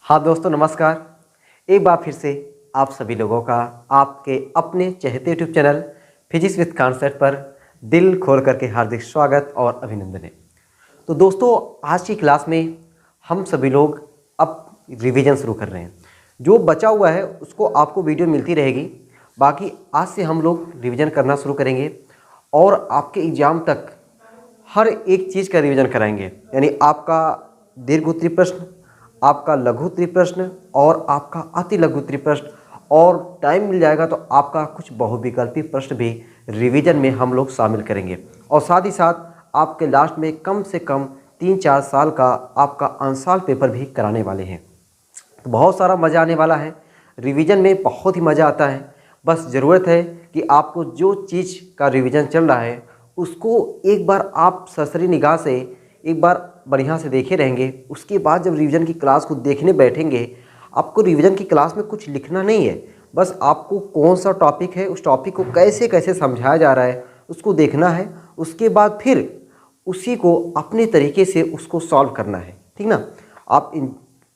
हाँ दोस्तों, नमस्कार। एक बार फिर से आप सभी लोगों का आपके अपने चहेते YouTube channel Physics with Concept पर दिल खोल करके हार्दिक स्वागत और अभिनंदन है। तो दोस्तों, आज की क्लास में हम सभी लोग अब रिवीजन शुरू कर रहे हैं। जो बचा हुआ है उसको आपको वीडियो मिलती रहेगी। बाकी आज से हम लोग रिवीजन करना शुरू करेंगे और आपके एग्ज़ाम तक हर एक चीज़ का रिवीजन कराएंगे। यानी आपका दीर्घ उत्तरीय प्रश्न, आपका लघु उत्तरीय प्रश्न और आपका अति लघु उत्तरीय प्रश्न, और टाइम मिल जाएगा तो आपका कुछ बहुविकल्पी प्रश्न भी रिवीजन में हम लोग शामिल करेंगे। और साथ ही साथ आपके लास्ट में कम से कम 3-4 साल का आपका अंशाल पेपर भी कराने वाले हैं। तो बहुत सारा मज़ा आने वाला है। रिवीजन में बहुत ही मज़ा आता है। बस ज़रूरत है कि आपको जो चीज़ का रिवीजन चल रहा है उसको एक बार आप सरसरी निगाह से एक बार बढ़िया से देखे रहेंगे। उसके बाद जब रिवीजन की क्लास को देखने बैठेंगे, आपको रिवीजन की क्लास में कुछ लिखना नहीं है। बस आपको कौन सा टॉपिक है, उस टॉपिक को कैसे कैसे समझाया जा रहा है उसको देखना है। उसके बाद फिर उसी को अपने तरीके से उसको सॉल्व करना है। ठीक ना। आप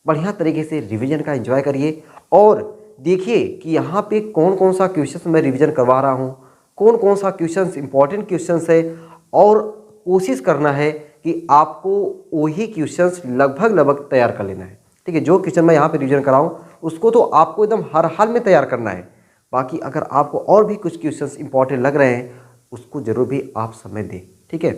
बढ़िया तरीके से रिवीजन का एंजॉय करिए और देखिए कि यहाँ पे कौन कौन सा क्वेश्चन मैं रिवीजन करवा रहा हूँ, कौन कौन सा क्वेश्चन इंपॉर्टेंट क्वेश्चन है, और कोशिश करना है कि आपको वही क्वेश्चंस लगभग तैयार कर लेना है। ठीक है। जो क्वेश्चन मैं यहाँ पे रिवीजन कराऊँ उसको तो आपको एकदम हर हाल में तैयार करना है। बाकी अगर आपको और भी कुछ क्वेश्चंस इंपॉर्टेंट लग रहे हैं उसको ज़रूर भी आप समय दें। ठीक है।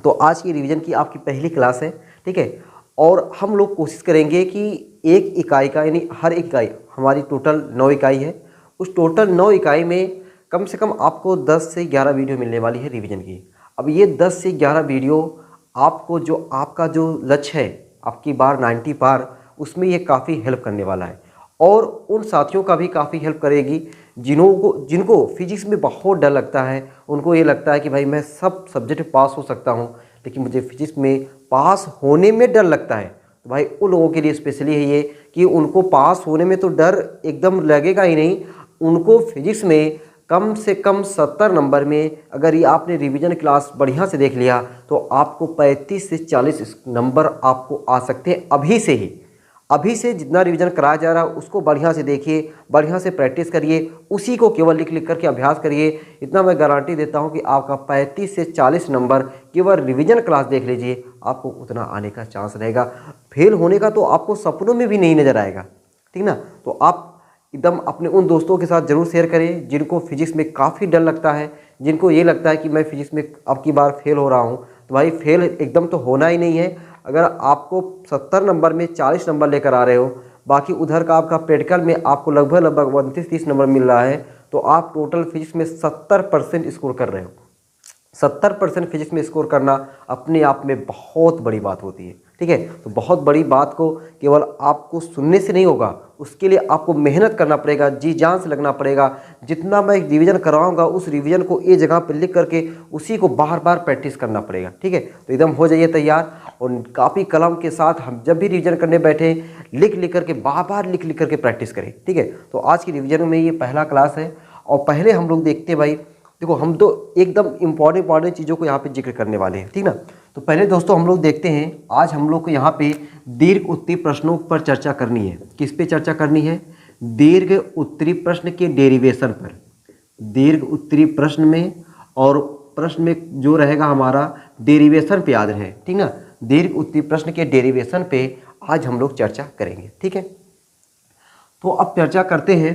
तो आज की रिवीजन की आपकी पहली क्लास है। ठीक है। और हम लोग कोशिश करेंगे कि एक इकाई का, यानी हर इकाई हमारी टोटल 9 इकाई है, उस टोटल 9 इकाई में कम से कम आपको 10 से 11 वीडियो मिलने वाली है रिवीजन की। अब ये 10 से 11 वीडियो आपको जो आपका जो लक्ष्य है आपकी बार 90 पार, उसमें ये काफ़ी हेल्प करने वाला है। और उन साथियों का भी काफ़ी हेल्प करेगी जिनको फिजिक्स में बहुत डर लगता है। उनको ये लगता है कि भाई मैं सब सब्जेक्ट में पास हो सकता हूँ लेकिन मुझे फिजिक्स में पास होने में डर लगता है। तो भाई उन लोगों के लिए स्पेशली है ये कि उनको पास होने में तो डर एकदम लगेगा ही नहीं। उनको फिजिक्स में कम से कम 70 नंबर में अगर ये आपने रिवीजन क्लास बढ़िया से देख लिया तो आपको 35 से 40 नंबर आपको आ सकते हैं अभी से ही। अभी से जितना रिवीजन कराया जा रहा है उसको बढ़िया से देखिए, बढ़िया से प्रैक्टिस करिए, उसी को केवल लिख लिख करके अभ्यास करिए। इतना मैं गारंटी देता हूं कि आपका 35 से 40 नंबर केवल रिवीजन क्लास देख लीजिए, आपको उतना आने का चांस रहेगा। फेल होने का तो आपको सपनों में भी नहीं नज़र आएगा। ठीक ना। तो आप एकदम अपने उन दोस्तों के साथ ज़रूर शेयर करें जिनको फिजिक्स में काफ़ी डर लगता है, जिनको ये लगता है कि मैं फिजिक्स में अब की बार फेल हो रहा हूँ। तो भाई फेल एकदम तो होना ही नहीं है। अगर आपको 70 नंबर में 40 नंबर लेकर आ रहे हो, बाकी उधर का आपका प्रैक्टिकल में आपको लगभग 29-30 नंबर मिल रहा है, तो आप टोटल फिजिक्स में 70% स्कोर कर रहे हो। 70% फिजिक्स में स्कोर करना अपने आप में बहुत बड़ी बात होती है। ठीक है। तो बहुत बड़ी बात को केवल आपको सुनने से नहीं होगा, उसके लिए आपको मेहनत करना पड़ेगा, जी जान से लगना पड़ेगा। जितना मैं रिवीजन करवाऊंगा उस रिवीजन को एक जगह पर लिख करके उसी को बार बार प्रैक्टिस करना पड़ेगा। ठीक है। तो एकदम हो जाइए तैयार और कापी कलम के साथ हम जब भी रिवीजन करने बैठे लिख लिख करके बार बार लिख लिख करके प्रैक्टिस करें। ठीक है। तो आज की रिवीजन में ये पहला क्लास है और पहले हम लोग देखते हैं भाई, देखो हम तो एकदम इंपॉर्टेंट चीज़ों को यहाँ पे जिक्र करने वाले हैं। ठीक ना। तो पहले दोस्तों हम लोग देखते हैं, आज हम लोग को यहाँ पे दीर्घ उत्तरीय प्रश्नों पर चर्चा करनी है। किस पे चर्चा करनी है? दीर्घ उत्तरीय प्रश्न के डेरिवेशन पर। दीर्घ उत्तरीय प्रश्न में और प्रश्न में जो रहेगा हमारा डेरिवेशन पे याद रहे। ठीक ना। दीर्घ उत्तरीय प्रश्न के डेरिवेशन पे आज हम लोग चर्चा करेंगे। ठीक है। तो अब चर्चा करते हैं।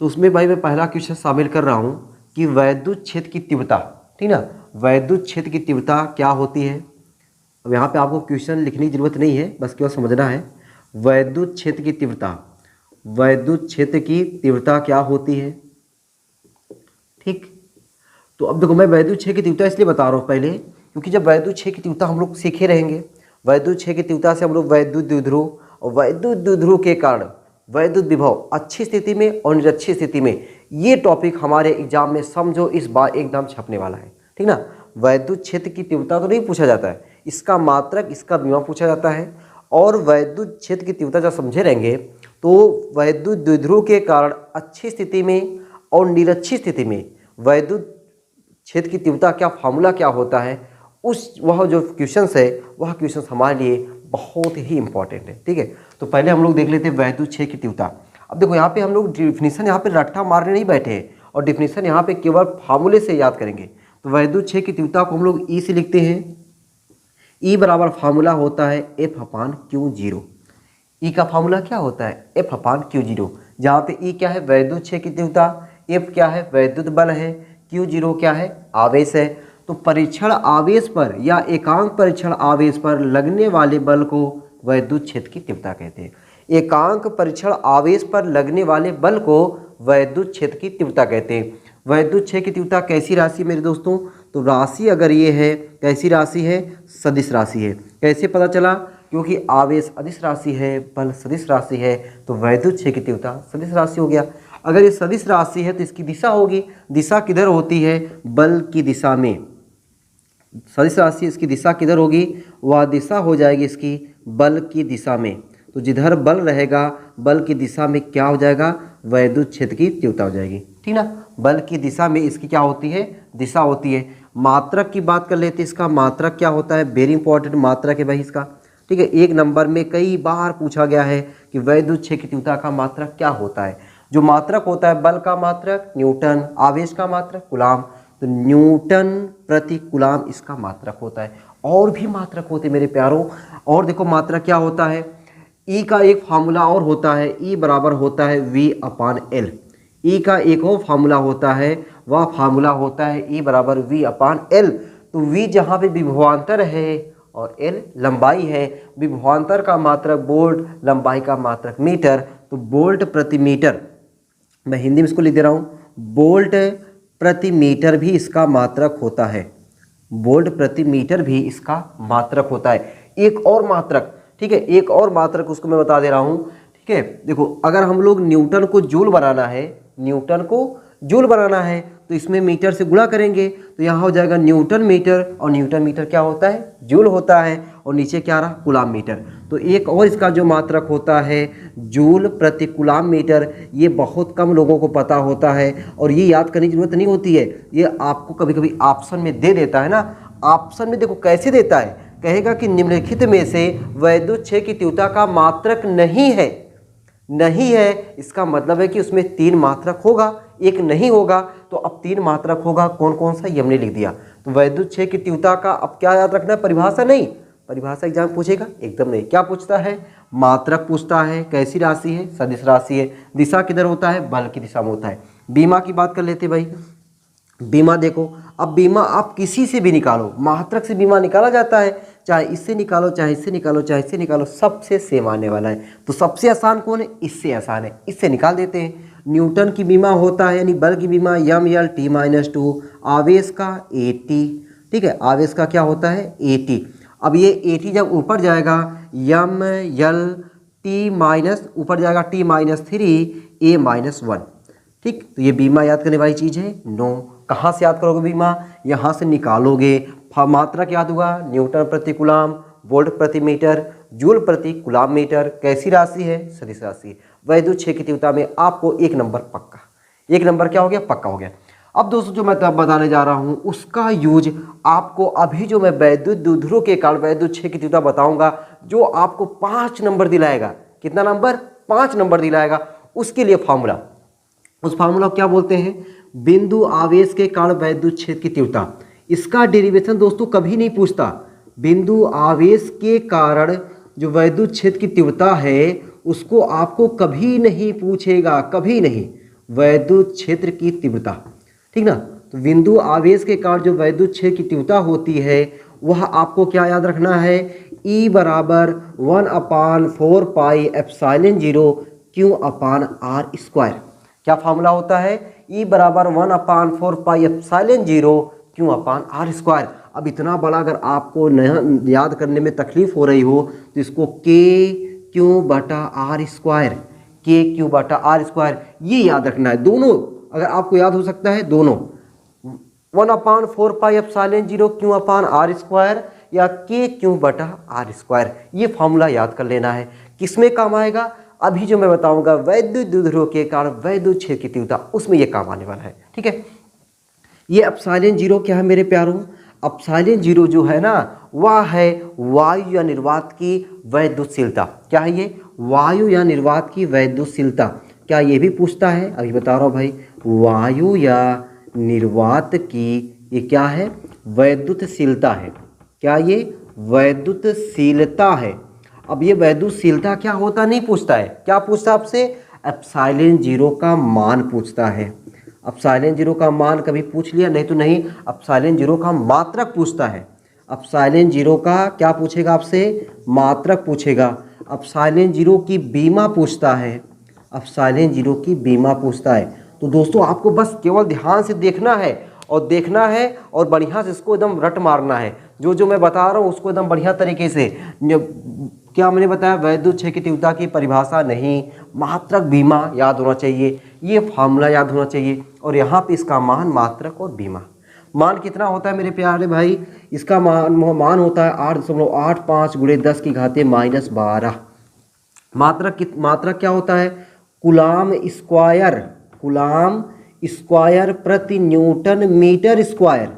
तो उसमें भाई मैं पहला क्वेश्चन शामिल कर रहा हूँ कि वैद्युत क्षेत्र की तीव्रता। ठीक ना। वैद्युत क्षेत्र की तीव्रता क्या होती है? अब यहाँ पे आपको क्वेश्चन लिखने की जरूरत नहीं है, बस केवल समझना है। वैद्युत क्षेत्र की तीव्रता, वैद्युत क्षेत्र की तीव्रता क्या होती है? ठीक। तो अब देखो मैं वैद्युत क्षेत्र की तीव्रता इसलिए बता रहा हूँ पहले क्योंकि जब वैद्युत क्षेत्र की तीव्रता हम लोग सीखे रहेंगे, वैद्युत क्षेत्र की तीव्रता से हम लोग वैद्युत द्विध्रुव और वैद्युत द्विध्रुव के कारण वैद्युत विभव अच्छी स्थिति में और निरक्षी स्थिति में, ये टॉपिक हमारे एग्जाम में समझो इस बार एकदम छपने वाला है। ठीक ना। वैद्युत क्षेत्र की तीव्रता तो नहीं पूछा जाता है, इसका मात्रक, इसका विभव पूछा जाता है। और वैद्युत क्षेत्र की तीव्रता जब समझे रहेंगे तो वैद्युत द्विध्रुव के कारण अच्छी स्थिति में और निरक्षी स्थिति में वैद्युत क्षेत्र की तीव्रता क्या, फार्मूला क्या होता है, वह जो क्वेश्चन है वह क्वेश्चन हमारे लिए बहुत ही इंपॉर्टेंट है। ठीक है, तो पहले हम लोग देख लेते हैं वैद्युत क्षेत्र की तीव्रता। अब देखो यहाँ पे हम लोग डिफिनीशन यहाँ पे रट्टा मारने नहीं बैठे हैं और डिफिनीशन यहाँ पे केवल फार्मूले से याद करेंगे। तो वैद्युत क्षेत्र की तीव्रता को हम लोग ई से लिखते हैं। ई बराबर फार्मूला होता है F/Q0। ई का फार्मूला क्या होता है? F/Q0, जहाँ पे ई क्या है? वैद्युत क्षेत्र की तीव्रता, F क्या है? वैद्युत बल है, Q0 क्या है? आवेश है। तो परीक्षण आवेश पर या एकांक परीक्षण आवेश पर लगने वाले बल को वैद्युत क्षेत्र की तीव्रता कहते हैं। एकांक परीक्षण आवेश पर लगने वाले बल को वैद्युत क्षेत्र की तीव्रता कहते हैं। वैद्युत क्षेत्र की तीव्रता कैसी राशि मेरे दोस्तों? तो राशि अगर ये है, कैसी राशि है? सदिश राशि है। कैसे पता चला? क्योंकि आवेश अदिश राशि है, बल सदिश राशि है, तो वैद्युत क्षेत्र की तीव्रता सदिश राशि हो गया। अगर ये सदिश राशि है तो इसकी दिशा होगी, दिशा किधर होती है? बल की दिशा में। सदिश राशि इसकी दिशा किधर होगी? वह दिशा हो जाएगी इसकी बल की दिशा में। तो जिधर बल रहेगा बल की दिशा में क्या हो जाएगा? वैद्युत क्षेत्र की तीव्रता हो जाएगी। ठीक ना, बल की दिशा में इसकी क्या होती है? दिशा होती है। मात्रक की बात कर लेते हैं, इसका मात्रक क्या होता है? वेरी इंपॉर्टेंट मात्रक है भाई इसका। ठीक है, एक नंबर में कई बार पूछा गया है कि वैद्युत क्षेत्र की तीव्रता का मात्रक क्या होता है। जो मात्रक होता है, बल का मात्रक न्यूटन, आवेश का मात्रक कूलाम, तो न्यूटन प्रति कूलाम इसका मात्रक होता है। और भी मात्रक होते मेरे प्यारों, और देखो मात्रक क्या होता है। ई का एक फार्मूला और होता है, ई बराबर होता है V/L। ई का एक और फार्मूला होता है, वह फार्मूला होता है ई बराबर V/L। तो V जहाँ पे विभवांतर है और L लंबाई है, विभवांतर का मात्रक वोल्ट, लंबाई का मात्रक मीटर, तो वोल्ट प्रति मीटर, मैं हिंदी में इसको लिख दे रहा हूँ, वोल्ट प्रति मीटर भी इसका मात्रक होता है। वोल्ट प्रति मीटर भी इसका मात्रक होता है। एक और मात्रक, ठीक है, एक और मात्रक उसको मैं बता दे रहा हूँ। ठीक है, देखो अगर हम लोग न्यूटन को जूल बनाना है, न्यूटन को जूल बनाना है तो इसमें मीटर से गुणा करेंगे, तो यहाँ हो जाएगा न्यूटन मीटर, और न्यूटन मीटर क्या होता है? जूल होता है, और नीचे क्या रहा? Coulomb meter. तो एक और इसका जो मात्रक होता है जूल प्रति कूलाम मीटर, ये बहुत कम लोगों को पता होता है और ये याद करने की जरूरत नहीं होती है। ये आपको कभी कभी ऑप्शन में दे देता है ना। ऑप्शन में देखो कैसे देता है, कहेगा कि निम्नलिखित में से वैद्युत क्षेत्र की तीव्रता का मात्रक नहीं है। नहीं है इसका मतलब है कि उसमें 3 मात्रक होगा, एक नहीं होगा, तो अब 3 मात्रक होगा। कौन कौन सा? ये हमने लिख दिया। तो वैद्युत क्षेत्र की तीव्रता का अब क्या याद रखना है? परिभाषा नहीं, परिभाषा एग्जाम पूछेगा? एकदम नहीं। क्या पूछता है? मात्रक पूछता है। कैसी राशि है? सदिश राशि है। दिशा किधर होता है? बल की दिशा में होता है। बीमा की बात कर लेते भाई। बीमा देखो, अब बीमा आप किसी से भी निकालो, मात्रक से बीमा निकाला जाता है, चाहे इससे निकालो, चाहे इससे निकालो, चाहे इससे निकालो, सबसे सेम आने वाला है। तो सबसे आसान कौन है? इससे आसान है, इससे निकाल देते हैं। न्यूटन की बीमा होता है यानी बल की बीमा M/L/T-2, आवेश का AT। ठीक है, आवेश का क्या होता है? AT। अब ये AT जब ऊपर जाएगा M/L/T- ऊपर जाएगा T-3 A-1। ठीक, तो ये बीमा याद करने वाली चीज़ है? नो। कहाँ से याद करोगे बीमा? यहाँ से निकालोगे। मात्रक याद हुआ न्यूटन प्रति कूलाम, वोल्ट प्रति मीटर, जूल प्रति कूलाम मीटर। कैसी राशि है? सदिश राशि। वैद्युत क्षेत्र की तीव्रता में आपको 1 नंबर पक्का, 1 नंबर क्या हो गया? पक्का हो गया। अब दोस्तों जो मैं बताने जा रहा हूँ उसका यूज आपको अभी जो मैं वैद्युत द्विध्रुव के कारण वैद्युत क्षेत्र की तीव्रता बताऊंगा, जो आपको 5 नंबर दिलाएगा। कितना नंबर? 5 नंबर दिलाएगा। उसके लिए फार्मूला, उस फार्मूला को क्या बोलते हैं? बिंदु आवेश के कारण वैद्युत क्षेत्र की तीव्रता। इसका डेरिवेशन दोस्तों कभी नहीं पूछता। बिंदु आवेश के कारण जो वैद्युत क्षेत्र की तीव्रता है उसको आपको कभी नहीं पूछेगा, कभी नहीं। वैद्युत क्षेत्र की तीव्रता, ठीक ना। तो बिंदु आवेश के कारण जो वैद्युत क्षेत्र की तीव्रता होती है वह आपको क्या याद रखना है? E बराबर 1/4 पाई एप्सिलॉन 0 Q/R²। क्या फार्मूला होता है? E बराबर 1/4 पाई एप्सिलॉन 0 Q/R²। अब इतना बड़ा अगर आपको याद करने में तकलीफ हो रही हो तो इसको KQ/R², KQ/R² ये याद रखना है। दोनों अगर आपको याद हो सकता है, दोनों 1/4 पाई एप्सिलॉन 0 Q/R² या KQ/R², ये फार्मूला याद कर लेना है। किसमें काम आएगा? अभी जो मैं बताऊंगा वैद्युत द्विध्रुव के कारण वैद्युत क्षेत्र की तीव्रता, उसमें ये काम आने वाला है। ठीक है, ये एप्सिलॉन 0 क्या है मेरे प्यारों? एप्सिलॉन जीरो जो है ना वह है वायु या निर्वात की वैद्युतशीलता। क्या है ये? वायु या निर्वात की वैद्युतशीलता। क्या ये भी पूछता है? अभी बता रहा हूँ भाई, वायु या निर्वात की ये क्या है? वैद्युतशीलता है। क्या ये? वैद्युतशीलता है। अब ये वैद्युतशीलता क्या होता नहीं पूछता है, क्या पूछता आपसे? एप्सिलॉन जीरो का मान पूछता है। एप्सिलॉन जीरो का मान कभी पूछ लिया, नहीं तो नहीं। एप्सिलॉन जीरो का मात्रक पूछता है। एप्सिलॉन जीरो का क्या पूछेगा आपसे? मात्रक पूछेगा। एप्सिलॉन जीरो की बीमा पूछता है। एप्सिलॉन जीरो की बीमा पूछता है। तो दोस्तों आपको बस केवल ध्यान से देखना है और बढ़िया से इसको एकदम रट मारना है। जो मैं बता रहा हूँ उसको एकदम बढ़िया तरीके से। क्या मैंने बताया? वैद्युत क्षेत्र की तीव्रता की परिभाषा नहीं, मात्रक बीमा याद होना चाहिए, ये फार्मूला याद होना चाहिए। और यहाँ पे इसका मान, मात्रक और बीमा। मान कितना होता है मेरे प्यारे भाई? इसका मान होता है 8.85 गुणे 10 की घाते -12। मात्रक क्या होता है? कूलाम स्क्वायर प्रति न्यूटन मीटर स्क्वायर।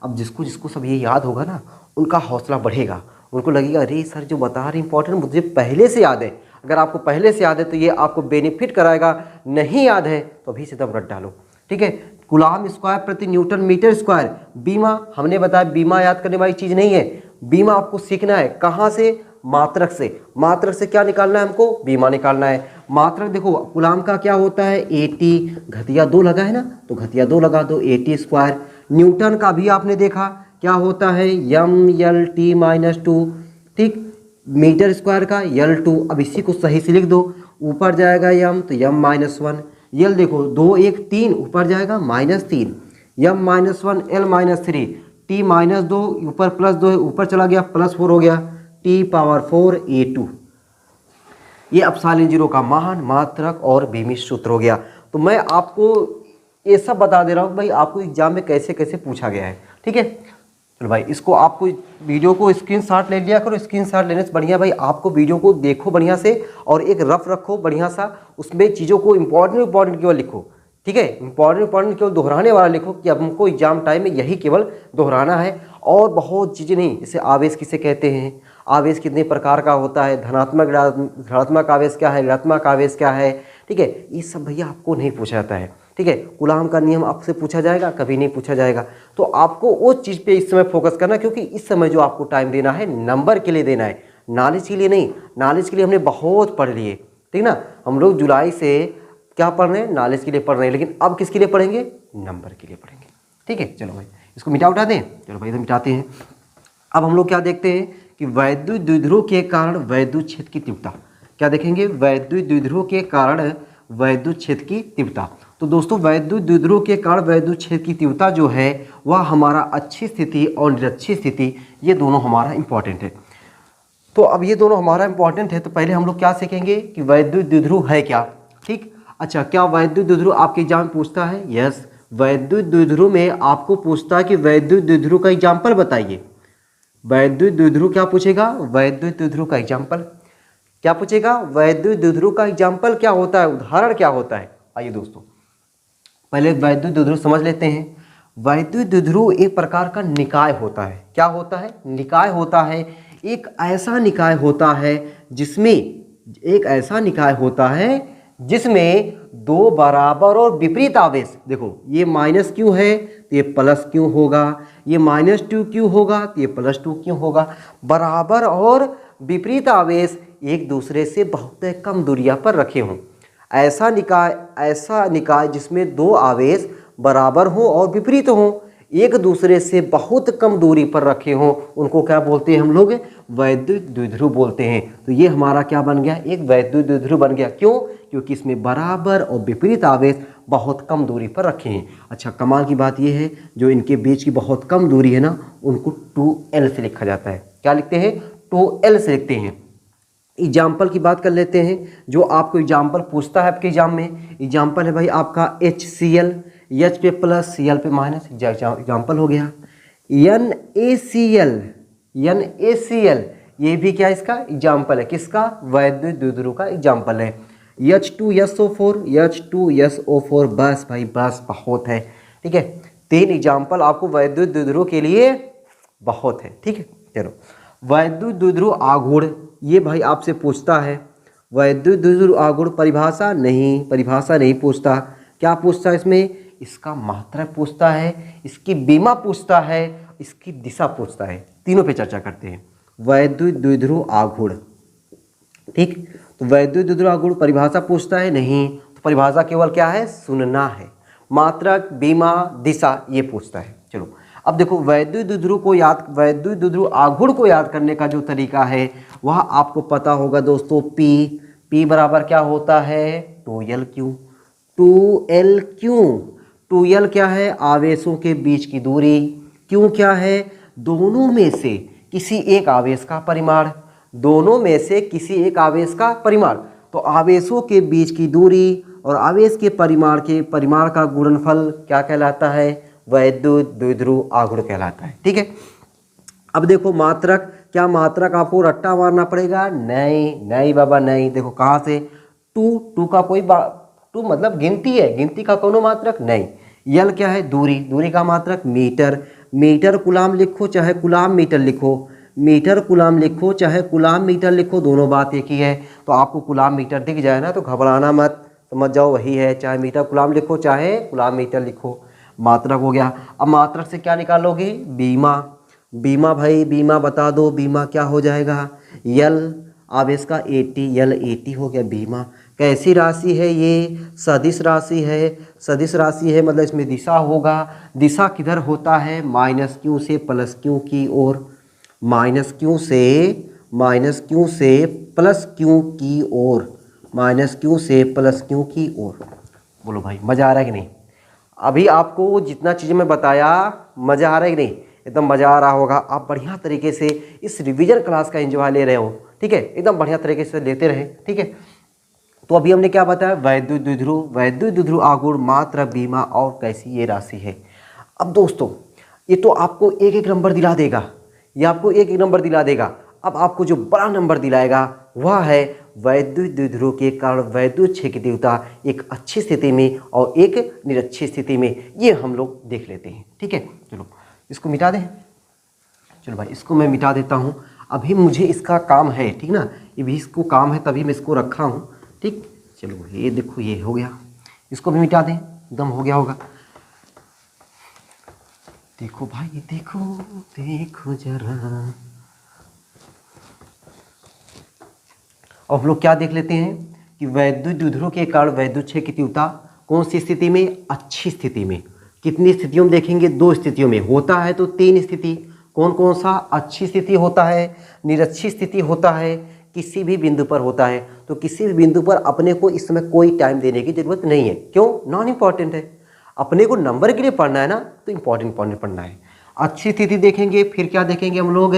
अब जिसको सब ये याद होगा ना उनका हौसला बढ़ेगा, उनको लगेगा अरे सर जो बता रहे इंपॉर्टेंट मुझे पहले से याद है। अगर आपको पहले से याद है तो ये आपको बेनिफिट कराएगा, नहीं याद है तो अभी से दम रट डालो, ठीक है। कूलाम स्क्वायर प्रति न्यूटन मीटर स्क्वायर। बीमा हमने बताया, बीमा याद करने वाली चीज़ नहीं है। बीमा आपको सीखना है कहाँ से? मात्रक से क्या निकालना है हमको? बीमा निकालना है। मात्रक देखो कूलाम का क्या होता है? 80 घटिया 2 लगा है ना, तो घटिया 2 लगा दो, 80 स्क्वायर। न्यूटन का भी आपने देखा क्या होता है? m/L/T-2, ठीक। मीटर स्क्वायर का L2। अब इसी को सही से लिख दो, ऊपर जाएगा m तो m-1। यल देखो 2 1 3, ऊपर जाएगा -3, m-1 L-3, T-2 ऊपर +2 है, ऊपर चला गया +4 हो गया, T⁴ A2। ये एप्सिलॉन जीरो का मान, मात्रक और बीमी सूत्र हो गया। तो मैं आपको ये सब बता दे रहा हूँ भाई, आपको एग्जाम में कैसे कैसे पूछा गया है, ठीक है। चलो भाई इसको आपको वीडियो को स्क्रीनशॉट ले लिया करो। स्क्रीनशॉट लेने से बढ़िया भाई आपको वीडियो को देखो बढ़िया से और एक रफ रखो बढ़िया सा, उसमें चीज़ों को इंपॉर्टेंट केवल लिखो, ठीक है। इंपॉर्टेंट केवल दोहराने वाला लिखो कि अब हमको एग्जाम टाइम में यही केवल दोहराना है और बहुत चीज़ें नहीं। जैसे आवेश किसे कहते हैं, आवेश कितने प्रकार का होता है, धनात्मक आवेश क्या है, ऋणात्मक आवेश क्या है, ठीक है। ये सब भैया आपको नहीं पूछा जाता है, ठीक है। कूलाम का नियम आपसे पूछा जाएगा? कभी नहीं पूछा जाएगा। तो आपको वो चीज़ पे इस समय फोकस करना, क्योंकि इस समय जो आपको टाइम देना है नंबर के लिए देना है, नॉलेज के लिए नहीं। नॉलेज के लिए हमने बहुत पढ़ लिए, ठीक ना। हम लोग जुलाई से क्या पढ़ रहे हैं? नॉलेज के लिए पढ़ रहे हैं, लेकिन अब किसके लिए पढ़ेंगे? नंबर के लिए पढ़ेंगे, ठीक है। चलो भाई इसको उठा दें। चलो भाई इधर मिटाते हैं। अब हम लोग क्या देखते हैं कि वैद्युत द्विध्रुव के कारण वैद्युत क्षेत्र की तीव्रता। क्या देखेंगे? वैद्युत द्विध्रुव के कारण वैद्युत क्षेत्र की तीव्रता। तो दोस्तों वैद्युत द्विध्रुव के कारण वैद्युत क्षेत्र की तीव्रता जो है वह हमारा अच्छी स्थिति और निरक्षी स्थिति, ये दोनों हमारा इंपॉर्टेंट है। तो अब ये दोनों हमारा इंपॉर्टेंट है, तो पहले हम लोग क्या सीखेंगे कि वैद्युत द्विध्रुव है क्या, ठीक। अच्छा, क्या वैद्युत द्विध्रुव आपके एग्जाम में पूछता है? यस, वैद्युत द्विध्रुव में आपको पूछता है कि वैद्युत द्विध्रुव का एग्जाम्पल बताइए। वैद्युत द्विध्रुव क्या पूछेगा? वैद्युत द्विध्रुव का एग्जाम्पल क्या पूछेगा? वैद्युत द्विध्रुव का एग्जाम्पल क्या होता है, उदाहरण क्या होता है। आइए दोस्तों पहले वैद्युत द्विध्रुव समझ लेते हैं। वैद्युत द्विध्रुव एक प्रकार का निकाय होता है। क्या होता है? निकाय होता है। एक ऐसा निकाय होता है जिसमें दो बराबर और विपरीत आवेश, देखो ये -q है तो ये +q होगा, ये -2q होगा तो ये +2q होगा। बराबर और विपरीत आवेश एक दूसरे से बहुत कम दूरिया पर रखे हों। ऐसा निकाय जिसमें दो आवेश बराबर हों और विपरीत हों, एक दूसरे से बहुत कम दूरी पर रखे हों, उनको क्या बोलते हैं हम लोग? वैद्युत द्विध्रुव बोलते हैं। तो ये हमारा क्या बन गया? एक वैद्युत द्विध्रुव बन गया। क्यों? क्योंकि इसमें बराबर और विपरीत आवेश बहुत कम दूरी पर रखे हैं। अच्छा, कमाल की बात यह है जो इनके बीच की बहुत कम दूरी है ना, उनको 2L से लिखा जाता है। क्या लिखते हैं? 2L से लिखते हैं। एग्जाम्पल की बात कर लेते हैं, जो आपको एग्जाम्पल पूछता है आपके एग्जाम में। एग्जाम्पल है भाई आपका HCl, H पे प्लस Cl पे माइनस, एग्जाम्पल हो गया। NaCl, ये भी क्या इसका एग्जाम्पल है? किसका? वैद्युत द्विध्रुव का एग्जाम्पल है। H2SO4, बस भाई बस बहुत है, ठीक है। 3 एग्जाम्पल आपको वैद्युत द्विध्रुव के लिए बहुत है। ठीक है, चलो वैद्युत द्विध्रुव आघूर्ण, ये भाई आपसे पूछता है वैद्युत द्विध्रुव आघूर्ण परिभाषा नहीं पूछता। क्या पूछता है इसमें? इसका मात्रक पूछता है, इसकी बीमा पूछता है, इसकी दिशा पूछता है। तीनों पे चर्चा करते हैं। वैद्युत द्विध्रुव आघूर्ण, ठीक, तो वैद्युत द्विध्रुव आघूर्ण परिभाषा पूछता है नहीं, तो परिभाषा केवल क्या है? सुनना है। मात्रक, बीमा, दिशा ये पूछता है। चलो अब देखो वैद्युत द्विध्रुव आघूर्ण को याद करने का जो तरीका है वह आपको पता होगा दोस्तों। P बराबर क्या होता है? 2L/Q। 2L क्या है? आवेशों के बीच की दूरी। Q क्या है? दोनों में से किसी एक आवेश का परिमाण। तो आवेशों के बीच की दूरी और आवेश के परिमाण का गुणनफल क्या कहलाता है? वैद्युत द्विध्रुव आघूर्ण कहलाता है। ठीक है, अब देखो मात्रक, क्या मात्रक आपको रट्टा मारना पड़ेगा? नहीं बाबा नहीं। देखो कहाँ से? टू का कोई टू मतलब गिनती है, गिनती का कोनो मात्रक नहीं। यल क्या है? दूरी का मात्रक मीटर कुलाम लिखो चाहे कुलाम मीटर लिखो, दोनों बात एक ही है। तो आपको कुलाम मीटर दिख जाए ना तो घबराना मत, समझ जाओ वही है, चाहे मीटर कुलाम लिखो चाहे कुलाम मीटर लिखो। मात्रक हो गया। अब मात्रक से क्या निकालोगे? बीमा भाई, बीमा बता दो, बीमा क्या हो जाएगा? यल, आवेश का 80, यल 80 हो गया बीमा। कैसी राशि है ये? सदिश राशि है, मतलब इसमें दिशा होगा। दिशा किधर होता है? -Q से +Q की ओर, -Q से +Q की ओर। बोलो भाई मज़ा आ रहा है कि नहीं? अभी आपको जितना चीज़ें मैं बताया मज़ा आ रहा है कि नहीं? एकदम मज़ा आ रहा होगा। आप बढ़िया तरीके से इस रिवीजन क्लास का एंजॉय ले रहे हो। ठीक है, एकदम बढ़िया तरीके से लेते रहे। ठीक है, तो अभी हमने क्या बताया? वैद्युत द्विध्रुव आघूर्ण, मात्रक, बीमा और कैसी ये राशि है। अब दोस्तों ये तो आपको एक एक नंबर दिला देगा, अब आपको जो बड़ा नंबर दिलाएगा वह है वैद्युत द्विध्रुव के कारण वैद्युत क्षेत्र की तीव्रता एक अच्छी स्थिति में और एक निरक्षी स्थिति में। ये हम लोग देख लेते हैं। ठीक है, चलो इसको मिटा दें। चलो भाई इसको मैं मिटा देता हूँ। अभी मुझे इसका काम है, ठीक ना, ये भी इसको काम है तभी मैं इसको रखा हूँ। ठीक, चलो ये देखो ये हो गया, इसको भी मिटा दें, एकदम हो गया होगा। देखो भाई देखो जरा। अब लोग क्या देख लेते हैं कि वैद्युत द्विध्रुव के कारण वैद्युत क्षेत्र की तीव्रता कौन सी स्थिति में? अच्छी स्थिति में। कितनी स्थितियों में देखेंगे? 2 स्थितियों में। होता है तो 3 स्थिति। कौन सा? अच्छी स्थिति होता है, निरक्षी स्थिति होता है, किसी भी बिंदु पर होता है। तो किसी भी बिंदु पर अपने को इस समय कोई टाइम देने की जरूरत नहीं है। क्यों? नॉन इम्पॉर्टेंट है। अपने को नंबर के लिए पढ़ना है ना, तो इम्पॉर्टेंट पढ़ना है। अच्छी स्थिति देखेंगे, फिर क्या देखेंगे हम लोग?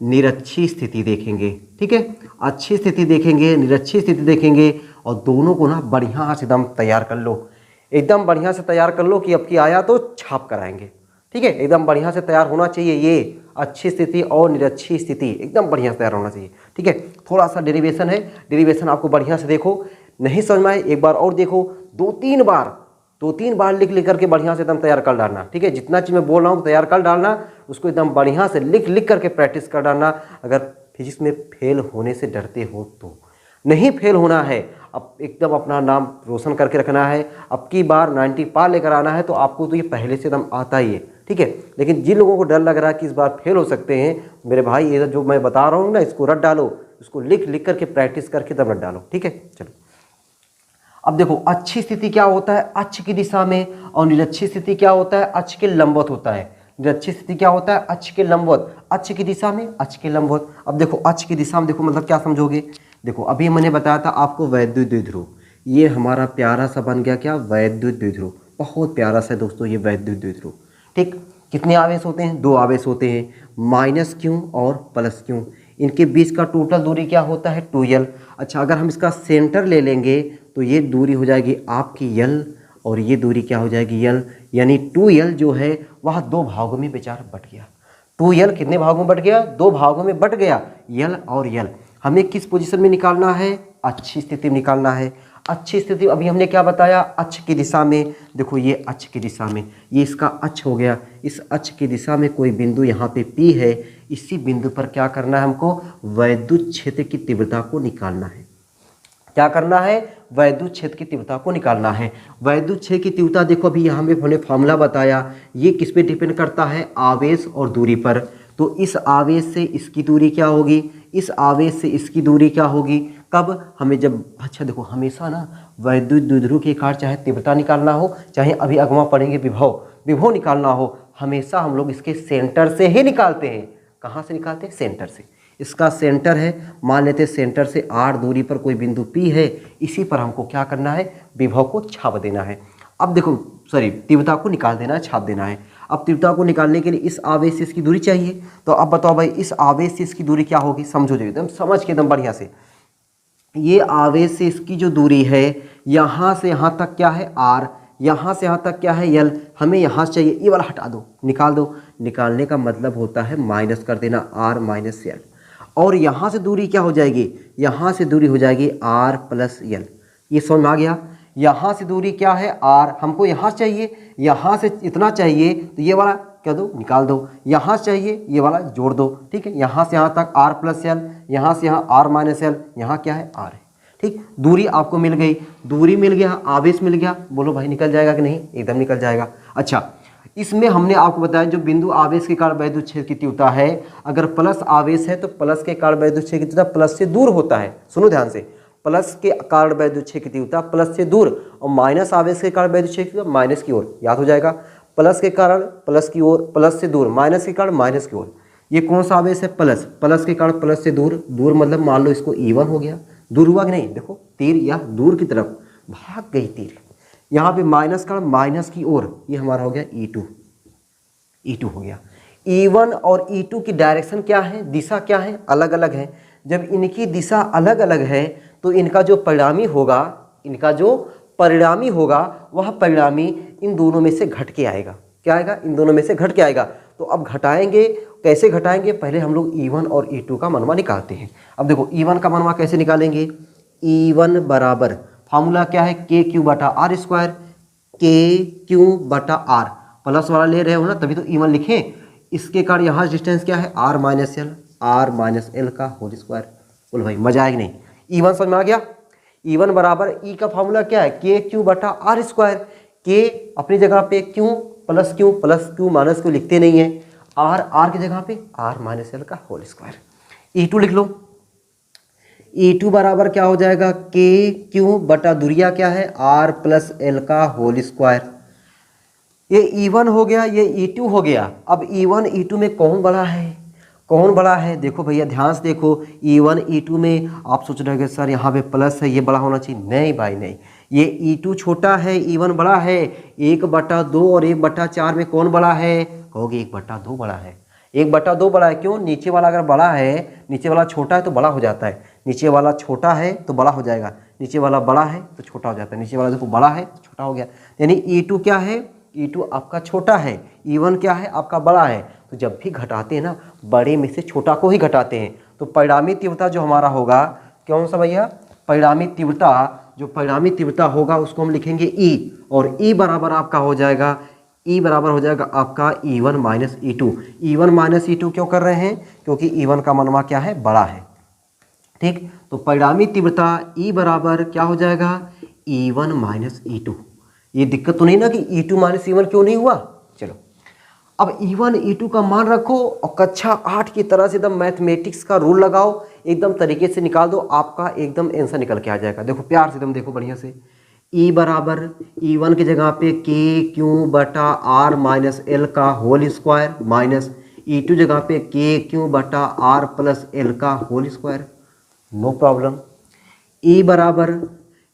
निरक्षी स्थिति देखेंगे। ठीक है, अच्छी स्थिति देखेंगे, निरक्षी स्थिति देखेंगे, और दोनों को ना बढ़िया से एकदम तैयार कर लो, एकदम बढ़िया से तैयार कर लो कि अब की आया तो छाप कराएंगे। ठीक है, एकदम बढ़िया से तैयार होना चाहिए। ये अच्छी स्थिति और निरक्षी स्थिति एकदम बढ़िया से तैयार होना चाहिए। ठीक है, थोड़ा सा डेरिवेशन है, डेरिवेशन आपको बढ़िया से देखो। नहीं समझ में आए एक बार और देखो, 2-3 बार लिख करके बढ़िया से एकदम तैयार कर डालना। ठीक है, जितना चीज़ मैं बोल रहा हूँ तैयार कर डालना, उसको एकदम बढ़िया से लिख करके प्रैक्टिस कर डालना। अगर फिजिक्स में फेल होने से डरते हो तो नहीं फेल होना है, अब एकदम अपना नाम रोशन करके रखना है। अब की बार 90 पार लेकर आना है, तो आपको तो ये पहले से एकदम आता ही है। ठीक है, लेकिन जिन लोगों को डर लग रहा है कि इस बार फेल हो सकते हैं, मेरे भाई ये जो मैं बता रहा हूँ ना, इसको रट डालो, इसको लिख करके प्रैक्टिस करके तब रट डालो। ठीक है, चलो अब देखो अच्छी स्थिति क्या होता है? अक्ष की दिशा में, और निरक्षी स्थिति क्या होता है? अक्ष के लंबवत होता है। निरक्षी स्थिति क्या होता है? अक्ष के लंबवत, अक्ष की दिशा में, अक्ष के लंबवत। अब देखो अक्ष की दिशा में देखो मतलब क्या समझोगे? देखो अभी मैंने बताया था आपको वैद्युत द्विध्रुव, ये हमारा प्यारा सा बन गया क्या? वैद्युत द्विध्रुव। बहुत प्यारा सा दोस्तों ये वैद्युत द्विध्रुव। ठीक, कितने आवेश होते हैं? 2 आवेश होते हैं, -Q और +Q। इनके बीच का टोटल दूरी क्या होता है? 2L। अच्छा, अगर हम इसका सेंटर ले लेंगे तो ये दूरी हो जाएगी आपकी L, और ये दूरी क्या हो जाएगी? L, यानी 2L जो है वह 2 भागों में बेचारा बट गया। 2L कितने भागों में बट गया? 2 भागों में बट गया, L और L। हमें किस पोजीशन में निकालना है? अच्छी स्थिति में निकालना है। अच्छी स्थिति अभी हमने क्या बताया, अक्ष की दिशा में, देखो ये अक्ष की दिशा में, ये इसका अक्ष हो गया, इस अक्ष की दिशा में कोई बिंदु यहाँ पे P है, इसी बिंदु पर क्या करना है हमको, वैद्युत क्षेत्र की तीव्रता को निकालना है। क्या करना है, वैद्युत क्षेत्र की तीव्रता को निकालना है। वैद्युत क्षेत्र की तीव्रता देखो अभी यहाँ में हमने फॉर्मूला बताया, ये किस पे डिपेंड करता है, आवेश और दूरी पर। तो इस आवेश से इसकी दूरी क्या होगी, इस आवेश से इसकी दूरी क्या होगी, कब हमें जब, अच्छा देखो हमेशा ना वैद्युत द्विध्रुव के कारण चाहे तीव्रता निकालना हो, चाहे अभी अगवा पढ़ेंगे विभव निकालना हो, हमेशा हम लोग इसके सेंटर से ही निकालते हैं। कहाँ से निकालते हैं, सेंटर से। इसका सेंटर है, मान लेते हैं सेंटर से r दूरी पर कोई बिंदु P है, इसी पर हमको क्या करना है, विभव को छाप देना है। अब देखो सॉरी तीव्रता को निकाल देना है, छाप देना है। अब तीव्रता को निकालने के लिए इस आवेश से इसकी दूरी चाहिए, तो अब बताओ भाई इस आवेश से इसकी दूरी क्या होगी, समझो जो एकदम समझ के एकदम बढ़िया से। ये आवेश से इसकी जो दूरी है, यहाँ से यहाँ तक क्या है r, यहाँ से यहाँ तक क्या है l, हमें यहाँ से चाहिए, ये वाला हटा दो, निकाल दो। निकालने का मतलब होता है माइनस कर देना r माइनस l, और यहाँ से दूरी क्या हो जाएगी, यहाँ से दूरी हो जाएगी r प्लस l। ये समझ में आ गया। यहाँ से दूरी क्या है r, हमको यहाँ से चाहिए, यहाँ से इतना चाहिए, तो ये वाला क्या दो, निकाल दो। यहाँ से चाहिए, ये वाला जोड़ दो, ठीक है। यहाँ से यहाँ तक r प्लस l, यहाँ से यहाँ r माइनस l, यहाँ क्या है r है, ठीक। दूरी आपको मिल गई, दूरी मिल गया, आवेश मिल गया, बोलो भाई निकल जाएगा कि नहीं, एकदम निकल जाएगा। अच्छा इसमें हमने आपको बताया जो बिंदु आवेश के कारण वैद्युत क्षेत्र की तीव्रता है, अगर प्लस आवेश है तो प्लस के कारण वैद्युत क्षेत्र की तीव्रता प्लस से दूर होता है। सुनो ध्यान से, प्लस के कारण वैद्युत क्षेत्र की तीव्रता प्लस से दूर, और माइनस आवेश के कारण वैद्युत क्षेत्र की तीव्रता माइनस की ओर। याद हो जाएगा, प्लस के कारण प्लस की ओर, प्लस से दूर, माइनस के कारण माइनस की ओर। ये कौन सा आवेश है, प्लस, प्लस के कारण प्लस से दूर, दूर मतलब मान लो इसको E1 हो गया, दूर हुआ कि नहीं, देखो तीर या दूर की तरफ भाग गई तीर। यहाँ पे माइनस का माइनस की ओर, ये हमारा हो गया E2 हो गया। E1 और E2 की डायरेक्शन क्या है, दिशा क्या है, अलग अलग है। जब इनकी दिशा अलग अलग है तो इनका जो परिणामी होगा, वह परिणामी इन दोनों में से घट के आएगा। क्या आएगा, इन दोनों में से घट के आएगा। तो अब घटाएंगे, कैसे घटाएंगे, पहले हम लोग E1 और E2 का मनवा निकालते हैं। अब देखो E1 का मनवा कैसे निकालेंगे, E1 बराबर फार्मूला क्या है, KQ बटा R स्क्वायर, KQ बटा R, प्लस वाला ले रहे हो ना तभी तो E1 लिखें। इसके कारण यहाँ डिस्टेंस क्या है, R माइनस L का होल स्क्वायर। बोलो भाई मजा आएगी नहीं, E1 समझ में आ गया। E1 बराबर E का फार्मूला क्या है, KQ बटा R स्क्वायर। K अपनी जगह पे, Q plus Q minus Q लिखते नहीं है, R की जगह पे R माइनस L का होल स्क्वायर। E2 लिख लो, E2 बराबर क्या हो जाएगा, KQ बटा दूरिया क्या है, R प्लस L का होल स्क्वायर। ये E1 हो गया, ये E2 हो गया। अब E1 E2 में कौन बड़ा है, देखो भैया ध्यान से देखो। E1 E2 में आप सोच रहे हो सर यहाँ पे प्लस है, ये बड़ा होना चाहिए, नहीं भाई नहीं, ये E2 छोटा है, E1 बड़ा है। 1/2 और 1/4 में कौन बड़ा है, कहोगे 1/2 बड़ा है। 1/2 बड़ा है, क्यों, नीचे वाला अगर बड़ा है, नीचे वाला छोटा है तो बड़ा हो जाता है, नीचे वाला छोटा है तो बड़ा हो जाएगा, नीचे वाला बड़ा है तो छोटा हो जाता है, नीचे वाला देखो बड़ा है तो छोटा हो गया। यानी E2 क्या है, E2 आपका छोटा है, E1 क्या है, आपका बड़ा है। तो जब भी घटाते हैं ना, बड़े में से छोटा को ही घटाते हैं। तो परिणामी तीव्रता जो हमारा होगा, कौन सा भैया, परिणामी तीव्रता होगा उसको हम लिखेंगे E, और E बराबर आपका हो जाएगा, आपका E1 minus E2। E1 minus E2 क्यों कर रहे हैं, क्योंकि E1 का मनवा क्या है, बड़ा है, ठीक। तो परिणामी तीव्रता E बराबर क्या हो जाएगा, E1 माइनस E2। ये दिक्कत तो नहीं ना कि E2 माइनस E1 क्यों नहीं हुआ। चलो अब E1 E2 का मान रखो और कक्षा 8 की तरह से एकदम मैथमेटिक्स का रूल लगाओ, एकदम तरीके से निकाल दो, आपका एकदम आंसर निकल के आ जाएगा। देखो प्यार से एकदम देखो बढ़िया से, E बराबर E1 की जगह पे KQ बटा R माइनस L का होल स्क्वायर, माइनस E2 जगह पे KQ बटा R प्लस L का whole square, no problem. E बराबर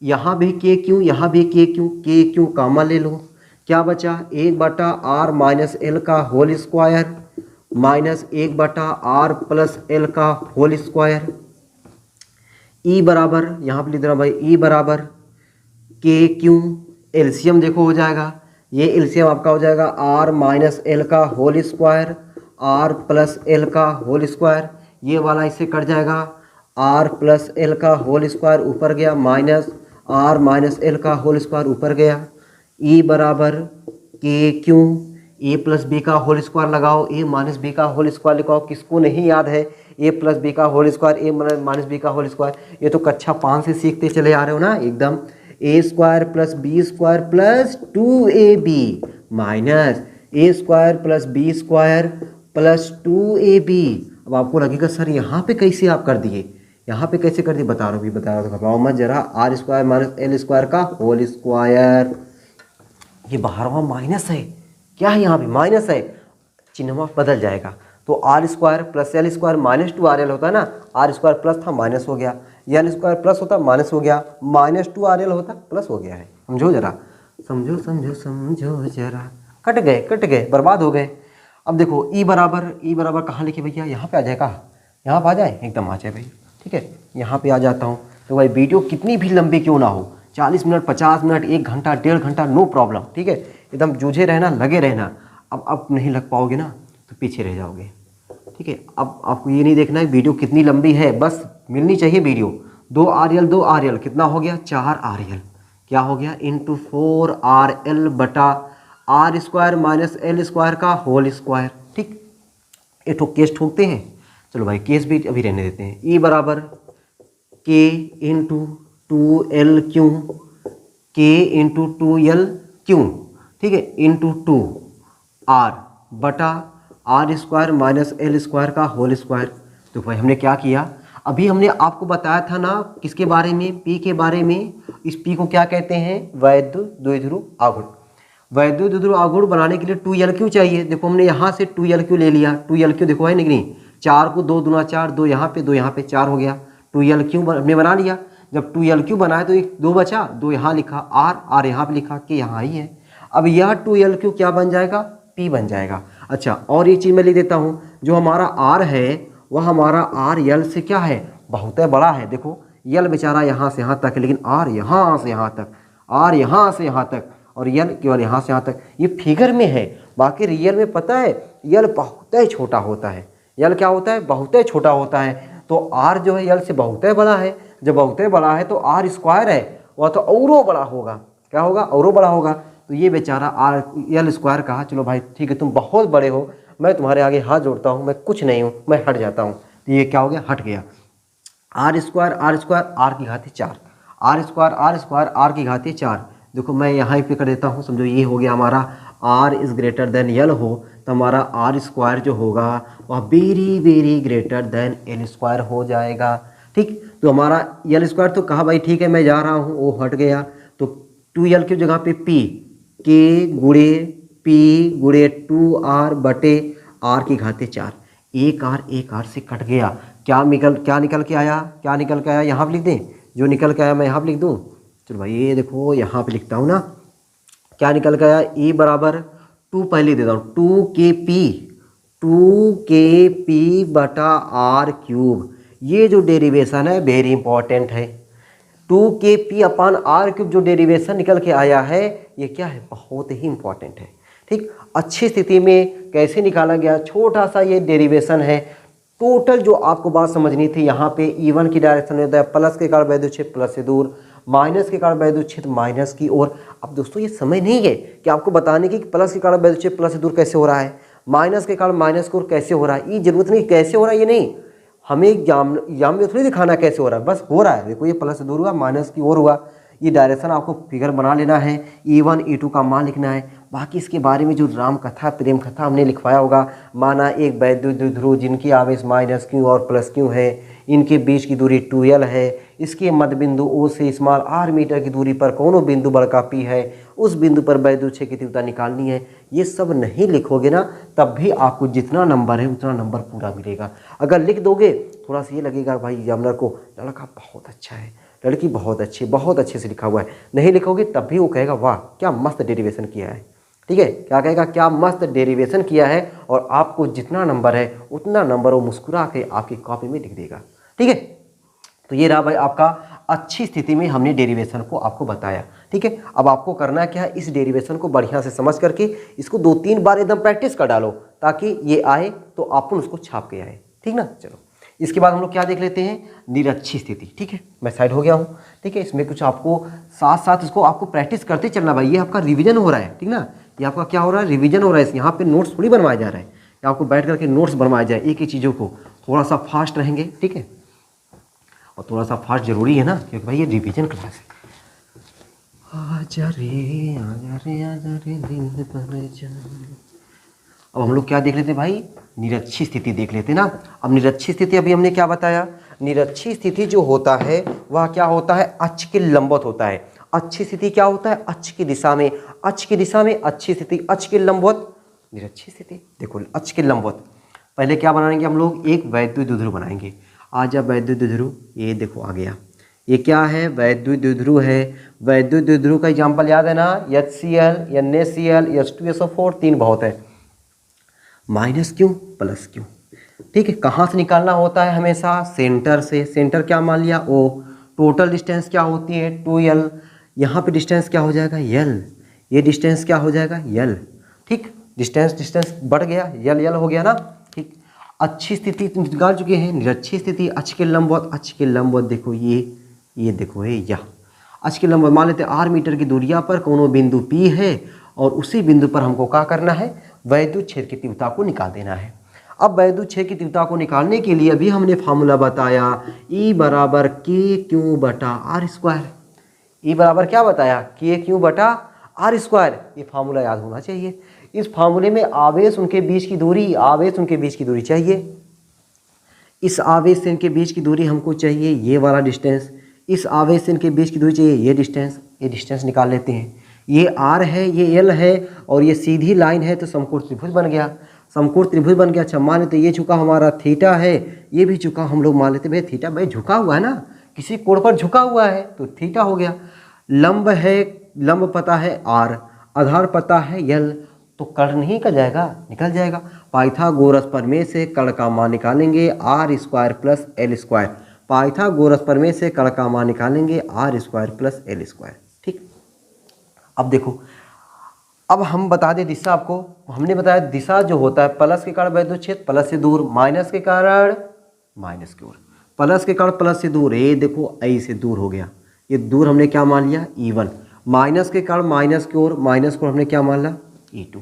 यहाँ भी KQ, यहाँ भी KQ कामा ले लो, क्या बचा, 1/R माइनस L का whole square minus 1/R plus L का होल स्क्वायर। E बराबर यहाँ पर लिख देना भाई, E बराबर KQ, एलसीएम देखो हो जाएगा, ये एलसीएम आपका हो जाएगा R माइनस L का whole square, R plus L का होल स्क्वायर। ये वाला इससे कट जाएगा, R प्लस L का होल स्क्वायर ऊपर गया, माइनस आर माइनस एल का होल स्क्वायर ऊपर गया, ई बराबर K Q A plus B का होल स्क्वायर लगाओ, ए माइनस बी का होल स्क्वायर लगाओ। किसको नहीं याद है ए प्लस बी का whole square, A minus B का होल स्क्वायर? ये तो कक्षा 5 से सीखते चले आ रहे हो ना एकदम। A square plus B square plus 2ab minus A square plus B square plus 2ab। अब आपको लगेगा सर यहाँ पे कैसे आप कर दिए, यहाँ पे कैसे कर दिए? बता रहा हूँ, बता रहा हूँ, घबराओ मत जरा। R square minus L square का होल स्क्वायर, ये बाहरवा माइनस है, क्या है यहाँ पे माइनस है, चिन्ह बदल जाएगा। तो R square plus L square minus 2rl होता है ना, आर स्क्वायर प्लस था माइनस हो गया, एल स्क्वायर प्लस होता माइनस हो गया, माइनस 2rl होता प्लस हो गया है। समझो जरा, समझो समझो समझो जरा। कट गए, बर्बाद हो गए। अब देखो ई बराबर कहाँ लिखे भैया? यहाँ पे आ जाएगा, यहाँ पे आ जाए, एकदम आ जाए भाई। ठीक है, यहाँ पे आ जाता हूँ। तो भाई वीडियो कितनी भी लंबी क्यों ना हो, 40 मिनट 50 मिनट 1 घंटा 1.5 घंटा नो प्रॉब्लम। ठीक है, एकदम जूझे रहना, लगे रहना। अब नहीं लग पाओगे ना तो पीछे रह जाओगे। ठीक है, अब आपको ये नहीं देखना है वीडियो कितनी लंबी है, बस मिलनी चाहिए वीडियो। 2rl कितना हो गया? 4rl। क्या हो गया? इंटू 4rl बटा R square minus L square का होल स्क्वायर। ठीक, ये ठोक केस ठोकते हैं। चलो भाई केस भी अभी रहने देते हैं। ई बराबर K into 2l Q, K into 2l Q, ठीक है, इंटू 2r बटा R square minus L square का होल स्क्वायर। तो भाई हमने क्या किया? अभी हमने आपको बताया था ना किसके बारे में? पी के बारे में। इस पी को क्या कहते हैं? वैद्युत द्विध्रुव आघूर्ण। वैद्युत द्विध्रुव आघूर्ण बनाने के लिए 2l क्यू चाहिए। देखो हमने यहाँ से 2l क्यू ले लिया। 2l क्यू देखो है नहीं, 4 को 2 दूना 4, 2 यहाँ पे 2 यहाँ पे 4 हो गया। 2l क्यू हमने बना लिया। जब 2l क्यू बनाया तो एक 2 बचा, 2 यहाँ लिखा, आर यहाँ पे लिखा, के यहाँ ही है। अब यह 2l क्यू क्या बन जाएगा? पी बन जाएगा। अच्छा, और एक चीज़ मैं लिख देता हूँ, जो हमारा आर है वह हमारा आर यल से क्या है? बहुत बड़ा है। देखो यल बेचारा यहाँ से यहाँ तक है, लेकिन आर यहाँ से यहाँ तक, आर यहाँ से यहाँ तक, और यल केवल यहाँ से यहाँ तक। ये फिगर में है, बाकी रियल में पता है यल बहुत छोटा होता है। यल क्या होता है? बहुत छोटा होता है। तो आर जो है यल से बहुत बड़ा है। जब बहुत बड़ा है तो आर स्क्वायर है वह तो औरों बड़ा होगा। क्या होगा? औरों बड़ा होगा। तो ये बेचारा आर यल स्क्वायर कहा। चलो भाई ठीक है, तुम बहुत बड़े हो, मैं तुम्हारे आगे हाथ जोड़ता हूँ, मैं कुछ नहीं हूँ, मैं हट जाता हूँ। तो ये क्या हो गया? हट गया। आर स्क्वायर आर की घात 4, आर स्क्वायर आर की घात 4। देखो मैं यहाँ पे कर देता हूँ, समझो ये हो गया हमारा आर इज़ ग्रेटर देन यल हो तो हमारा आर स्क्वायर जो होगा वह very greater than L square हो जाएगा। ठीक, तो हमारा यल स्क्वायर तो कहा भाई ठीक है मैं जा रहा हूँ, वो हट गया। तो 2l की जगह पे पी, के गुणे पी गुणे 2r बटे आर की घात 4। एक आर से कट गया। क्या निकल के आया? यहाँ पे लिख दें, जो निकल के आया मैं यहाँ पे लिख दूँ। चलो भाई ये देखो यहाँ पे लिखता हूँ ना, क्या निकल के आया? ई बराबर 2 पहले देता हूँ, 2kp बटा आर क्यूब। ये जो डेरिवेशन है वेरी इंपॉर्टेंट है। 2kp अपान आर क्यूब जो डेरिवेशन निकल के आया है ये क्या है? बहुत ही इंपॉर्टेंट है। ठीक, अच्छी स्थिति में कैसे निकाला गया? छोटा सा ये डेरिवेशन है। टोटल जो आपको बात समझनी थी, यहाँ पे E1 की डायरेक्शन में होता है प्लस के कारण वैद्युत क्षेत्र प्लस से दूर, माइनस के कारण वैद्युत क्षेत्र माइनस की ओर। अब दोस्तों ये समय नहीं है कि आपको बताने की कि प्लस के कारण वैद्युत क्षेत्र प्लस से दूर कैसे हो रहा है, माइनस के कारण माइनस की ओर कैसे हो रहा है। ये जरूरत नहीं कैसे हो रहा है, ये नहीं हमें एग्जाम में थोड़ी दिखाना कैसे हो रहा है, बस हो रहा है। देखो ये प्लस से दूर हुआ, माइनस की ओर हुआ। ये डायरेक्शन आपको फिगर बना लेना है, E1 E2 का मान लिखना है। बाकी इसके बारे में जो राम कथा प्रेम कथा हमने लिखवाया होगा, माना एक वैद्युत द्विध्रुव जिनकी आवेश माइनस क्यू और प्लस क्यू है, इनके बीच की दूरी 2l है, इसके मध्य बिंदु O से स्मॉल r मीटर की दूरी पर कौनों बिंदु बड़का P है, उस बिंदु पर वैद्युत क्षेत्र की तीव्रता निकालनी है। ये सब नहीं लिखोगे ना तब भी आपको जितना नंबर है उतना नंबर पूरा मिलेगा। अगर लिख दोगे थोड़ा सा ये लगेगा भाई एग्जामिनर को लड़का बहुत अच्छा है, लड़की बहुत अच्छे से लिखा हुआ है। नहीं लिखोगे तब भी वो कहेगा वाह क्या मस्त डेरिवेशन किया है। ठीक है, क्या कहेगा? क्या मस्त डेरिवेशन किया है। और आपको जितना नंबर है उतना नंबर वो मुस्कुरा के आपकी कॉपी में लिख देगा। ठीक है, तो ये रहा भाई आपका अच्छी स्थिति में हमने डेरिवेशन को आपको बताया। ठीक है, अब आपको करना क्या है, इस डेरिवेशन को बढ़िया से समझ करके इसको 2-3 बार एकदम प्रैक्टिस कर डालो ताकि ये आए तो आप उसको छाप के आए। ठीक ना, चलो इसके बाद हम लोग क्या देख लेते हैं, निरक्षी स्थिति। ठीक है, मैं साइड हो गया हूँ। ठीक है, इसमें कुछ आपको साथ साथ इसको आपको प्रैक्टिस करते चलना भाई, ये आपका रिवीजन हो रहा है। ठीक ना, ये आपका क्या हो रहा है, रिवीजन हो रहा है। यहाँ पे नोट्स थोड़ी बनवाया जा रहा है, या आपको बैठ करके नोट्स बनवाया जाए एक ही चीज़ों को, थोड़ा सा फास्ट रहेंगे। ठीक है, और थोड़ा सा फास्ट जरूरी है ना, क्योंकि भाई ये रिवीजन क्लास है। आजा रे आजा रे आजा रे दिल पर जा। अब हम लोग क्या देख लेते हैं भाई, निरक्षी स्थिति देख लेते हैं ना। अब निरक्षी स्थिति अभी हमने क्या बताया, निरक्षी स्थिति जो होता है वह क्या होता है, अक्ष के लंबवत होता है। अच्छी स्थिति क्या होता है, अक्ष की दिशा में, अक्ष की दिशा में अच्छी स्थिति, अक्ष के लंबवत निरक्षी स्थिति। देखो अक्ष के लंबवत, पहले क्या बनाएंगे हम लोग, एक वैद्युत द्विध्रुव बनाएंगे। आजा वैद्युत द्विध्रुव, ये देखो आ गया, ये क्या है, वैद्युत द्विध्रुव है। वैद्युत द्विध्रुव का एग्जाम्पल याद है ना, HCl, NaCl, H2SO4, 3 बहुत है, माइनस क्यों प्लस क्यों। ठीक है, कहाँ से निकालना होता है, हमेशा सेंटर से। सेंटर क्या मान लिया, O। टोटल डिस्टेंस क्या होती है, 2L। यहाँ पे डिस्टेंस क्या हो जाएगा, L। ये डिस्टेंस क्या हो जाएगा, L। ठीक, डिस्टेंस बढ़ गया, L हो गया ना। ठीक, अच्छी स्थिति निकाल चुके हैं, निरक्षी स्थिति, अक्ष के लंबवत। अक्ष के लंबवत देखो ये देखो है, यह अक्ष के लंबवत मान लेते हैं 8 मीटर की दूरिया पर कोनो बिंदु P है, और उसी बिंदु पर हमको क्या करना है, वैद्युत क्षेत्र की तीव्रता को निकाल देना है। अब वैद्युत क्षेत्र की तीव्रता को निकालने के लिए अभी हमने फार्मूला बताया, E बराबर KQ बटा R²। E बराबर क्या बताया, KQ बटा R²। ये फार्मूला याद होना चाहिए। इस फार्मूले में आवेश उनके बीच की दूरी, आवेश उनके बीच की दूरी चाहिए। इस आवेश से इनके बीच की दूरी हमको चाहिए ये वाला डिस्टेंस, इस आवेश से इनके बीच की दूरी चाहिए ये डिस्टेंस। ये डिस्टेंस निकाल लेते हैं, ये R है, ये L है, और ये सीधी लाइन है, तो समकोण त्रिभुज बन गया। समकोण त्रिभुज बन गया। अच्छा मान लेते ये झुका हमारा थीटा है, ये भी झुका हम लोग मान लेते भाई थीटा, भाई झुका हुआ है ना, किसी कोण पर झुका हुआ है तो थीटा हो गया। लंब है, लंब पता है R, आधार पता है L, तो कर्ण नहीं निकल जाएगा, निकल जाएगा। पाइथागोरस प्रमेय से कर्ण का मान निकालेंगे R² प्लस L²। पाइथागोरस प्रमेय से कर्ण का मान निकालेंगे R² प्लस L²। ठीक, अब देखो, अब हम बता दें दिशा आपको। हमने बताया दिशा जो होता है, प्लस के कारण वैद्युत क्षेत्र प्लस से दूर, माइनस के कारण माइनस की ओर, प्लस के कारण प्लस से दूर। ये देखो ऐ से दूर हो गया, ये दूर हमने क्या मान लिया, E1। माइनस के कारण माइनस की ओर, माइनस को हमने क्या मान लिया, E2।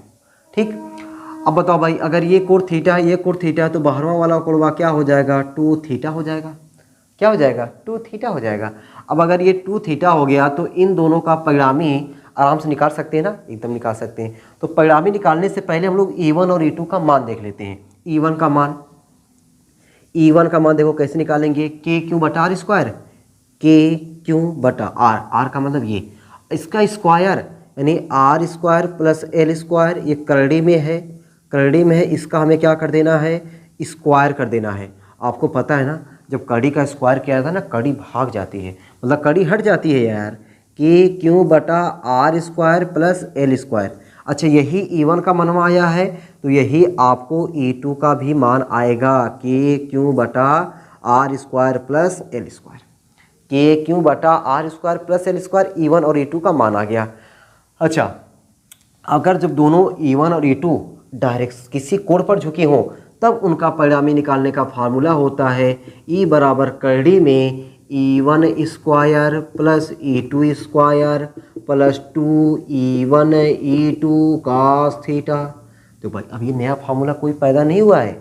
ठीक, अब बताओ भाई, अगर ये कोण थीटा है, ये कोण थीटा है, तो बाहरवा वाला कोण क्या हो जाएगा, 2 थीटा हो जाएगा। क्या हो जाएगा, 2 थीटा हो जाएगा। अब अगर ये 2 थीटा हो गया तो इन दोनों का परिणामी आराम से निकाल सकते हैं ना, एकदम निकाल सकते हैं। तो परिणामी निकालने से पहले हम लोग E1 और E2 का मान देख लेते हैं। E1 का मान, E1 का मान देखो कैसे निकालेंगे, KQ बटा R²। KQ बटा R, R का मतलब ये, इसका स्क्वायर यानी R² प्लस L²। ये करड़ी में है, करड़ी में है, इसका हमें क्या कर देना है, स्क्वायर कर देना है। आपको पता है ना, जब कड़ी का स्क्वायर किया जाता है ना, कड़ी भाग जाती है, मतलब कड़ी हट जाती है यार। KQ बटा R² प्लस L²। अच्छा, यही E1 का मान आया है, तो यही आपको E2 का भी मान आएगा, KQ बटा R² प्लस L²। KQ बटा R² प्लस L², E1 और E2 का मान आ गया। अच्छा, अगर जब दोनों E1 और E2 डायरेक्ट किसी कोण पर झुके हों, तब उनका परिणामी निकालने का फार्मूला होता है E बराबर करड़ी में E1² plus E2² plus 2E1 E2 cos theta. तो भाई अब ये नया फार्मूला कोई पैदा नहीं हुआ है।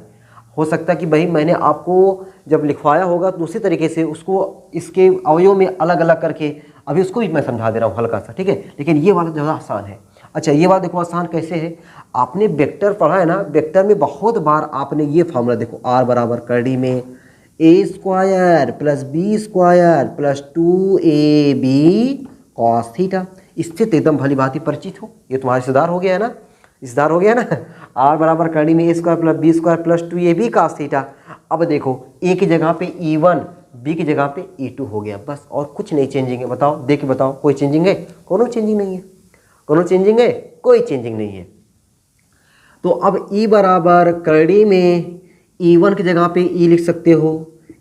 हो सकता है कि भाई मैंने आपको जब लिखवाया होगा तो उसी तरीके से उसको इसके अवयव में अलग अलग करके अभी उसको भी मैं समझा दे रहा हूँ हल्का सा, ठीक है। लेकिन ये वाला ज़्यादा आसान है। अच्छा, ये बात देखो आसान कैसे है, आपने वेक्टर पढ़ा है ना, वेक्टर में बहुत बार आपने ये फार्मूला देखो, R बराबर करड़ी में A² plus B² plus 2AB cos theta. इससे तो एकदम भली भांति परिचित हो, ये तुम्हारा रिश्तेदार हो गया है ना, रिश्तेदार हो गया ना। R बराबर करड़ी में A² plus B² plus 2AB cos theta. अब देखो A की जगह पे E1, B की जगह पे E2 हो गया, बस और कुछ नहीं चेंजिंग है। बताओ, देख के बताओ, कोई चेंजिंग है? कोनो चेंजिंग नहीं है। कोनो चेंजिंग है? कोई चेंजिंग नहीं है। तो अब E बराबर करड़ी में E1 की जगह पे E लिख सकते हो,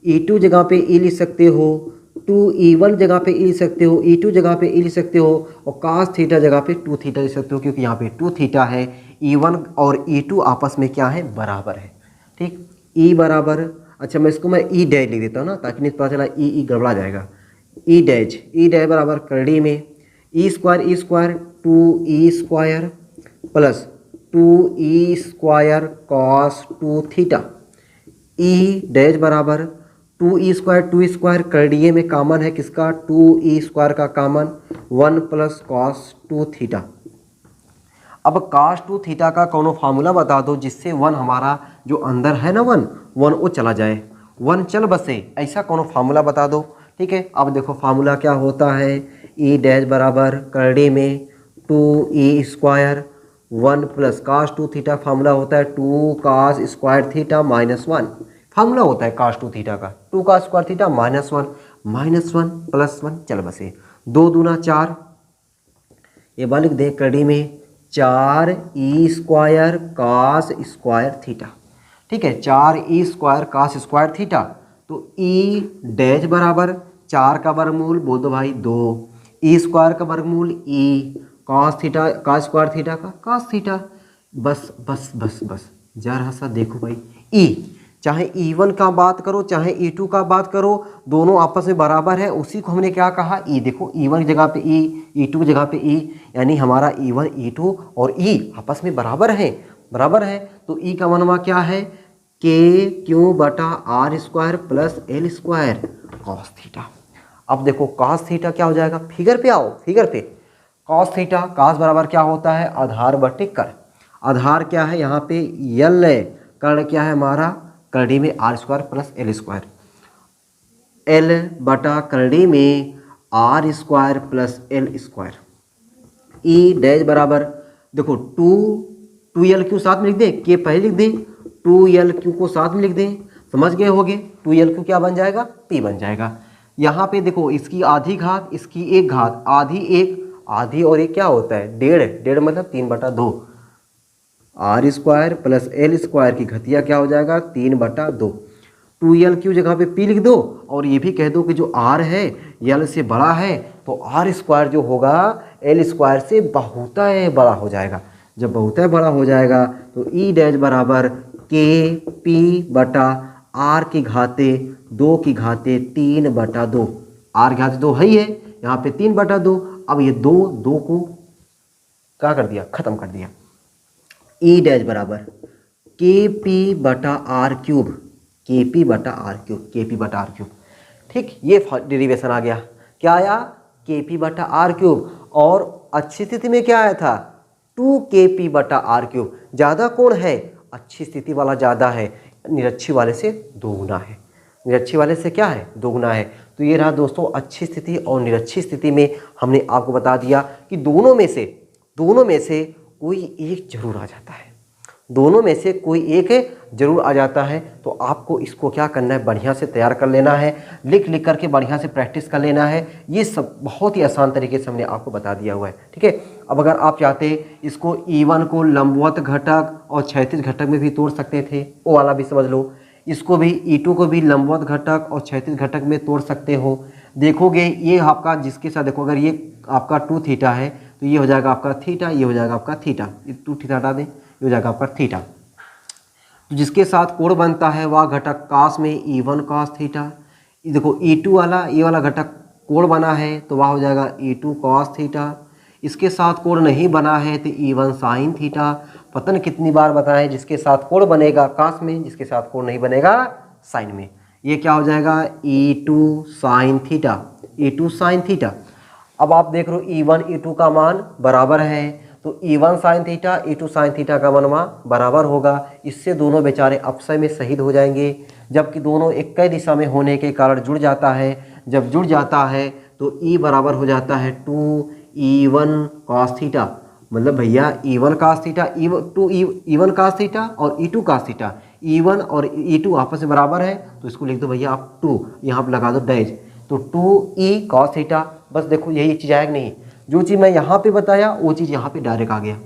E2 जगह पे E लिख सकते हो, 2E1 जगह पे E लिख सकते हो, E2 जगह पे E लिख सकते हो, और cos थीटा जगह पे 2 थीटा लिख सकते हो, क्योंकि यहाँ पे 2 थीटा है। E1 और E2 आपस में क्या है, बराबर है। ठीक, E बराबर, अच्छा मैं इसको ई डैश लिख देता हूँ ना, ताकि नहीं पता चला ई गड़बड़ा जाएगा। ई डैश बराबर करड़ी में E square 2e² plus 2e² cos 2 theta. E dash बराबर 2e² करड़िए में कॉमन है किसका, 2e² का कॉमन 1 प्लस कॉस 2 थीटा। अब कॉस 2 थीटा का कौनो फार्मूला बता दो जिससे 1 हमारा जो अंदर है ना 1 वो चला जाए, 1 चल बसे, ऐसा कौनो फार्मूला बता दो। ठीक है, अब देखो फार्मूला क्या होता है, ई डैश बराबर करड़ी में 2e² 1 plus cos 2 theta, formula होता है 2 कॉस स्क्वायर थीटा -1, फार्मूला होता है कॉस 2 थीटा का 2 कॉस स्क्वायर थीटा -1 प्लस 1 चल बसे, 2 दूना 4, ये बार लिख दे करड़ी में 4e² कॉस स्क्वायर थीटा। ठीक है, 4e² कॉस स्क्वायर थीटा। तो ई डैश बराबर 4 का वर्गमूल बोल दो भाई 2, e² का वर्गमूल E, cos theta cos square theta का कॉस थीटा। बस बस बस बस जरा सा देखो भाई, ई चाहे E1 का बात करो चाहे E2 का बात करो, दोनों आपस में बराबर है, उसी को हमने क्या कहा, ई। देखो E1 की जगह पे ई, E2 की जगह पे ई, यानी हमारा E1 E2 और ई आपस में बराबर है। तो ई का मनवा क्या है, के क्यू बटा r² plus l² cos theta. अब देखो कॉस थीटा क्या हो जाएगा, फिगर पे आओ, फिगर पे कॉस थीटा, कॉस बराबर क्या होता है, आधार बटे कर। आधार क्या है यहाँ पे यल है, कर्ण क्या है हमारा, करड़ी में r² प्लस l², l बटा करड़ी में r² प्लस l²। ई डैश बराबर देखो 2l क्यू साथ में लिख दे, के पहले लिख दे, 2l क्यू को साथ में लिख दें, समझ गए होगे। 2l क्यू क्या बन जाएगा, p बन जाएगा। यहाँ पे देखो इसकी आधी घात इसकी एक घात, आधी और एक क्या होता है, डेढ़ मतलब 3/2, r² प्लस l² की घतिया क्या हो जाएगा 3/2। 2l क्यू जगह पे p लिख दो, और ये भी कह दो कि जो r है l से बड़ा है, तो r² जो होगा l² से बहुत बड़ा हो जाएगा। जब बहुत बड़ा हो जाएगा तो ई डैश बराबर के पी बटा r की घाते 2 की घाते 3/2, r घाते 2 है ही है, यहाँ पे 3/2। अब ये दो को क्या कर दिया, खत्म कर दिया। ई डैश बराबर के पी बटा आर क्यूब, ठीक, ये डेरिवेशन आ गया। क्या आया, के पी बटा आर क्यूब, और अच्छी स्थिति में क्या आया था 2kp बटा आर क्यूब। ज़्यादा कौन है, अच्छी स्थिति वाला ज़्यादा है, निरक्षी वाले से दोगुना है, निरक्षी वाले से क्या है, दोगुना है। तो ये रहा दोस्तों अच्छी स्थिति और निरक्षी स्थिति में हमने आपको बता दिया कि दोनों में से कोई एक जरूर आ जाता है, दोनों में से कोई एक जरूर आ जाता है। तो आपको इसको क्या करना है, बढ़िया से तैयार कर लेना है, लिख करके बढ़िया से प्रैक्टिस कर लेना है। ये सब बहुत ही आसान तरीके से हमने आपको बता दिया हुआ है, ठीक है। अब अगर आप चाहते इसको E1 को लंबवत घटक और क्षैतिज घटक में भी तोड़ सकते थे, वो वाला भी समझ लो। इसको भी E2 को भी लंबवत घटक और क्षैतिज घटक में तोड़ सकते हो। देखोगे ये आपका जिसके साथ देखो, अगर ये आपका 2 थीटा है तो ये हो जाएगा आपका थीटा, ये हो जाएगा आपका थीटा, 2 थीटा हटा दें, ये हो जाएगा आपका थीटा। तो जिसके साथ कोण बनता है वह घटक कॉस में E1 कॉस थीटा। देखो E2 वाला, ये वाला घटक कोण बना है तो वह हो जाएगा E2 कॉस थीटा। इसके साथ कोण नहीं बना है तो E1 साइन थीटा। पता नहीं कितनी बार बताएं, जिसके साथ कोण बनेगा कॉस में, जिसके साथ कोण नहीं बनेगा साइन में। ये क्या हो जाएगा E2 sine theta, E2 sine theta. अब आप देख रहे हो E1 E2 का मान बराबर है, तो E1 sine theta E2 sine theta का मनवा बराबर होगा। इससे दोनों बेचारे अपसय में शहीद हो जाएंगे, जबकि दोनों एक ही दिशा में होने के कारण जुड़ जाता है। जब जुड़ जाता है तो E बराबर हो जाता है 2E1 cos थीटा। मतलब भैया E1 cos theta, E1 cos theta और E2 cos थीटा, E1 और E2 आपस में बराबर है, तो इसको लिख दो भैया आप 2, यहाँ पर लगा दो डैश, तो 2E cos थीटा। बस देखो यही चीज़ आएगी, नहीं जो चीज़ मैं यहाँ पे बताया वो चीज़ यहाँ पे डायरेक्ट आ गया।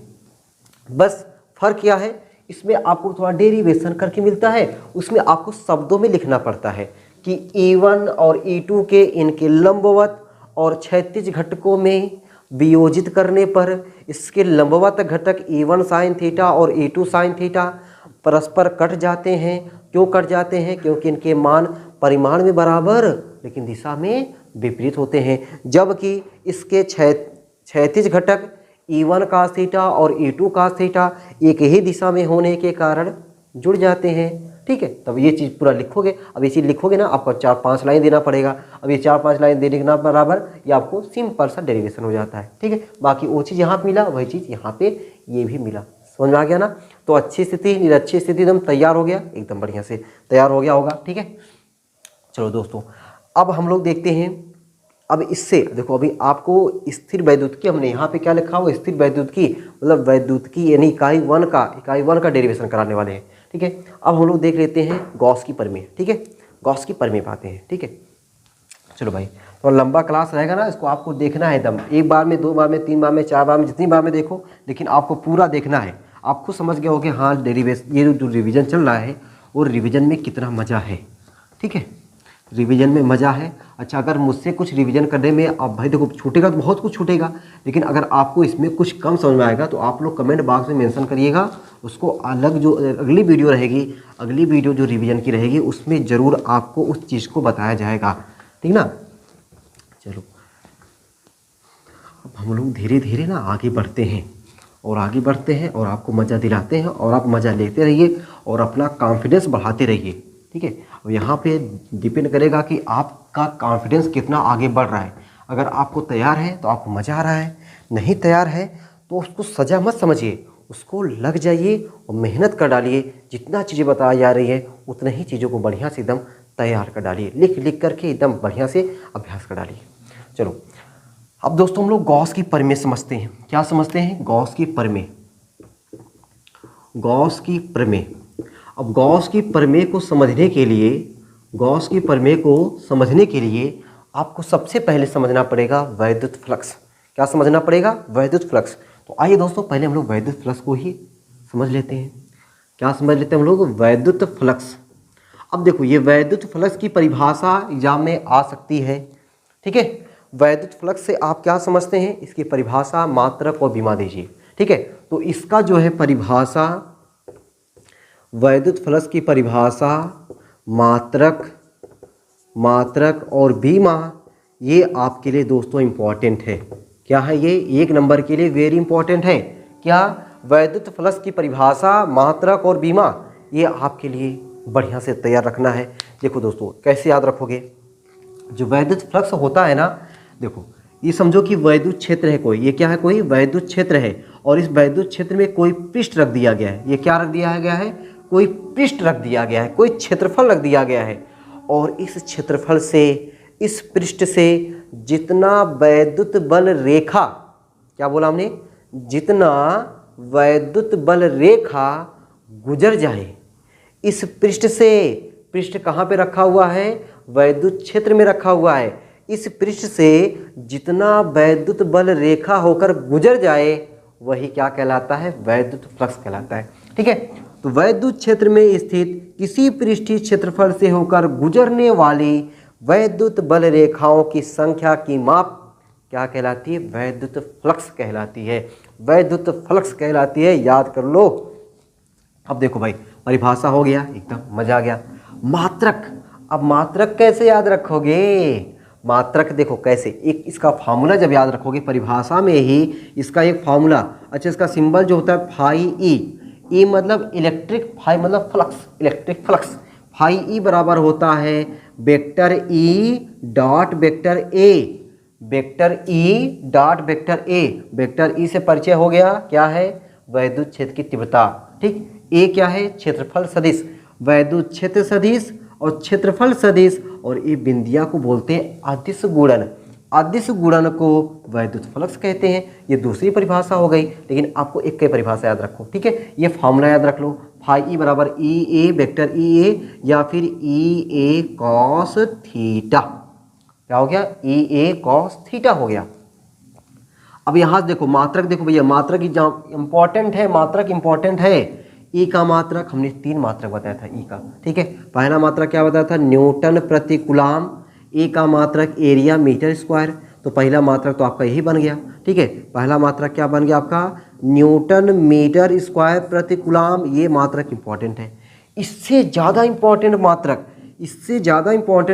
बस फर्क क्या है, इसमें आपको थोड़ा डेरिवेशन करके मिलता है, उसमें आपको शब्दों में लिखना पड़ता है कि E1 और E2 के इनके लंबवत और क्षैतिज घटकों में वियोजित करने पर इसके लंबवत घटक E1 साइन थीटा और E2 साइन थीटा परस्पर कट जाते हैं। क्यों कट जाते हैं? क्योंकि इनके मान परिमाण में बराबर लेकिन दिशा में विपरीत होते हैं। जबकि इसके क्षैतिज घटक E1 cos थीटा और E2 cos थीटा एक ही दिशा में होने के कारण जुड़ जाते हैं। ठीक है, तब ये चीज़ पूरा लिखोगे। अब ये चीज़ लिखोगे ना, आपको 4-5 लाइन देना पड़ेगा। अब ये 4-5 लाइन देने के ना बराबर ये आपको सिंपल सा डेरिवेशन हो जाता है। ठीक है, बाकी वो चीज़ यहाँ पे मिला, वही चीज़ यहाँ पे ये भी मिला। समझ में आ गया ना? तो अच्छी स्थिति निरक्षी स्थिति एकदम तैयार हो गया, एकदम बढ़िया से तैयार हो गया होगा। ठीक है, चलो दोस्तों, अब हम लोग देखते हैं। अब इससे देखो, अभी आपको स्थिर वैद्युतिकी हमने यहाँ पे क्या लिखा हुआ, स्थिर वैद्युतिकी मतलब वैद्युतिकी यानी इकाई 1 का डेरिवेशन कराने वाले हैं। ठीक है, अब हम लोग देख लेते हैं गॉस की प्रमेय। ठीक है, गॉस की प्रमेय पाते हैं। ठीक है, चलो भाई, तो लंबा क्लास रहेगा ना, इसको आपको देखना है एकदम, एक बार में, 2 बार में, 3 बार में, 4 बार में, जितनी बार में देखो, लेकिन आपको पूरा देखना है। आप खुद समझ गए हो कि हाँ डेरिवेशन, ये जो रिवीजन चल रहा है वो रिवीजन में कितना मज़ा है। ठीक है, रिवीजन में मज़ा है। अच्छा, अगर मुझसे कुछ रिवीजन करने में आप भाई देखो छूटेगा तो बहुत कुछ छूटेगा, लेकिन अगर आपको इसमें कुछ कम समझ में आएगा तो आप लोग कमेंट बॉक्स में मेंशन करिएगा। उसको अलग जो अगली वीडियो रहेगी, अगली वीडियो जो रिवीजन की रहेगी उसमें ज़रूर आपको उस चीज़ को बताया जाएगा। ठीक ना? चलो, अब हम लोग धीरे धीरे ना आगे बढ़ते हैं और आगे बढ़ते हैं और आपको मज़ा दिलाते हैं और आप मज़ा लेते रहिए और अपना कॉन्फिडेंस बढ़ाते रहिए। ठीक है, अब यहाँ पे डिपेंड करेगा कि आपका कॉन्फिडेंस कितना आगे बढ़ रहा है। अगर आपको तैयार है तो आपको मज़ा आ रहा है, नहीं तैयार है तो उसको सजा मत समझिए, उसको लग जाइए और मेहनत कर डालिए। जितना चीज़ें बताई जा रही है उतने ही चीज़ों को बढ़िया से एकदम तैयार कर डालिए, लिख लिख करके एकदम बढ़िया से अभ्यास कर डालिए। चलो, अब दोस्तों हम लोग गॉस की प्रमेय समझते हैं। क्या समझते हैं? गॉस की प्रमेय। गॉस की प्रमेय। अब गॉस की प्रमेय को समझने के लिए, गॉस की प्रमेय को समझने के लिए आपको सबसे पहले समझना पड़ेगा वैद्युत फ्लक्स। क्या समझना पड़ेगा? वैद्युत फ्लक्स। तो आइए दोस्तों, पहले हम लोग वैद्युत फ्लक्स को ही समझ लेते हैं। क्या समझ लेते हैं हम लोग? वैद्युत फ्लक्स। अब देखो, ये वैद्युत फ्लक्स की परिभाषा एग्जाम में आ सकती है। ठीक है, वैद्युत फ्लक्स से आप क्या समझते हैं? इसकी परिभाषा, मात्रक और बीमा दीजिए। ठीक है, तो इसका जो है परिभाषा, वैद्युत फ्लक्स की परिभाषा, मात्रक और बीमा, ये आपके लिए दोस्तों इम्पॉर्टेंट है। क्या है ये? 1 नंबर के लिए वेरी इंपॉर्टेंट है। क्या? वैद्युत फ्लक्स की परिभाषा, मात्रक और बीमा, ये आपके लिए बढ़िया से तैयार रखना है। देखो दोस्तों, कैसे याद रखोगे? जो वैद्युत फ्लक्स होता है ना, देखो ये समझो कि वैद्युत क्षेत्र है कोई, ये क्या है? कोई वैद्युत क्षेत्र है और इस वैद्युत क्षेत्र में कोई पृष्ठ रख दिया गया है। ये क्या रख दिया गया है? कोई पृष्ठ रख दिया गया है, कोई क्षेत्रफल रख दिया गया है और इस क्षेत्रफल से, इस पृष्ठ से जितना वैद्युत बल रेखा, क्या बोला हमने? जितना वैद्युत बल रेखा गुजर जाए इस पृष्ठ से, पृष्ठ कहाँ पे रखा हुआ है? वैद्युत क्षेत्र में रखा हुआ है। इस पृष्ठ से जितना वैद्युत बल रेखा होकर गुजर जाए वही क्या कहलाता है? वैद्युत फ्लक्स कहलाता है। ठीक है, तो वैद्युत क्षेत्र में स्थित किसी पृष्ठीय क्षेत्रफल से होकर गुजरने वाली वैद्युत बल रेखाओं की संख्या की माप क्या कहलाती है? वैद्युत फ्लक्स कहलाती है। वैद्युत फ्लक्स कहलाती है, याद कर लो। अब देखो भाई, परिभाषा हो गया, एकदम मजा आ गया। मात्रक, अब मात्रक कैसे याद रखोगे? मात्रक देखो कैसे, एक इसका फार्मूला जब याद रखोगे परिभाषा में ही, इसका एक फार्मूला, अच्छा इसका सिंबल जो होता है फाई ई, ई मतलब इलेक्ट्रिक, फाई मतलब flux, electric flux. Phi E बराबर होता है vector E dot vector A, vector E dot vector A. Vector E से परिचय हो गया, क्या है? वैद्युत क्षेत्र की तीव्रता। ठीक, ए क्या है? क्षेत्रफल सदिश, वैद्युत क्षेत्र सदिश और क्षेत्रफल सदिश, और ये बिंदिया को बोलते हैं अदिश गुणन। अदिश गुणन को वैद्युत फ्लक्स कहते हैं। ये दूसरी परिभाषा हो गई, लेकिन आपको एक की परिभाषा याद रखो। ठीक है, ये फॉर्मूला याद रख लो, फाई ई बराबर ई ए वेक्टर ई ए या फिर ई ए कॉस थीटा। क्या हो गया? ई ए कॉस थीटा हो गया। अब यहाँ देखो मात्रक, देखो भैया मात्रक इंपॉर्टेंट है, मात्रक इंपॉर्टेंट है। ई का मात्रक हमने 3 मात्रक बताया था ई का। ठीक है, पहला मात्रक क्या बताया था? न्यूटन प्रति कूलाम। ए का मात्रक एरिया मीटर स्क्वायर। तो पहला मात्रक तो आपका यही बन गया। ठीक है, पहला मात्रक क्या बन गया आपका? न्यूटन मीटर स्क्वायर प्रति कूलम, ये मात्रक इंपॉर्टेंट है। इससे ज़्यादा इंपॉर्टेंट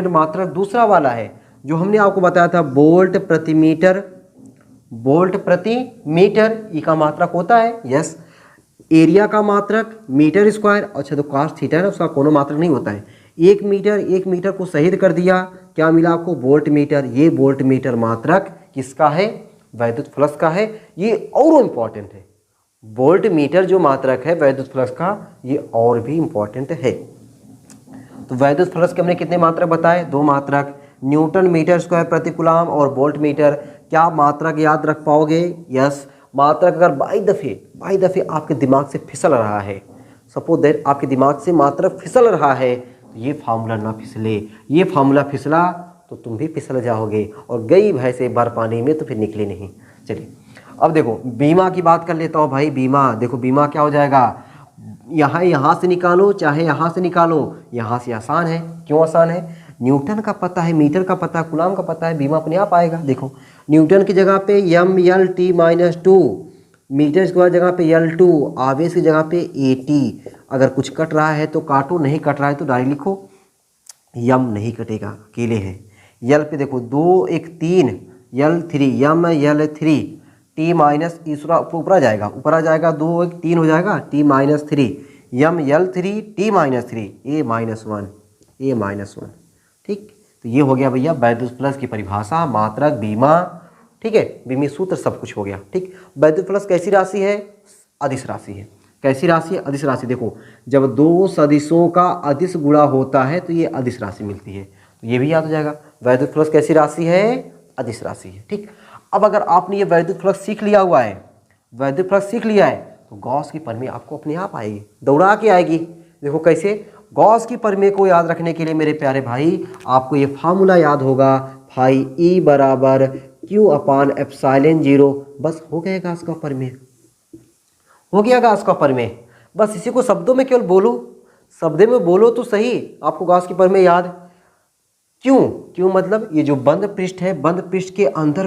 मात्रक दूसरा वाला है जो हमने आपको बताया था, वोल्ट प्रति मीटर। ई का मात्रक होता है, यस। एरिया का मात्रक मीटर स्क्वायर, अच्छा तो cos थीटा है ना, उसका कोनो मात्रक नहीं होता है। 1 मीटर को शहीद कर दिया, क्या मिला आपको? Volt meter. ये वोल्ट मीटर मात्रक किसका है? वैद्युत फ्लक्स का है। ये और इम्पॉर्टेंट है, वोल्ट मीटर जो मात्रक है वैद्युत फ्लक्स का, ये और भी इम्पॉर्टेंट है। तो वैद्युत फ्लक्स के हमने कितने मात्रक बताए? 2 मात्रक, न्यूटन मीटर स्क्वायर प्रति कूलम और वोल्ट मीटर। क्या मात्रक याद रख पाओगे? यस। मात्रक अगर बाई दफे आपके दिमाग से फिसल रहा है, सपोज दैट आपके दिमाग से मात्रक फिसल रहा है, तो ये फार्मूला ना फिसले। ये फार्मूला फिसला तो तुम भी फिसल जाओगे, और गई भैंस एक बार पानी में तो फिर निकले नहीं। चलिए अब देखो बीमा की बात कर लेता हूँ भाई। बीमा देखो, बीमा क्या हो जाएगा? यहाँ से निकालो चाहे यहाँ से निकालो, यहाँ से आसान है। क्यों आसान है? न्यूटन का पता है, मीटर का पता है, कूलम का पता है, बीमा अपने आप आएगा। देखो न्यूटन की जगह पे mL/t-2, मीटर स्क्वायर जगह पे L2, आवेश की जगह पे AT। अगर कुछ कट रहा है तो काटो, नहीं कट रहा है तो डायरेक्ट लिखो। यम नहीं कटेगा, अकेले है। यल पे देखो 2 1 3, L3 mL3, t- ऊपर आ जाएगा, 2 1 3 हो जाएगा, t-3 mL3 t-3 a-1। ठीक, तो ये हो गया भैया वैद्युत फ्लक्स की परिभाषा, मात्रक, बीमा। ठीक है, बीमी सूत्र, सब कुछ हो गया। ठीक, वैद्युत फ्लक्स कैसी राशि है? अदिश राशि है। कैसी राशि है? अदिश राशि। देखो जब 2 सदिशों का अदिश गुणा होता है तो ये अदिश राशि मिलती है, तो ये भी याद हो जाएगा। वैद्युत फ्लक्स कैसी राशि है? अदिश राशि है। ठीक, अब अगर आपने ये वैद्युत फ्लक्स सीख लिया है, तो गॉस की प्रमेय आपको अपने आप आएगी, दौड़ा के आएगी। देखो कैसे? गॉस की प्रमेय को याद रखने के लिए मेरे प्यारे भाई आपको ये फार्मूला याद होगा, फाई ई बराबर Q/ε0। बस हो गया गॉस का प्रमेय, बस इसी को शब्दों में केवल बोलो, शब्दों में बोलो तो सही, आपको गॉस की प्रमेय याद। क्यों मतलब ये जो बंद पृष्ठ है, बंद पृष्ठ के अंदर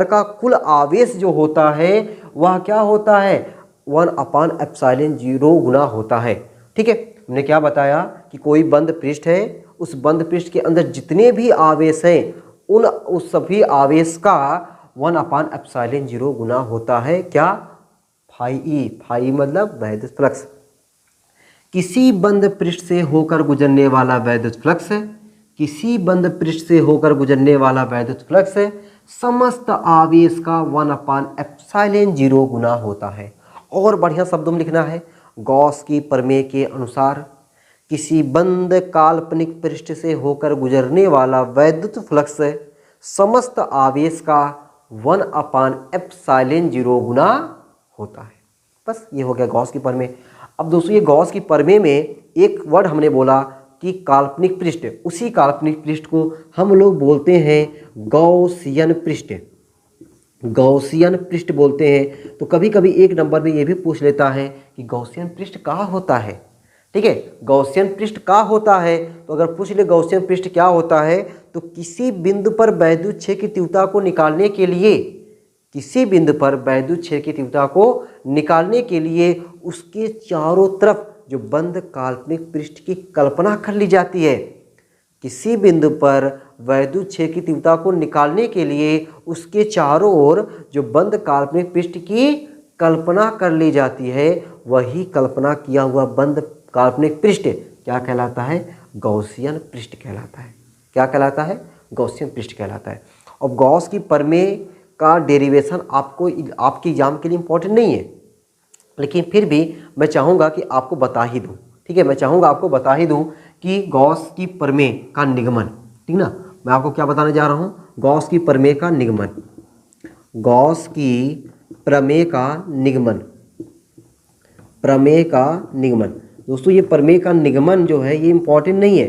का कुल आवेश जो होता है वह क्या होता है? 1/ε0 गुना होता है। ठीक है, हमने क्या बताया कि कोई बंद पृष्ठ है, उस बंद पृष्ठ के अंदर जितने भी आवेश हैं उस सभी आवेश का 1/ε0 गुना होता है क्या? Phi E. फाई मतलब वैद्युत फ्लक्स। किसी बंद पृष्ठ से होकर गुजरने वाला वैद्युत फ्लक्स समस्त आवेश का 1/ε0 गुना होता है। और बढ़िया शब्दों में लिखना है, गॉस की प्रमेय के अनुसार किसी बंद काल्पनिक पृष्ठ से होकर गुजरने वाला वैद्युत फ्लक्स समस्त आवेश का 1/ε0 गुना होता है। बस ये हो गया गॉस की प्रमेय। अब दोस्तों ये गॉस की प्रमेय में एक वर्ड हमने बोला कि काल्पनिक पृष्ठ, उसी काल्पनिक पृष्ठ को हम लोग बोलते हैं गॉसियन पृष्ठ बोलते हैं। तो कभी कभी एक नंबर में ये भी पूछ लेता है कि गॉसियन पृष्ठ कहाँ होता है। ठीक है, गॉसियन पृष्ठ कहाँ होता है, तो अगर पूछ ले गॉसियन पृष्ठ क्या होता है, तो किसी बिंदु पर वैद्युत क्षेत्र की तीव्रता को निकालने के लिए उसके चारों तरफ जो बंद काल्पनिक पृष्ठ की कल्पना कर ली जाती है। किसी बिंदु पर वैद्युत क्षेत्र की तीव्रता को निकालने के लिए उसके चारों ओर जो बंद काल्पनिक पृष्ठ की कल्पना कर ली जाती है, वही कल्पना किया हुआ बंद काल्पनिक पृष्ठ क्या कहलाता है? गॉसियन पृष्ठ कहलाता है। क्या कहलाता है? गॉसियन पृष्ठ कहलाता है। और गॉस की प्रमेय का डेरिवेशन आपके एग्जाम के लिए इम्पोर्टेंट नहीं है, लेकिन फिर भी मैं चाहूँगा कि आपको बता ही दूँ। ठीक है, मैं चाहूँगा आपको बता ही दूँ कि गॉस की प्रमेय का निगमन, ठीक ना, मैं आपको क्या बताने जा रहा हूँ? गॉस की प्रमेय का निगमन। दोस्तों ये प्रमेय का निगमन जो है ये इम्पॉर्टेंट नहीं है,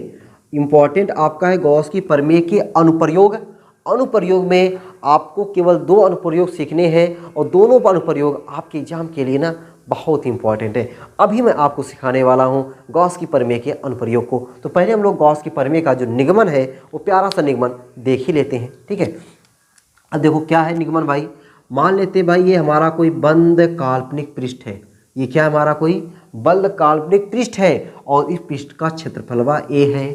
इम्पॉर्टेंट आपका है गॉस की प्रमेय के अनुप्रयोग में आपको केवल 2 अनुप्रयोग सीखने हैं, और दोनों अनुप्रयोग आपके एग्जाम के लिए ना बहुत इंपॉर्टेंट है। अभी मैं आपको सिखाने वाला हूं गॉस की प्रमेय के अनुप्रयोग को। तो पहले हम लोग गॉस की प्रमेय का जो निगमन है वो प्यारा सा निगमन देख ही लेते हैं। ठीक है, अब देखो क्या है निगमन भाई? मान लेते भाई ये हमारा कोई बंद काल्पनिक पृष्ठ है, ये क्या हमारा कोई बंद काल्पनिक पृष्ठ है और इस पृष्ठ का क्षेत्रफल ए है।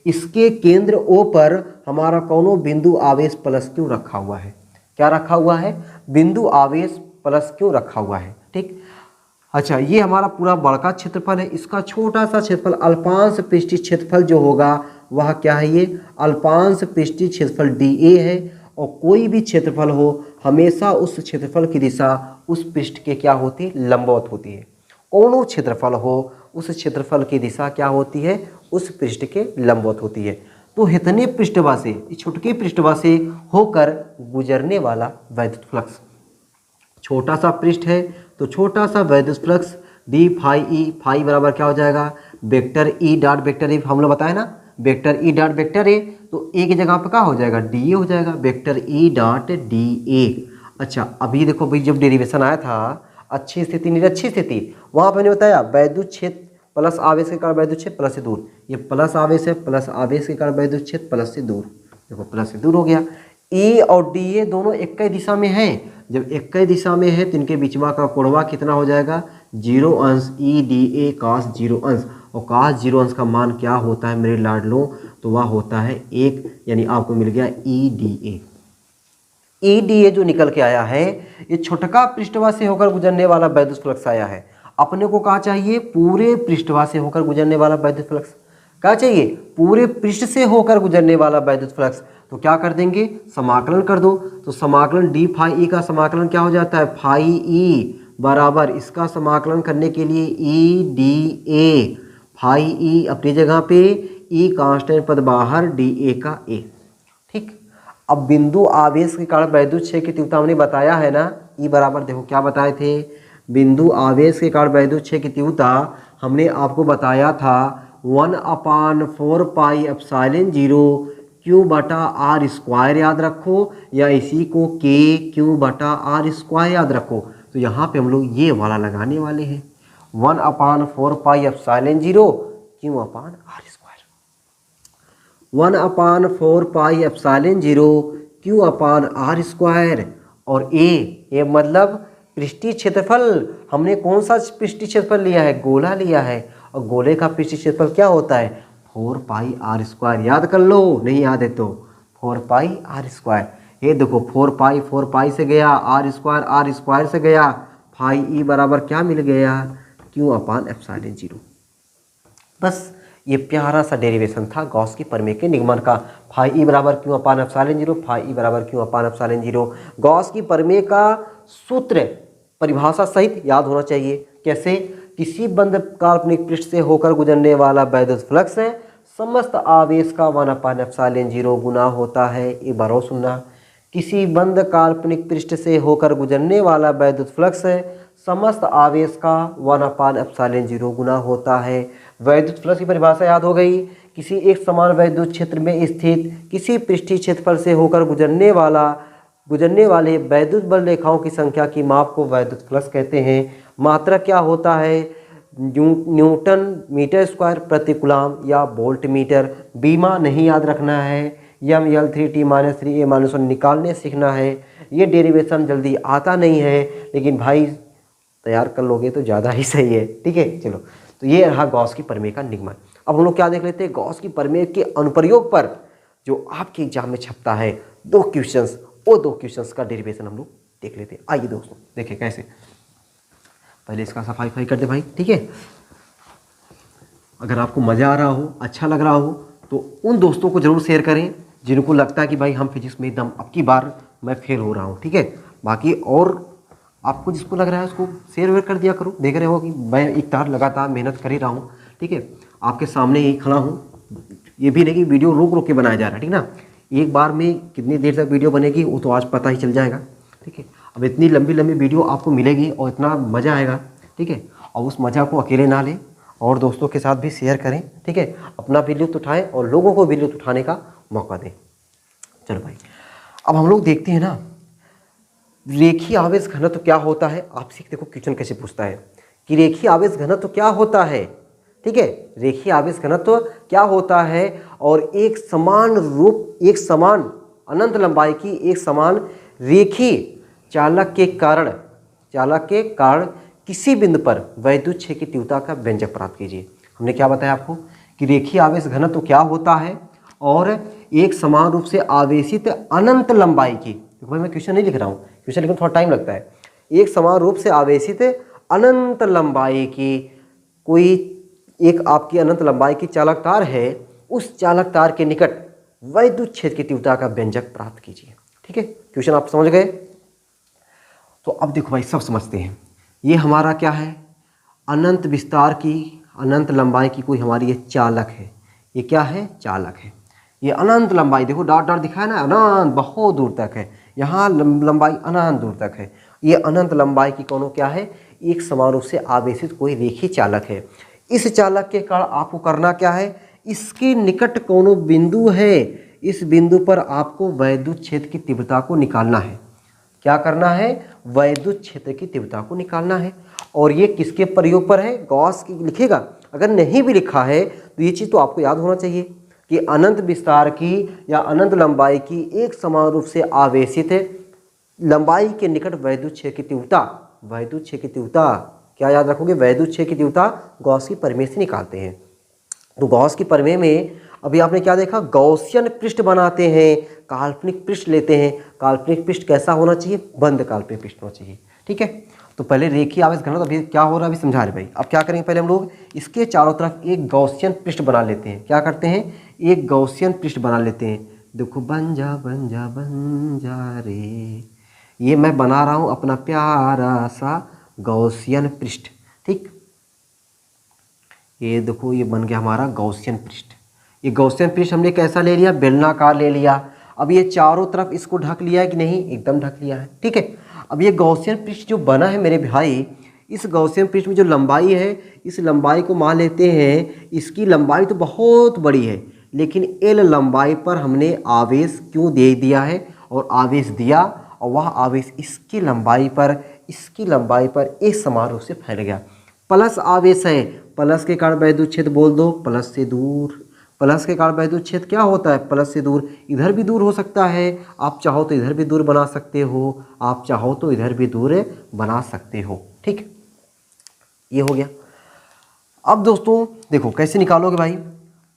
इसके केंद्र ओ पर हमारा कौनो बिंदु आवेश प्लस क्यों रखा हुआ है, क्या रखा हुआ है, बिंदु आवेश प्लस क्यों रखा हुआ है। ठीक, अच्छा ये हमारा पूरा बड़ा क्षेत्रफल है, इसका छोटा सा क्षेत्रफल अल्पांश पृष्ठीय क्षेत्रफल जो होगा वह क्या है, ये अल्पांश पृष्ठीय क्षेत्रफल dA है। और कोई भी क्षेत्रफल हो हमेशा उस क्षेत्रफल की दिशा उस पृष्ठ के क्या होती है, लंबवत होती है। कौनो क्षेत्रफल हो उस क्षेत्रफल की दिशा क्या होती है, उस पृष्ठ के लंबवत होती है। तो इतने पृष्ठवा से, इस छुटके पृष्ठवा से होकर गुजरने वाला वैद्युत फ्लक्स, छोटा सा पृष्ठ है तो छोटा सा वैद्युत flux D phi E, phi बराबर क्या हो जाएगा, vector E dot vector A, हम लोग बताए ना vector E dot vector A, तो ए की जगह पर क्या हो जाएगा, डी ए हो जाएगा, vector E dot D A. अच्छा अभी देखो भाई जब डेरिवेशन आया था अच्छी स्थिति निरक्षी स्थिति, वहाँ पर मैंने बताया वैद्युत क्षेत्र प्लस आवेश के कारण वैद्युत क्षेत्र प्लस से दूर, ये प्लस आवेश है, प्लस आवेश के कारण वैद्युत क्षेत्र प्लस से दूर, देखो प्लस से दूर हो गया। ई और डी ए दोनों एक ही दिशा में हैं, जब एक ही दिशा में है तो इनके बीचवा का कोणवा कितना हो जाएगा, 0 अंश ई डी ए cos 0 अंश, और cos 0 अंश का मान क्या होता है मेरे लाडलों, तो वह होता है 1, यानी आपको मिल गया E D A. E D A जो निकल के आया है ये छोटका पृष्ठवा से होकर गुजरने वाला वैद्युत फ्लक्स आया है। अपने को कहा चाहिए पूरे पृष्ठवा से होकर गुजरने वाला वैद्युत फ्लक्स, क्या चाहिए, पूरे पृष्ठ से होकर गुजरने वाला वैद्युत फ्लक्स। तो क्या कर देंगे, समाकलन कर दो, तो समाकलन डी फाई ई का समाकलन क्या हो जाता है, फाई ई बराबर इसका समाकलन करने के लिए E D A, phi E अपनी जगह पे, ई कांस्टेंट पद बाहर, डी ए का ए। ठीक, अब बिंदु आवेश के कारण वैद्युत क्षेत्र की तीव्रता हमने बताया है ना, ई बराबर देखो क्या बताए थे, बिंदु आवेश के कारण वैद्युत क्षेत्र की तीव्रता हमने आपको बताया था 1/4 पाई एप्सिलॉन 0 क्यू बटा आर स्क्वायर याद रखो, या इसी को के क्यू बटा आर स्क्वायर याद रखो। तो यहाँ पे हम लोग ये वाला लगाने वाले हैं 1/4 pi epsilon 0 Q upon R square, 1/4 pi epsilon 0 Q upon R square. और ए मतलब पृष्ठीय क्षेत्रफल, हमने कौन सा पृष्ठीय क्षेत्रफल लिया है, गोला लिया है, और गोले का पृष्ठीय क्षेत्रफल क्या होता है 4 पाई आर स्क्वायर, याद कर लो, नहीं याद है तो 4 पाई आर स्क्वायर। ये देखो 4 पाई से गया, आर स्क्वायर से गया, फाई ई बराबर क्या मिल गया, क्यू अपान एप्सिलॉन 0। बस ये प्यारा सा डेरिवेशन था गॉस की प्रमेय के निगमन का, फाई ई बराबर क्यू अपान एप्सिलॉन 0, फाई ई बराबर क्यू अपान एप्सिलॉन 0। गॉस की प्रमेय का सूत्र परिभाषा सहित याद होना चाहिए। कैसे, किसी बंद काल्पनिक पृष्ठ से होकर गुजरने वाला वैद्युत फ्लक्स है समस्त आवेश का 1/एप्सिलॉन 0 गुना होता है, एक बार और सुनना, किसी बंद काल्पनिक पृष्ठ से होकर गुजरने वाला वैद्युत फ्लक्स है समस्त आवेश का 1/एप्सिलॉन 0 गुना होता है। वैद्युत फ्लक्स की परिभाषा याद हो गई, किसी एक समान वैद्युत क्षेत्र में स्थित किसी पृष्ठीय क्षेत्रफल से होकर गुजरने वाले वैद्युत बल रेखाओं की संख्या की माप को वैद्युत फ्लक्स कहते हैं। मात्रा क्या होता है, न्यूटन मीटर स्क्वायर प्रति कूलम या वोल्ट मीटर। बीमा नहीं याद रखना है, ml3t-3a-1 निकालने सीखना है। ये डेरिवेशन जल्दी आता नहीं है लेकिन भाई तैयार कर लोगे तो ज़्यादा ही सही है। ठीक है, चलो तो ये रहा गॉस की प्रमेय का निगमन। अब हम लोग क्या देख लेते हैं, गॉस की प्रमेय के अनुप्रयोग पर जो आपके एग्जाम में छपता है 2 क्वेश्चंस, वो 2 क्वेश्चंस का डेरिवेशन हम लोग देख लेते हैं। आइए दोस्तों देखिए कैसे, पहले इसका सफाई कर दे भाई। ठीक है, अगर आपको मज़ा आ रहा हो, अच्छा लग रहा हो तो उन दोस्तों को ज़रूर शेयर करें जिनको लगता है कि भाई हम फिजिक्स में एकदम अब की बार मैं फेल हो रहा हूँ। ठीक है, बाकी और आपको जिसको लग रहा है उसको शेयर कर दिया करो। देख रहे हो कि मैं एक तार लगातार मेहनत कर ही रहा हूँ। ठीक है, आपके सामने ही खड़ा हूँ, ये भी नहीं कि वीडियो रोक के बनाया जा रहा है। ठीक ना, एक बार में कितनी देर तक वीडियो बनेगी वो तो आज पता ही चल जाएगा। ठीक है, अब इतनी लंबी वीडियो आपको मिलेगी और इतना मज़ा आएगा। ठीक है, और उस मज़ा को अकेले ना लें और दोस्तों के साथ भी शेयर करें। ठीक है, अपना भी लुत्फ़ उठाएं और लोगों को भी लुत्फ़ उठाने का मौका दें। चलो भाई, अब हम लोग देखते हैं ना रेखीय आवेश घनत्व क्या होता है। आपसे देखो क्वेश्चन कैसे पूछता है कि रेखीय आवेश घनत्व क्या होता है। ठीक है, रेखीय आवेश घनत्व क्या होता है, और एक समान अनंत लंबाई की एक समान रेखीय चालक के कारण किसी बिंदु पर वैद्युत क्षेत्र की तीव्रता का व्यंजक प्राप्त कीजिए। हमने क्या बताया आपको कि रेखीय आवेश घनत्व क्या होता है और एक समान रूप से आवेशित अनंत लंबाई की, देखो भाई मैं क्वेश्चन नहीं लिख रहा हूँ, क्वेश्चन लिखने में थोड़ा टाइम लगता है। एक समान रूप से आवेशित अनंत लंबाई की कोई एक आपकी अनंत लंबाई की चालक तार है, उस चालक तार के निकट वैद्युत क्षेत्र की तीव्रता का व्यंजक प्राप्त कीजिए। ठीक है, क्वेश्चन आप समझ गए। तो अब देखो भाई सब समझते हैं। ये हमारा क्या है, अनंत विस्तार की अनंत लंबाई की कोई हमारी ये चालक है। ये क्या है, चालक है। ये अनंत लंबाई देखो डॉट डॉट दिखा है ना, अनंत बहुत दूर तक है, यहाँ लंबाई अनंत दूर तक है। ये अनंत लंबाई की कौनो क्या है, एक समान रूप से आवेशित कोई रेखीय चालक है। इस चालक के कारण आपको करना क्या है, इसके निकट कौनो बिंदु है, इस बिंदु पर आपको वैद्युत क्षेत्र की तीव्रता को निकालना है। क्या करना है, वैद्युत क्षेत्र की तीव्रता को निकालना है। और ये किसके प्रयोग पर है, गॉस की लिखेगा। अगर नहीं भी लिखा है तो ये चीज़ तो आपको याद होना चाहिए कि अनंत विस्तार की या अनंत लंबाई की एक समान रूप से आवेशित लंबाई के निकट वैद्युत क्षेत्र की तीव्रता, वैद्युत क्षेत्र की तीव्रता क्या याद रखोगे, वैद्युत क्षेत्र की तीव्रता गॉस की प्रमेय से निकालते हैं। तो गॉस की प्रमेय में अभी आपने क्या देखा, गॉसियन पृष्ठ बनाते हैं, काल्पनिक पृष्ठ लेते हैं। काल्पनिक पृष्ठ कैसा होना चाहिए, बंद काल्पनिक पृष्ठ होना चाहिए। ठीक है, तो पहले रेखीय आवेश घनत्व अभी क्या हो रहा है अभी समझा रहे भाई। अब क्या करेंगे, पहले हम लोग इसके चारों तरफ एक गॉसियन पृष्ठ बना लेते हैं। क्या करते हैं, एक गॉसियन पृष्ठ बना लेते हैं। देखो बन जा बन जा बन जा रे, ये मैं बना रहा हूँ अपना प्यारा सा गॉसियन पृष्ठ। ठीक, ये देखो ये बन गया हमारा गॉसियन पृष्ठ। ये गॉसियन पृष्ठ हमने कैसा ले लिया, बेलनाकार ले लिया। अब ये चारों तरफ इसको ढक लिया है कि नहीं, एकदम ढक लिया है। ठीक है, अब ये गॉसियन पृष्ठ जो बना है मेरे भाई, इस गॉसियन पृष्ठ में जो लंबाई है, इस लंबाई को मान लेते हैं, इसकी लंबाई तो बहुत बड़ी है, लेकिन एल लंबाई पर हमने आवेश क्यों दे दिया है, और आवेश दिया और वह आवेश इसकी लंबाई पर एक समान रूप से फैल गया। प्लस आवेश है, प्लस के कारण वैद्युत क्षेत्र बोल दो प्लस से दूर, प्लस के कारण वैद्युत क्षेत्र क्या होता है, प्लस से दूर। इधर भी दूर हो सकता है, आप चाहो तो इधर भी दूर बना सकते हो, आप चाहो तो इधर भी दूर बना सकते हो। ठीक, ये हो गया। अब दोस्तों देखो कैसे निकालोगे भाई,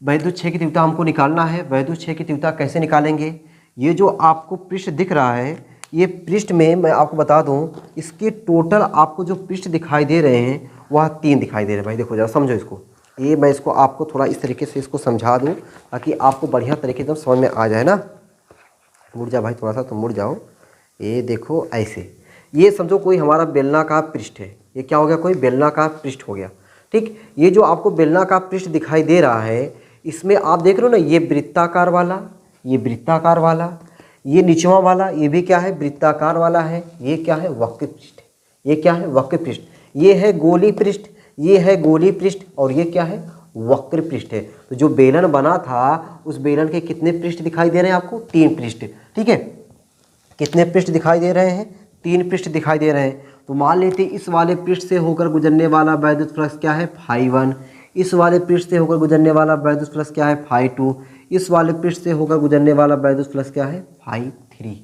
वैद्युत क्षेत्र की तीव्रता हमको निकालना है। वैद्युत क्षेत्र की तीव्रता कैसे निकालेंगे, ये जो आपको पृष्ठ दिख रहा है, ये पृष्ठ में मैं आपको बता दूं, इसके टोटल आपको जो पृष्ठ दिखाई दे रहे हैं वह 3 दिखाई दे रहे हैं भाई। देखो जरा समझो इसको, ये मैं इसको आपको थोड़ा इस तरीके से इसको समझा दूं ताकि आपको बढ़िया तरीके से समझ में आ जाए ना। मुड़ जा भाई थोड़ा सा, तुम मुड़ जाओ। ये देखो ऐसे, ये समझो कोई हमारा बेलनाकार पृष्ठ है। ये क्या हो गया, कोई बेलनाकार पृष्ठ हो गया। ठीक, ये जो आपको बेलनाकार पृष्ठ दिखाई दे रहा है, इसमें आप देख रहे हो ना, ये वृत्ताकार वाला, ये वृत्ताकार वाला, ये निचवा वाला, ये भी क्या है, वृत्ताकार वाला है। ये क्या है, वक्र पृष्ठ। ये क्या है, वक्र पृष्ठ। ये है गोली पृष्ठ, ये है गोली पृष्ठ, और ये क्या है, वक्र पृष्ठ है। तो जो बेलन बना था, उस बेलन के कितने पृष्ठ दिखाई दे रहे हैं आपको, 3 पृष्ठ। ठीक है, कितने पृष्ठ दिखाई दे रहे हैं, 3 पृष्ठ दिखाई दे रहे हैं। तो मान लेते इस वाले पृष्ठ से होकर गुजरने वाला वैद्युत फ्लक्स क्या है, φ1। इस वाले पृष्ठ से होकर गुजरने वाला वैद्युत फ्लक्स क्या है, φ2। इस वाले पृष्ठ से होकर गुजरने वाला वैद्युत फ्लक्स क्या है, φ3।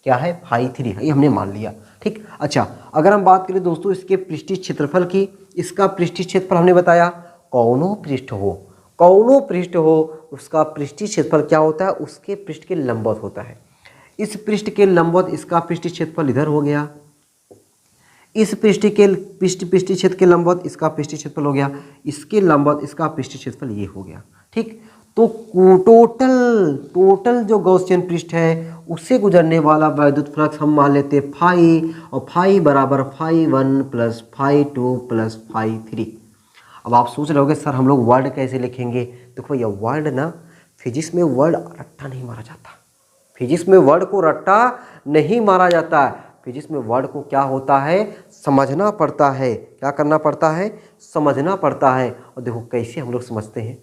क्या है, φ3, ये हमने मान लिया। ठीक, अच्छा अगर हम बात करें दोस्तों इसके पृष्ठीय क्षेत्रफल की, इसका पृष्ठीय क्षेत्रफल हमने बताया, कौनो पृष्ठ हो उसका पृष्ठीय क्षेत्रफल क्या होता है, उसके पृष्ठ के लंबवत होता है। इस पृष्ठ के लंबवत इसका पृष्ठीय क्षेत्रफल इधर हो गया, इस पृष्ठीय क्षेत्र के लंबवत इसका पृष्ठीय क्षेत्रफल हो गया, इसके लंबवत इसका पृष्ठीय क्षेत्रफल ये हो गया। ठीक, तो टोटल जो गॉसियन पृष्ठ है उससे गुजरने वाला वैद्युत फ्लक्स हम मान लेते हैं फाई, और फाई बराबर φ1 प्लस φ2 प्लस φ3। अब आप सोच रहे होगे सर हम लोग वर्ड कैसे लिखेंगे। देखो ये वर्ड ना, फिजिक्स में वर्ड रट्टा नहीं मारा जाता, फिजिक्स में वर्ड को रट्टा नहीं मारा जाता है। फिजिक्स में वर्ड को क्या होता है, समझना पड़ता है। क्या करना पड़ता है, समझना पड़ता है। और देखो कैसे हम लोग समझते हैं,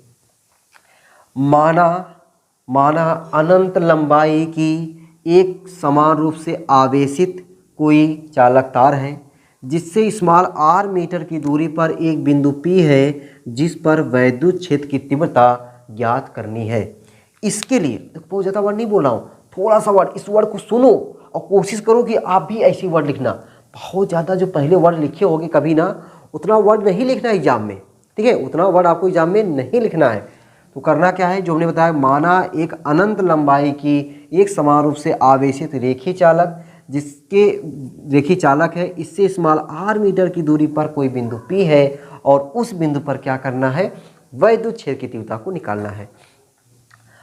माना अनंत लंबाई की एक समान रूप से आवेशित कोई चालक तार है, जिससे स्मॉल r मीटर की दूरी पर एक बिंदु P है, जिस पर वैद्युत क्षेत्र की तीव्रता ज्ञात करनी है। इसके लिए बहुत ज़्यादा वर्ड नहीं बोल रहा हूँ, थोड़ा सा वर्ड, इस वर्ड को सुनो और कोशिश करो कि आप भी ऐसी वर्ड लिखना। बहुत ज़्यादा जो पहले वर्ड लिखे होंगे कभी ना, उतना वर्ड नहीं लिखना एग्जाम में, ठीक है, उतना वर्ड आपको एग्जाम में नहीं लिखना है। तो करना क्या है, जो हमने बताया, माना एक अनंत लंबाई की एक समान रूप से आवेशित रेखी चालक, जिसके रेखी चालक है, इससे स्मॉल r मीटर की दूरी पर कोई बिंदु P है और उस बिंदु पर क्या करना है, वैद्युत क्षेत्र की तीव्रता को निकालना है।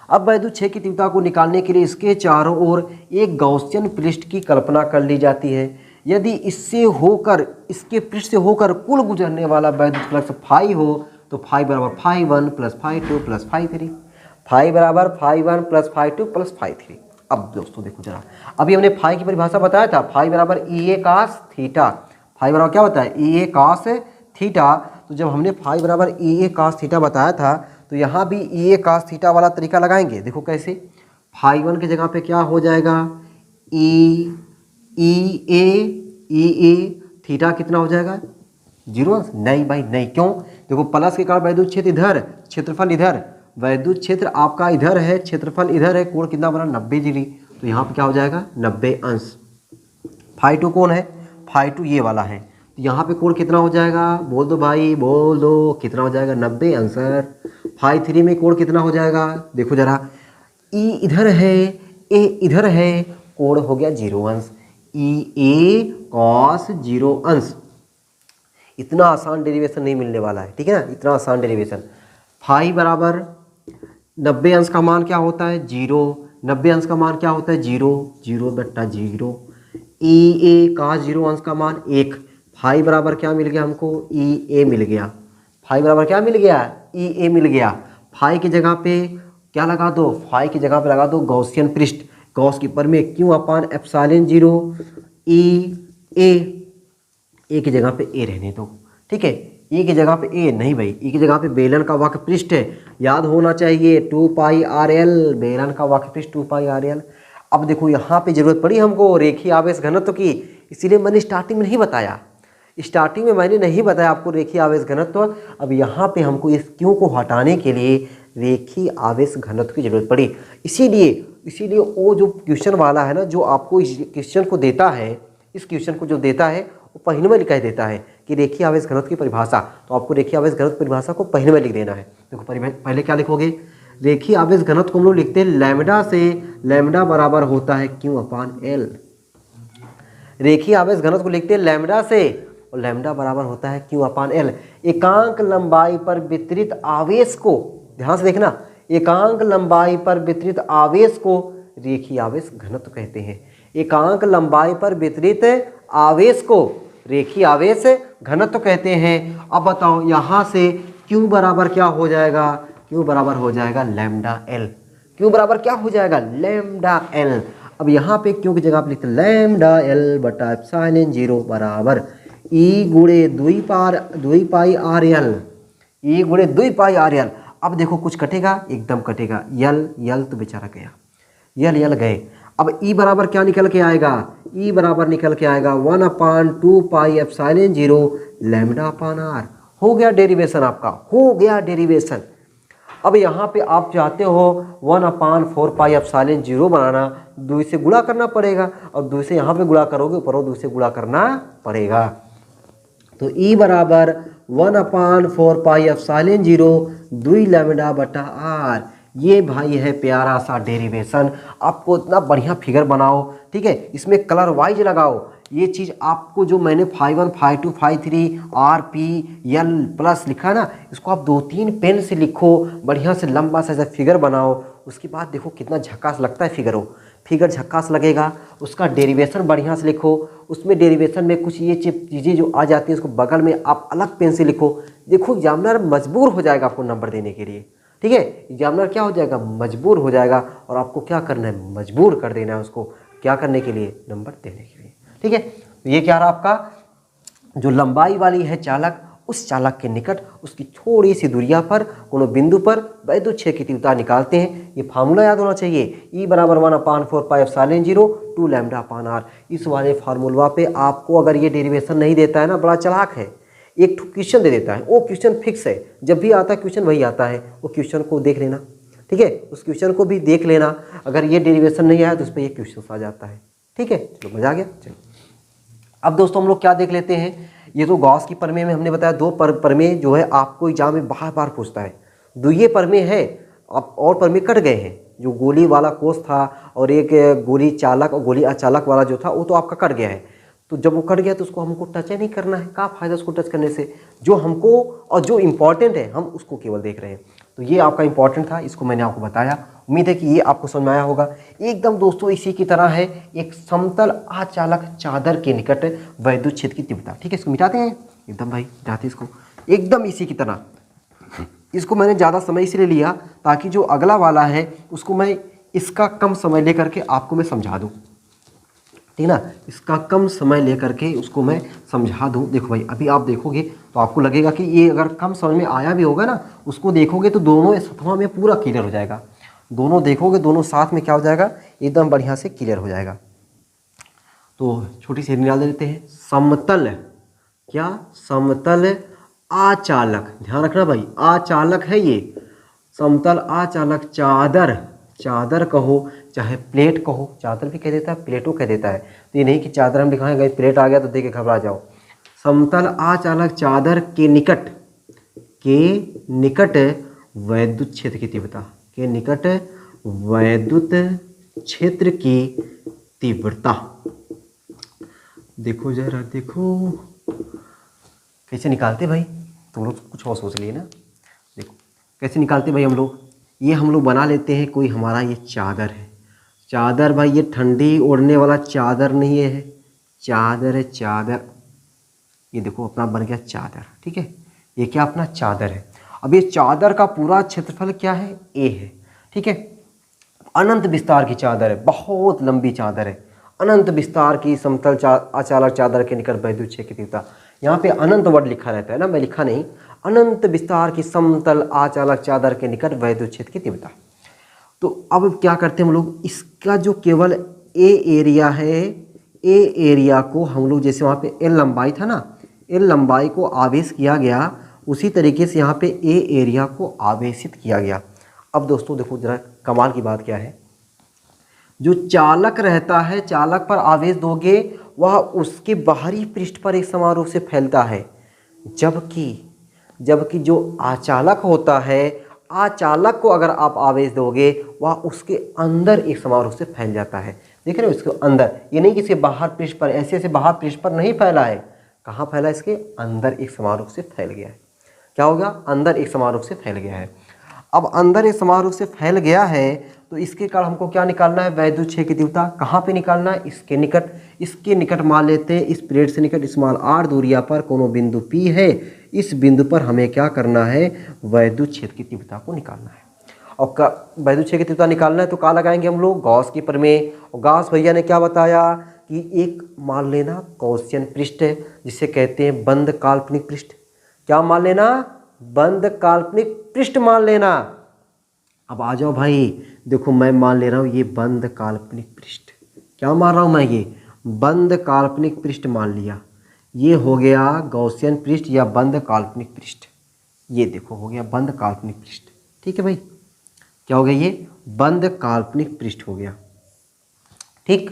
अब वैद्युत क्षेत्र की तीव्रता को निकालने के लिए इसके चारों ओर एक गॉसियन पृष्ठ की कल्पना कर ली जाती है। यदि इससे होकर, इसके पृष्ठ से होकर कुल गुजरने वाला वैद्युत फ्लक्स फाई हो तो फाई बराबर phi 1 plus phi 2 plus phi 3, phi बराबर phi 1 plus phi 2 plus phi 3। अब दोस्तों देखो जरा, अभी हमने फाई की परिभाषा बताया था, फाई बराबर ई ए कास थीटा। फाई बराबर क्या होता है, ई ए कास थीटा। तो जब हमने फाई बराबर ई ए कास थीटा बताया था, तो यहाँ भी ई ए कास थीटा वाला तरीका लगाएंगे। देखो कैसे, फाई 1 की जगह पे क्या हो जाएगा, ई ए थीटा कितना हो जाएगा, 0 नहीं भाई नहीं, क्यों, देखो प्लस के कारण वैद्युत क्षेत्र इधर, क्षेत्रफल इधर, वैद्युत क्षेत्र आपका इधर है, क्षेत्रफल इधर है, कोण कितना बना 90 डिग्री, तो यहाँ पे क्या हो जाएगा 90 अंश। फाई 2 कौन है, फाई 2 ये वाला है, तो यहाँ पे कोण कितना हो जाएगा, बोल दो भाई बोल दो, कितना हो जाएगा 90 आंसर। फाई 3 में कोण कितना हो जाएगा, देखो जरा, ई इधर है, ए इधर है, कोण हो गया 0 अंश, ई ए कॉस 0 अंश। इतना आसान डेरिवेशन नहीं मिलने वाला है, ठीक है ना, इतना आसान डेरिवेशन। फाई बराबर 90 अंश का मान क्या होता है 0, 90 अंश का मान क्या होता है 0, 0 बट्टा 0, ई ए का 0 अंश का मान 1। फाई बराबर क्या मिल गया हमको, ई ए मिल गया। फाई बराबर क्या मिल गया, ई ए मिल गया। फाई की जगह पे क्या लगा दो, फाई की जगह पे लगा दो गॉसियन पृष्ठ, गॉस की पर में क्यू अपान एप्सिलॉन 0 ई ए की जगह पे ए रहने दो, ठीक है, ई की जगह पे ए नहीं भाई, ई की जगह पे बेलन का वक्र पृष्ठ है, याद होना चाहिए 2 पाई आर एल, बेलन का वक्र पृष्ठ 2 पाई आर एल। अब देखो यहाँ पे जरूरत पड़ी हमको रेखीय आवेश घनत्व की, इसीलिए मैंने स्टार्टिंग में नहीं बताया, स्टार्टिंग में मैंने नहीं बताया आपको रेखीय आवेश घनत्व। अब यहाँ पे हमको इस क्यू को हटाने के लिए रेखीय आवेश घनत्व की जरूरत पड़ी, इसीलिए वो जो क्वेश्चन वाला है ना, जो आपको इस क्वेश्चन को देता है, इस क्वेश्चन को जो देता है वो पहले में लिखा देता है कि रेखीय आवेश घनत्व की परिभाषा, तो आपको रेखीय आवेश घनत्व परिभाषा को पहले में लिख देना है। देखो पहले क्या लिखोगे, रेखीय आवेश घनत्व को हम लोग लिखते हैं लैम्डा से, लैम्डा बराबर होता है क्यू अपान एल। रेखीय आवेश घनत्व को लिखते हैं लैम्डा से और लैम्डा बराबर होता है क्यू अपान एल। एकांक लंबाई पर वितरित आवेश को, ध्यान से देखना, एकांक लंबाई पर वितरित आवेश को रेखीय आवेश घनत्व कहते हैं। एकांक लंबाई पर वितरित आवेश को रेखीय आवेश घनत्व कहते हैं। अब बताओ यहाँ से Q बराबर क्या हो जाएगा, Q बराबर हो जाएगा लैम्डा एल। Q बराबर क्या हो जाएगा, लैम्डा एल। अब यहाँ पे Q की जगह आप लिखते हैं लैम्डा एल बटा एप्सिलॉन 0 बराबर ई गुणे 2 पाई आर एल, ई गुणे 2 पाई आर एल। अब देखो कुछ कटेगा, एकदम कटेगा, यल तो बेचारा गया, यल गए। अब ई बराबर क्या निकल के आएगा, ई बराबर निकल के आएगा 1/2 pi epsilon 0 lambda upon R. हो गया डेरिवेशन आपका, हो गया डेरिवेशन। अब यहाँ पे आप चाहते हो 1/4 पाई एप्सिलॉन 0 बनाना, 2 से गुणा करना पड़ेगा, और 2 से यहाँ पे गुणा करोगे, ऊपर 2 से गुणा करना पड़ेगा। तो ई बराबर 1/4 पाई एप्सिलॉन 0 2 लैम्डा बटा आर। ये भाई है प्यारा सा डेरिवेशन। आपको इतना बढ़िया फिगर बनाओ, ठीक है, इसमें कलर वाइज लगाओ। ये चीज़ आपको जो मैंने phi 1 phi 2 phi 3 R P L plus लिखा है ना, इसको आप 2-3 पेन से लिखो, बढ़िया से लंबा सा फिगर बनाओ। उसके बाद देखो कितना झक्कास लगता है फिगर झक्कास लगेगा। उसका डेरिवेशन बढ़िया से लिखो, उसमें डेरिवेशन में कुछ ये चीज़ें जो आ जाती है उसको बगल में आप अलग पेन से लिखो। देखो एग्जामिनर मजबूर हो जाएगा आपको नंबर देने के लिए, ठीक है, एग्जामिनर क्या हो जाएगा, मजबूर हो जाएगा, और आपको क्या करना है, मजबूर कर देना है उसको क्या करने के लिए, नंबर देने के लिए, ठीक है। तो ये क्या रहा आपका, जो लंबाई वाली है चालक, उस चालक के निकट उसकी थोड़ी सी दूरिया पर कोनो बिंदु पर वैद्युत क्षेत्र की तीव्रता निकालते हैं। ये फार्मूला याद होना चाहिए, ई बराबर 1/4 pi epsilon 0 2 lambda upon R. इस वाले फार्मूला पे आपको अगर ये डेरिवेशन नहीं देता है ना, बड़ा चालाक है, एक क्वेश्चन दे देता है, वो क्वेश्चन फिक्स है, जब भी आता है क्वेश्चन वही आता है, वो क्वेश्चन को देख लेना, ठीक है, उस क्वेश्चन को भी देख लेना। अगर ये डेरिवेशन नहीं आया तो उस पर ये क्वेश्चन आ जाता है, ठीक है, चलो मजा आ गया। चलो अब दोस्तों हम लोग क्या देख लेते हैं। ये तो गॉस की प्रमेय में हमने बताया, दो प्रमेय जो है आपको एग्जाम में बार बार पूछता है। द्वितीय प्रमेय है, अब और प्रमेय कट गए हैं। जो गोली वाला कोष था और एक गोली चालक और गोली अचालक वाला जो था वो तो आपका कट गया है। तो जब वो कट गया तो उसको हमको टच ही नहीं करना है। क्या फ़ायदा उसको टच करने से, जो हमको और जो इम्पॉर्टेंट है हम उसको केवल देख रहे हैं। तो ये आपका इम्पॉर्टेंट था, इसको मैंने आपको बताया। उम्मीद है कि ये आपको समझ में आया होगा। एकदम दोस्तों इसी की तरह है एक समतल अचालक चादर के निकट वैद्युत क्षेत्र की तीव्रता। ठीक है, इसको मिटाते हैं एकदम भाई, मिटाते इसको एकदम इसी की तरह। इसको मैंने ज़्यादा समय इसलिए लिया ताकि जो अगला वाला है उसको मैं इसका कम समय लेकर के आपको मैं समझा दूँ, ठीक ना। इसका कम समय लेकर के उसको मैं समझा दूँ। देखो भाई अभी आप देखोगे तो आपको लगेगा कि ये अगर कम समय में आया भी होगा ना, उसको देखोगे तो दोनों सतहों में पूरा क्लियर हो जाएगा। दोनों देखोगे दोनों साथ में क्या हो जाएगा, एकदम बढ़िया से क्लियर हो जाएगा। तो छोटी सी निकाल देते हैं। समतल, क्या समतल आचालक, ध्यान रखना भाई, आचालक है ये। समतल आचालक चादर, चादर कहो चाहे प्लेट कहो, चादर भी कह देता है प्लेटो कह देता है। तो ये नहीं कि चादर हम दिखाएंगे प्लेट आ गया तो देख के घबरा जाओ। समतल आचालक चादर के निकट, के निकट वैद्युत क्षेत्र की तीव्रता, के निकट वैद्युत क्षेत्र की तीव्रता। देखो जरा देखो कैसे निकालते भाई, तुम लोग कुछ और सोच लिए ना। देखो कैसे निकालते भाई हम लोग, ये हम लोग बना लेते हैं कोई हमारा ये चादर है। चादर भाई ये ठंडी ओढ़ने वाला चादर नहीं है, चादर है चादर। ये देखो अपना बन गया चादर, ठीक है। ये क्या अपना चादर है। अब ये चादर का पूरा क्षेत्रफल क्या है, ए है, ठीक है। अनंत विस्तार की चादर है, बहुत लंबी चादर है। अनंत विस्तार की समतल अचालक चादर के निकट वैद्युत क्षेत्र की तीव्रता। यहाँ पे अनंत वर्ड लिखा रहता है ना, मैं लिखा नहीं। अनंत विस्तार की समतल अचालक चादर के निकट वैद्युत क्षेत्र की तीव्रता। तो अब क्या करते हैं हम लोग, इसका जो केवल ए एरिया है, ए एरिया को हम लोग जैसे वहाँ पे एल लंबाई था ना, एल लंबाई को आवेश किया गया, उसी तरीके से यहाँ पे ए एरिया को आवेशित किया गया। अब दोस्तों देखो जरा कमाल की बात क्या है, जो चालक रहता है, चालक पर आवेश दोगे वह उसके बाहरी पृष्ठ पर एक समान रूप से फैलता है, जबकि जो आचालक होता है, आचालक को अगर आप आवेश दोगे वह उसके अंदर एक समान रूप से फैल जाता है। देख रहे हो, इसके अंदर, ये नहीं कि इसके बाहर पृष्ठ पर, ऐसे ऐसे बाहर पृष्ठ पर नहीं फैला है। कहाँ फैला है, इसके अंदर एक समान रूप से फैल गया है। क्या होगा, अंदर एक समान रूप से फैल गया है। अब अंदर एक समान रूप से फैल गया है तो इसके कारण हमको क्या निकालना है, वैद्युत क्षेत्र की तीव्रता। कहाँ पे निकालना है, इसके निकट। इसके निकट मान लेते हैं इस प्लेट से निकट स्मॉल r दूरिया पर कोनो बिंदु P है। इस बिंदु पर हमें क्या करना है, वैद्युत क्षेत्र की तीव्रता को निकालना है। और वैद्युत क्षेत्र की तीव्रता निकालना है तो क्या लगाएंगे हम लोग, गॉस की प्रमेय। और गॉस भैया ने क्या बताया कि एक मान लेना गॉसियन पृष्ठ है जिसे कहते हैं बंद काल्पनिक पृष्ठ। क्या मान लेना, बंद काल्पनिक पृष्ठ मान लेना। अब आ जाओ भाई, देखो मैं मान ले रहा हूँ ये बंद काल्पनिक पृष्ठ। क्या मान रहा हूँ मैं, ये बंद काल्पनिक पृष्ठ मान लिया। ये हो गया गॉसियन पृष्ठ या बंद काल्पनिक पृष्ठ। ये देखो हो गया बंद काल्पनिक पृष्ठ, ठीक है भाई। क्या हो गया, ये बंद काल्पनिक पृष्ठ हो गया, ठीक।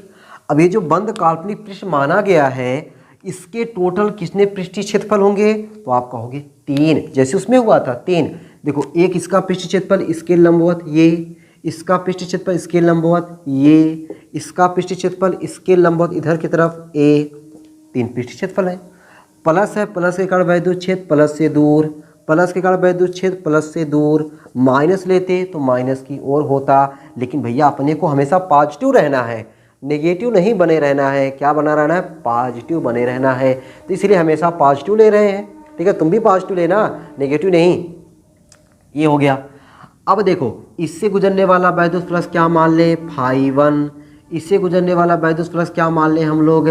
अब ये जो बंद काल्पनिक पृष्ठ माना गया है, इसके टोटल कितने पृष्ठीय क्षेत्रफल होंगे, तो आप कहोगे 3, जैसे उसमें हुआ था 3। देखो एक इसका पृष्ठ क्षेत्रफल इसके लंबवत, ये इसका पृष्ठ क्षेत्रफल इसके लंबवत, ये इसका पृष्ठ क्षेत्रफल इसके लंबवत इधर की तरफ, ए 3 पृष्ठ क्षेत्रफल है। प्लस है, प्लस के कारण वैद्युत क्षेत्र प्लस से दूर, प्लस के कारण वैद्युत क्षेत्र प्लस से दूर, माइनस लेते तो माइनस की ओर होता। लेकिन भैया अपने को हमेशा पॉजिटिव रहना है, नेगेटिव नहीं बने रहना है। क्या बना रहना है, पॉजिटिव बने रहना है। तो इसलिए हमेशा पॉजिटिव ले रहे हैं, ठीक है। तुम भी पॉजिटिव लेना, नेगेटिव नहीं। ये हो गया। अब देखो इससे गुजरने वाला वैद्युत फ्लक्स क्या मान ले, φ1। इससे गुजरने वाला वैद्युत फ्लक्स क्या मान ले हम लोग,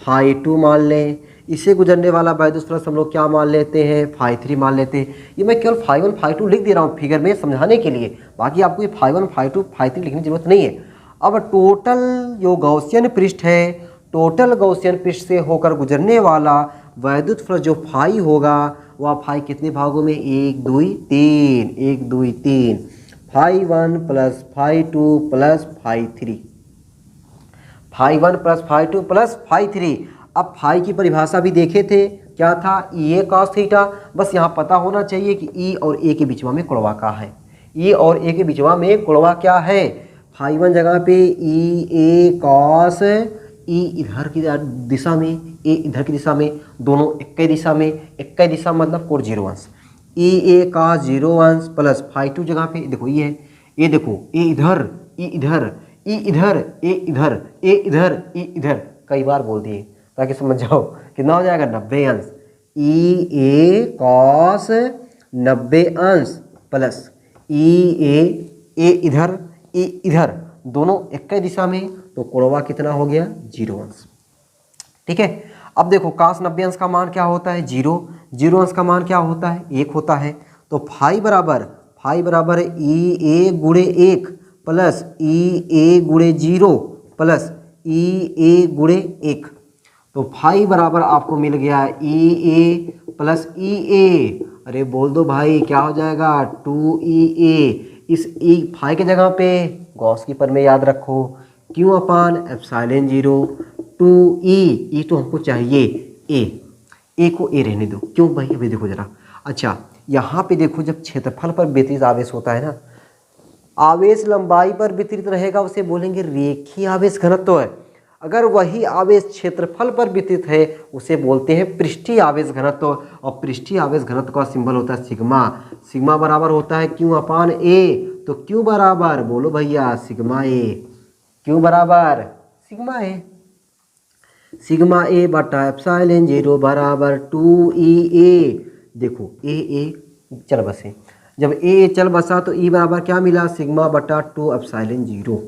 φ2 मान लें। इससे गुजरने वाला वैद्युत फ्लक्स हम लोग क्या मान लेते हैं, φ3 मान लेते हैं। ये मैं केवल φ1 φ2 लिख दे रहा हूँ फिगर में समझाने के लिए, बाकी आपको ये φ1 φ2 φ3 लिखने की जरूरत नहीं है। अब टोटल जो गॉसियन पृष्ठ है, टोटल गॉसियन पृष्ठ से होकर गुजरने वाला वैद्युत फ्लक्स जो फाई होगा, वह फाई कितने भागों में, 1 2 3, 1 2 3, φ1 प्लस φ2 प्लस φ3। φ1 plus φ2 plus φ3। अब फाई की परिभाषा भी देखे थे, क्या था, ई ए कॉस थीटा। बस यहाँ पता होना चाहिए कि ई और ए के बीचवा में कुड़वा क्या है, ई और ए के बीचवा में कुड़वा क्या है। φ1 जगह पे ई ए कॉस, ई इधर की दिशा में, ए इधर की दिशा में, दोनों एक ही दिशा में, एक ही दिशा मतलब कोण 0 अंश, ई ए कॉस 0 अंश प्लस φ2 जगह पे देखो ये है, ये देखो ए इधर, ई इधर, ई इधर, ए इधर, ए इधर, ई इधर, कई बार बोल दिए ताकि समझ जाओ। कितना हो जाएगा, 90 अंश, ई ए कॉस 90 अंश प्लस ए इधर, ए इधर, दोनों एक ही दिशा में, तो कोणवा कितना हो गया, 0 अंश। ठीक है, अब देखो cos 90 अंश का मान क्या होता है, 0, 0 अंश का मान क्या होता है, 1 होता है। तो फाई बराबर ई ए गुणे 1 प्लस ई ए गुणे 0 प्लस ई ए गुणे 1। तो फाई बराबर आपको मिल गया ई ए प्लस ई ए, अरे बोल दो भाई क्या हो जाएगा, 2EA। इस ई फाई के जगह पे गॉस की प्रमेय याद रखो, क्यों अपान एप्सिलॉन 0 2E, ई तो हमको चाहिए ए को ए रहने दो, क्यों भाई, अभी देखो जरा। अच्छा यहाँ पे देखो, जब क्षेत्रफल पर वितरित आवेश होता है ना, आवेश लंबाई पर वितरित रहेगा उसे बोलेंगे रेखीय आवेश घनत्व है। अगर वही आवेश क्षेत्रफल पर वितरित है उसे बोलते हैं पृष्ठीय आवेश घनत्व। और पृष्ठीय आवेश घनत्व का सिंबल होता है सिग्मा। सिग्मा बराबर होता है क्यू अपान ए। तो क्यू बराबर बोलो भैया सिग्मा ए, क्यू बराबर सिग्मा ए, सिग्मा ए बटा एप्सिलॉन 0 बराबर 2EA। देखो ए चल बसे, जब ए चल बसा तो ई बराबर क्या मिला, सिग्मा बटा 2 एप्सिलॉन 0,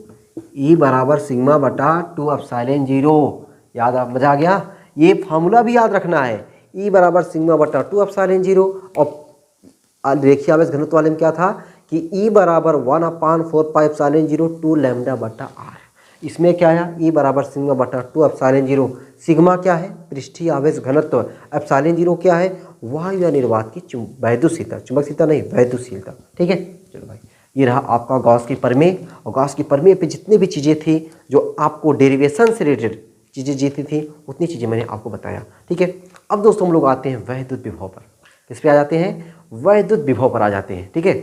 ई बराबर सिग्मा बटा 2 एप्सिलॉन 0। याद आ, मजा आ गया। ये फार्मूला भी याद रखना है, ई बराबर सिग्मा बटा 2 एप्सिलॉन 0। और रेखीय आवेश घनत्व वाले में क्या था कि ई बराबर 1/4 पाई एप्सिलॉन 0 2 लैम्डा बटा आर। इसमें क्या आया, ई बराबर सिग्मा बटा 2 एप्सिलॉन 0। सिग्मा क्या है, पृष्ठीय आवेश घनत्व। एप्सिलॉन 0 क्या है, वायु या निर्वात की वैद्युशीलता, चुंबकशीलता नहीं वैद्युशीलता। ठीक है, चलो भाई ये रहा आपका गॉस की प्रमेय। और गॉस की प्रमेय पे जितनी भी चीज़ें थी जो आपको डेरिवेशन से रिलेटेड चीज़ें जीती थी उतनी चीज़ें मैंने आपको बताया। ठीक है, अब दोस्तों हम लोग आते हैं वैद्युत विभव पर। किस पे आ जाते हैं, वैद्युत विभव पर आ जाते हैं। ठीक है,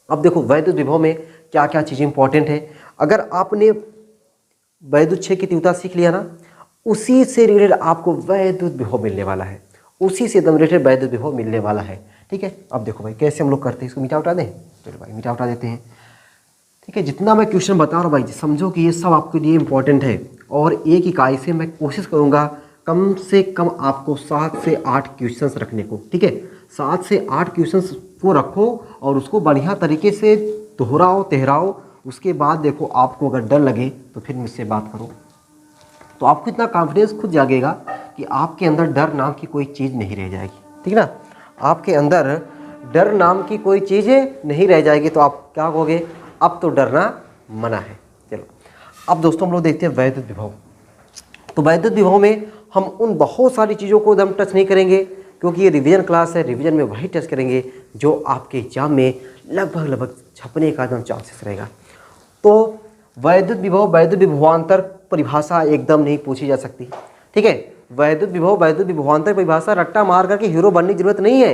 अब देखो वैद्युत विभव में क्या क्या चीज़ें इंपॉर्टेंट है। अगर आपने वैद्युत क्षेत्र की तीव्रता सीख लिया ना, उसी से रिलेटेड आपको वैद्युत विभव मिलने वाला है, उसी से एकदम रिलेटेड वैद्युत विभव मिलने वाला है। ठीक है, अब देखो भाई कैसे हम लोग करते हैं, इसको मिटा उठा दें। चलो भाई मिटा उठा देते हैं। ठीक है, जितना मैं क्वेश्चन बता रहा हूँ भाई समझो कि ये सब आपके लिए इंपॉर्टेंट है। और एक इकाई से मैं कोशिश करूँगा कम से कम आपको 7 से 8 क्वेश्चंस रखने को। ठीक है, 7 से 8 क्वेश्चंस को रखो और उसको बढ़िया तरीके से दोहराओ तहराओ। उसके बाद देखो आपको अगर डर लगे तो फिर मुझसे बात करो, तो आपको इतना कॉन्फिडेंस खुद जागेगा कि आपके अंदर डर नाम की कोई चीज़ नहीं रह जाएगी। ठीक है ना, आपके अंदर डर नाम की कोई चीज़ नहीं रह जाएगी। तो आप क्या कहोगे, अब तो डरना मना है। चलो अब दोस्तों हम लोग देखते हैं वैद्युत विभव। तो वैद्युत विभव में हम उन बहुत सारी चीज़ों को एकदम टच नहीं करेंगे क्योंकि ये रिवीजन क्लास है। रिवीजन में वही टच करेंगे जो आपके एग्जाम में लगभग छपने का एकदम चांसेस रहेगा। तो वैद्युत विभवांतर परिभाषा एकदम नहीं पूछी जा सकती। ठीक है, वैद्युत विभवांतर परिभाषा रट्टा मार करके हीरो बनने की जरूरत नहीं है।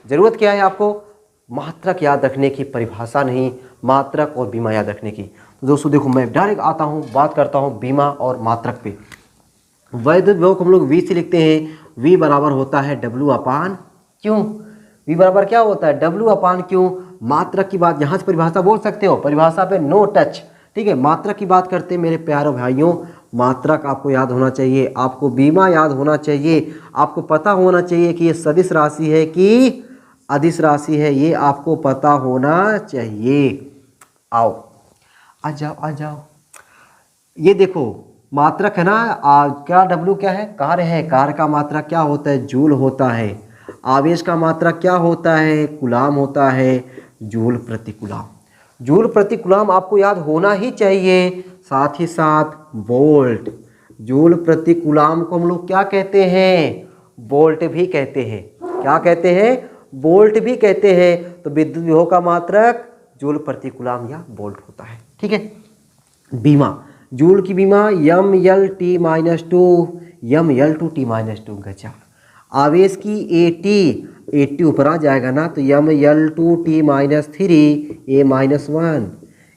जरूरत क्या है आपको, मात्रक याद रखने की, परिभाषा नहीं, मात्रक और बीमा याद रखने की। तो दोस्तों देखो मैं डायरेक्ट आता हूँ, बात करता हूँ बीमा और मात्रक पे। वैद्युत विभव को हम लोग V से लिखते हैं। V बराबर होता है W अपान क्यू। V बराबर क्या होता है, W अपान क्यू। मात्रक की बात यहाँ से परिभाषा बोल सकते हो, परिभाषा पे नो टच। ठीक है, मात्रक की बात करते हैं मेरे प्यारे भाइयों। मात्रक आपको याद होना चाहिए, आपको बीमा याद होना चाहिए, आपको पता होना चाहिए कि ये सदिश राशि है कि अदिश राशि है, ये आपको पता होना चाहिए। आओ आ जाओ। ये देखो मात्रक है ना, क्या W क्या है, कार्य है। कार्य का मात्रक क्या होता है, जूल होता है। आवेश का मात्रक क्या होता है, कूलाम होता है, जूल प्रति कूलाम। जूल प्रति कूलाम आपको याद होना ही चाहिए। साथ ही साथ वोल्ट, जूल प्रति कूलाम को हम लोग क्या कहते हैं, वोल्ट भी कहते हैं। क्या कहते हैं, वोल्ट भी कहते हैं। तो विद्युत विभव का मात्रक जूल प्रति कूलाम या वोल्ट होता है। ठीक है, बीमा, जूल की विमा m(L)T-2 m(L)2T-2 गजब। आवेश की AT ऊपर आ जाएगा ना तो m(L)2T-3 A-1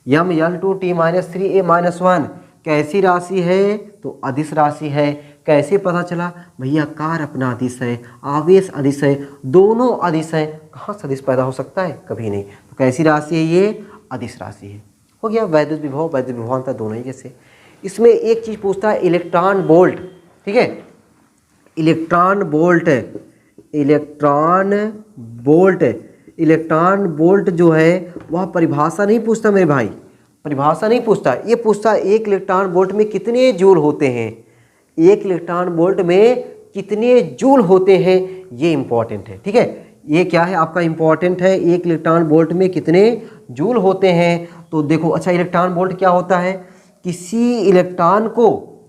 m(L)2T-3 A-1 कैसी राशि है? तो अदिश राशि है। कैसे पता चला? भैया कार अपना अदिश है, आवेश अदिश है, दोनों अदिश है, कहाँ से अदिश पैदा हो सकता है? कभी नहीं। तो कैसी राशि है ये? अदिश राशि है। हो गया। वैद्युत विभव वैद्युत विभवांतर दोनों ही जैसे। इसमें एक चीज़ पूछता है इलेक्ट्रॉन वोल्ट, ठीक है, electron volt, electron volt, electron volt जो है वह परिभाषा नहीं पूछता मेरे भाई, परिभाषा नहीं पूछता। ये पूछता है एक इलेक्ट्रॉन वोल्ट में कितने जूल होते हैं, एक इलेक्ट्रॉन वोल्ट में कितने जूल होते हैं, ये इंपॉर्टेंट है, ठीक है। ये क्या है आपका इंपॉर्टेंट है, एक इलेक्ट्रॉन वोल्ट में कितने जूल होते हैं। तो देखो अच्छा इलेक्ट्रॉन वोल्ट क्या होता है? किसी इलेक्ट्रॉन को,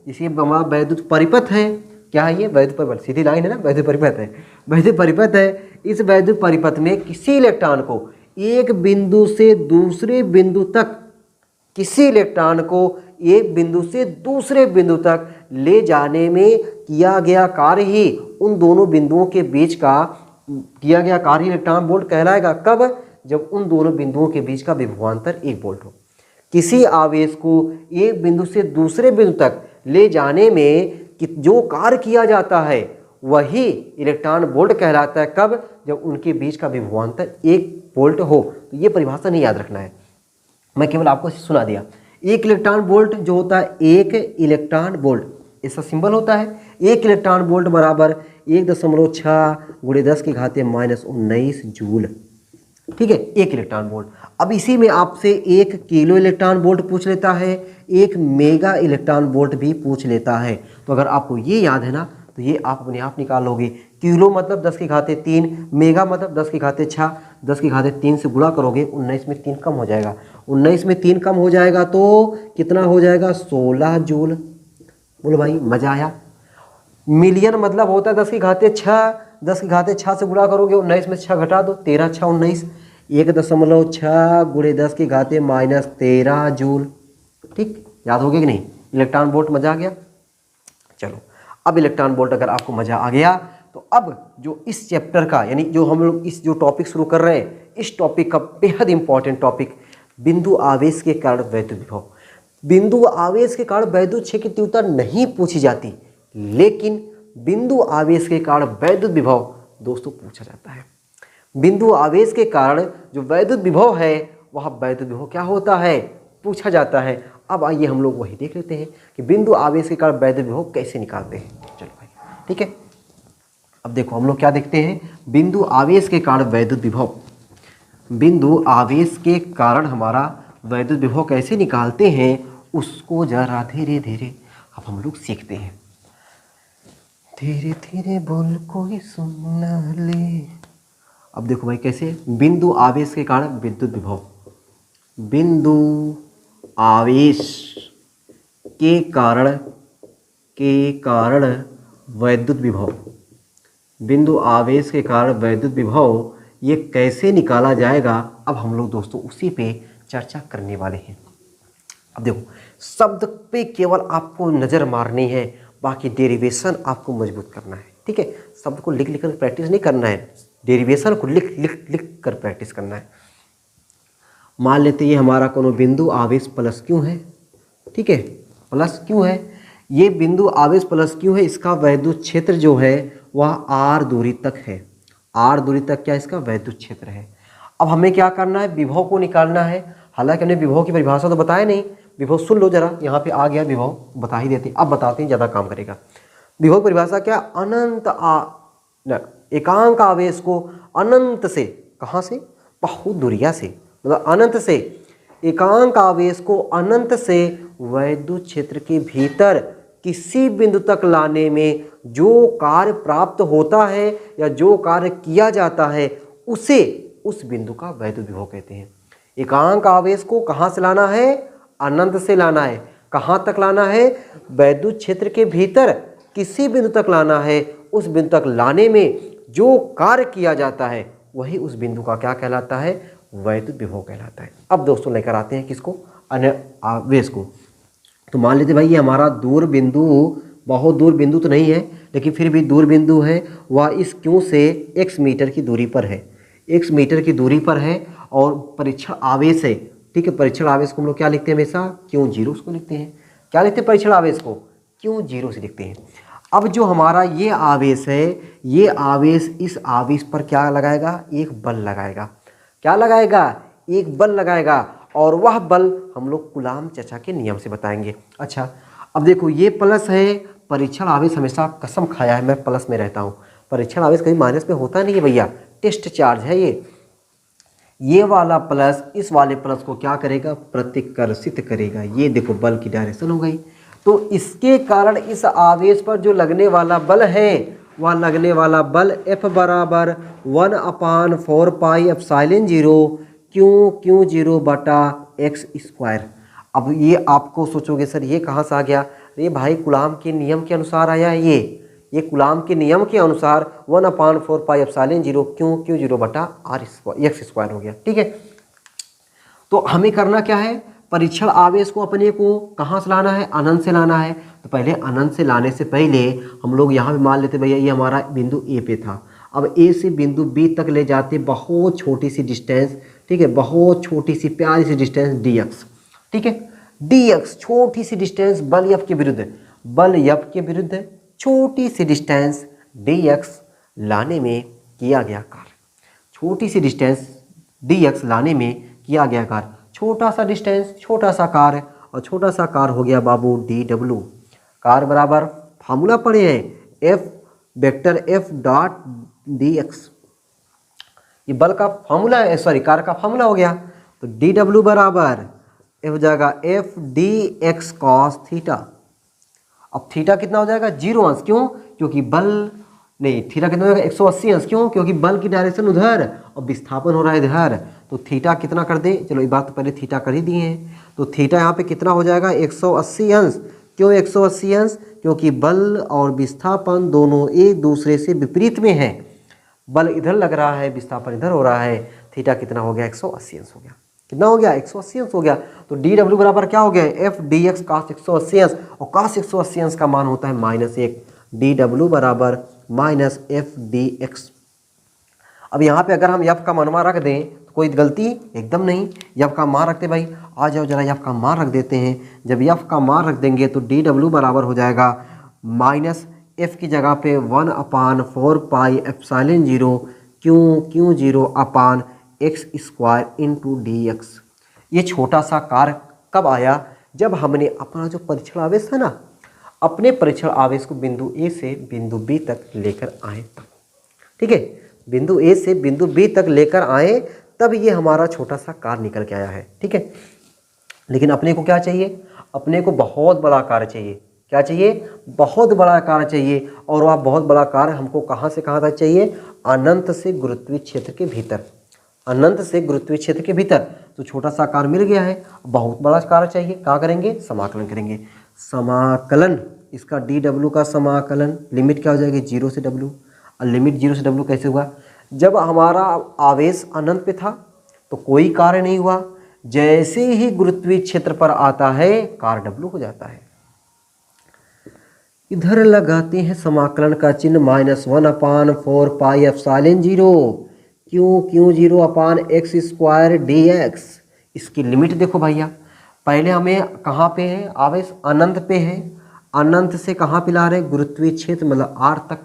इसी हमारा वैद्युत परिपथ है, क्या है ये? वैद्युत परिपथ, सीधी लाइन है ना, वैद्युत परिपथ है, वैद्युत परिपथ है। इस वैद्युत परिपथ में किसी इलेक्ट्रॉन को एक बिंदु से दूसरे बिंदु तक, किसी इलेक्ट्रॉन को एक बिंदु से दूसरे बिंदु तक ले जाने में किया गया कार्य ही उन दोनों बिंदुओं के बीच का किया गया कार्य इलेक्ट्रॉन वोल्ट कहलाएगा। कब? जब उन दोनों बिंदुओं के बीच का विभवांतर 1 वोल्ट हो। किसी आवेश को एक बिंदु से दूसरे बिंदु तक ले जाने में जो कार्य किया जाता है वही इलेक्ट्रॉन वोल्ट कहलाता है। कब? जब उनके बीच का विभवांतर 1 वोल्ट हो। तो ये परिभाषा नहीं याद रखना है, मैं केवल आपको सुना दिया। एक इलेक्ट्रॉन वोल्ट जो होता है, एक इलेक्ट्रॉन वोल्ट, इसका सिंबल होता है एक इलेक्ट्रॉन वोल्ट बराबर 1.6 × 10⁻⁻19 जूल, ठीक है, एक इलेक्ट्रॉन वोल्ट। अब इसी में आपसे 1 किलो इलेक्ट्रॉन वोल्ट पूछ लेता है, 1 मेगा इलेक्ट्रॉन वोल्ट भी पूछ लेता है। तो अगर आपको ये याद है ना तो ये आप अपने आप निकाल लोगे। किलो मतलब 10⁻3, मेगा मतलब 10⁻6, 10⁻3 से गुणा करोगे, 19 में 3 कम हो जाएगा, 19 में 3 कम हो जाएगा तो कितना हो जाएगा? 16 जूल। बोलो भाई मजा आया। मिलियन मतलब होता है 10⁻6, 10⁻6 से गुणा करोगे, 19 में 6 घटा दो, 13 6 19, 1.6 × 10⁻⁻13 जूल, ठीक, याद हो गया कि नहीं? इलेक्ट्रॉन वोल्ट मजा आ गया। चलो अब इलेक्ट्रॉन वोल्ट अगर आपको मजा आ गया तो अब जो इस चैप्टर का, यानी जो हम लोग इस जो टॉपिक शुरू कर रहे हैं, इस टॉपिक का बेहद इंपॉर्टेंट टॉपिक, बिंदु आवेश के कारण वैद्युत विभव। बिंदु आवेश के कारण वैद्युत क्षेत्र की तीव्रता नहीं पूछी जाती, लेकिन बिंदु आवेश के कारण वैद्युत विभव दोस्तों पूछा जाता है। बिंदु आवेश के कारण जो वैद्युत विभव है वह वैद्युत विभव क्या होता है? पूछा जाता है। अब आइए हम लोग वही देख लेते हैं कि बिंदु आवेश के कारण वैद्युत विभव कैसे निकालते हैं। चलो भाई ठीक है, अब देखो हम लोग क्या देखते हैं, बिंदु आवेश के कारण वैद्युत विभव, बिंदु आवेश के कारण हमारा वैद्युत विभव कैसे निकालते हैं उसको जरा धीरे धीरे अब हम लोग सीखते हैं। धीरे धीरे बोल कोई सुन न ले। अब देखो भाई कैसे, बिंदु आवेश के कारण विद्युत विभव, बिंदु आवेश के कारण वैद्युत विभव, बिंदु आवेश के कारण वैद्युत विभव ये कैसे निकाला जाएगा, अब हम लोग दोस्तों उसी पे चर्चा करने वाले हैं। अब देखो शब्द पे केवल आपको नज़र मारनी है, बाकी डेरिवेशन आपको मजबूत करना है, ठीक है। शब्द को लिख लिख कर प्रैक्टिस नहीं करना है, डेरिवेशन को लिख लिख लिख कर प्रैक्टिस करना है। मान लेते ये हमारा कोनो बिंदु आवेश प्लस क्यों है, ठीक है, प्लस क्यों है, ये बिंदु आवेश प्लस क्यों है, इसका वैद्युत क्षेत्र जो है वह r दूरी तक है, r दूरी तक क्या इसका वैद्युत क्षेत्र है। अब हमें क्या करना है, विभव को निकालना है। हालांकि हमने विभव की परिभाषा तो बताया नहीं, विभव सुन लो जरा, यहाँ पे आ गया विभव, बता ही देते, अब बताते हैं ज़्यादा काम करेगा। विभव परिभाषा क्या, अनंत एकांक आवेश को अनंत से, कहाँ से, बहुत दूरिया से, मतलब अनंत से, एकांक आवेश को अनंत से वैद्युत क्षेत्र के भीतर किसी बिंदु तक लाने में जो कार्य प्राप्त होता है या जो कार्य किया जाता है उसे उस बिंदु का वैद्युत विभव कहते हैं। एकांक आवेश को कहाँ से लाना है, अनंत से लाना है, कहाँ तक लाना है, वैद्युत क्षेत्र के भीतर किसी बिंदु तक लाना है, उस बिंदु तक लाने में जो कार्य किया जाता है वही उस बिंदु का क्या कहलाता है, वैद्युत विभव कहलाता है। अब दोस्तों लेकर आते हैं किसको, अन्य आवेश को। तो मान लेते भाई ये हमारा दूर बिंदु, बहुत दूर बिंदु तो नहीं है लेकिन फिर भी दूर बिंदु है, वह इस क्यू से x मीटर की दूरी पर है, x मीटर की दूरी पर है और परीक्षण आवेश है। ठीक है, परीक्षण आवेश को हम लोग क्या लिखते हैं हमेशा, Q0 उसको लिखते हैं। क्या लिखते हैं परीक्षण आवेश को, Q0 से लिखते हैं। अब जो हमारा ये आवेश है, ये आवेश इस आवेश पर क्या लगाएगा, एक बल लगाएगा। क्या लगाएगा, एक बल लगाएगा, और वह बल हम लोग कूलाम चाचा के नियम से बताएंगे। अच्छा अब देखो ये प्लस है, परीक्षण आवेश हमेशा कसम खाया है मैं प्लस में रहता हूँ, परीक्षण आवेश कभी माइनस में होता नहीं है भैया, टेस्ट चार्ज है ये वाला प्लस इस वाले प्लस को क्या करेगा, प्रतिकर्षित करेगा। ये देखो बल की डायरेक्शन हो गई। तो इसके कारण इस आवेश पर जो लगने वाला बल है, वह लगने वाला बल F बराबर 1/4 पाई एप्सिलॉन 0 Q0 बटा x स्क्वायर। अब ये आपको सोचोगे सर ये कहाँ से आ गया, अरे भाई कूलाम के नियम के अनुसार आया है ये कूलाम के नियम के अनुसार 1/4 पाई एप्सिलॉन 0 Q0 बटा x स्क्वायर हो गया। ठीक है, तो हमें करना क्या है, परीक्षण आवेश को अपने को कहाँ से लाना है, अनंत से लाना है। तो पहले अनंत से लाने से पहले हम लोग यहाँ पे मान लेते भैया ये हमारा बिंदु ए पे था, अब ए से बिंदु बी तक ले जाते बहुत छोटी सी डिस्टेंस, ठीक है, बहुत छोटी सी प्यारी सी डिस्टेंस dx। ठीक है, dx छोटी सी डिस्टेंस बल यफ के विरुद्ध, बल यफ के विरुद्ध छोटी सी डिस्टेंस dx लाने में किया गया कार्य, छोटी सी डिस्टेंस dx लाने में किया गया कार्य, छोटा सा डिस्टेंस छोटा सा कार्य, और छोटा सा कार्य हो गया बाबू dw। कार्य बराबर फार्मूला पढ़े हैं f vector f dot dx, ये बल का फार्मूला है, सॉरी कार्य का फार्मूला हो गया। तो dw बराबर f हो जाएगा f dx cos थीटा। अब थीटा कितना हो जाएगा 0 अंश, क्यों, क्योंकि बल नहीं, थीटा कितना हो जाएगा 180 अंश, क्यों, क्योंकि बल की डायरेक्शन उधर और विस्थापन हो रहा है इधर। तो थीटा कितना कर दे, चलो ये बात तो पहले थीटा कर ही दिए हैं। तो थीटा यहाँ पे कितना हो जाएगा 180 अंश, क्यों 180 अंश, क्योंकि बल और विस्थापन दोनों एक दूसरे से विपरीत में है, बल इधर लग रहा है विस्थापन इधर हो रहा है। थीटा कितना हो गया 180 अंश हो गया, कितना हो गया 180 अंश हो गया। तो dw बराबर क्या हो गया f dx cos 180 अंश, और cos 180 अंश का मान होता है -1, dw बराबर -f dx। अब यहाँ पे अगर हम f का मानवा रख दें तो कोई गलती एकदम नहीं, f का मान रखते भाई, आ जाओ जरा f का मान रख देते हैं। जब f का मान रख देंगे तो dw बराबर हो जाएगा -f की जगह पे 1/4 पाई एप्सिलॉन 0 Q0 अपान x स्क्वायर इंटू dx। ये छोटा सा कार्य कब आया, जब हमने अपना जो परीक्षण आवेश था ना, अपने परीक्षण आवेश को बिंदु ए से बिंदु बी तक लेकर आए तब। ठीक है, बिंदु ए से बिंदु बी तक लेकर आए तब ये हमारा छोटा सा कार्य निकल के आया है। ठीक है, लेकिन अपने को क्या चाहिए, अपने को बहुत बड़ा कार्य चाहिए। क्या चाहिए, बहुत बड़ा कार्य चाहिए, और वह बहुत बड़ा कार्य हमको कहाँ से कहाँ तक चाहिए, अनंत से गुरुत्वीय क्षेत्र के भीतर, अनंत से गुरुत्वीय क्षेत्र के भीतर। तो छोटा सा कार्य मिल गया है, बहुत बड़ा कार्य चाहिए, क्या करेंगे, समाकलन करेंगे। समाकलन, इसका dw का समाकलन, लिमिट क्या हो जाएगी 0 से w, और लिमिट 0 से w कैसे हुआ, जब हमारा आवेश अनंत पे था तो कोई कार्य नहीं हुआ, जैसे ही गुरुत्वीय क्षेत्र पर आता है कार्य w हो जाता है। इधर लगाते हैं समाकलन का चिन्ह, -1/4 पाई एप्सिलॉन 0 Q0 अपान x स्क्वायर dx। इसकी लिमिट देखो भैया, पहले हमें कहाँ पे है, आवेश अनंत पे है, अनंत से कहाँ पे ला रहे हैं, गुरुत्वीय क्षेत्र मतलब r तक,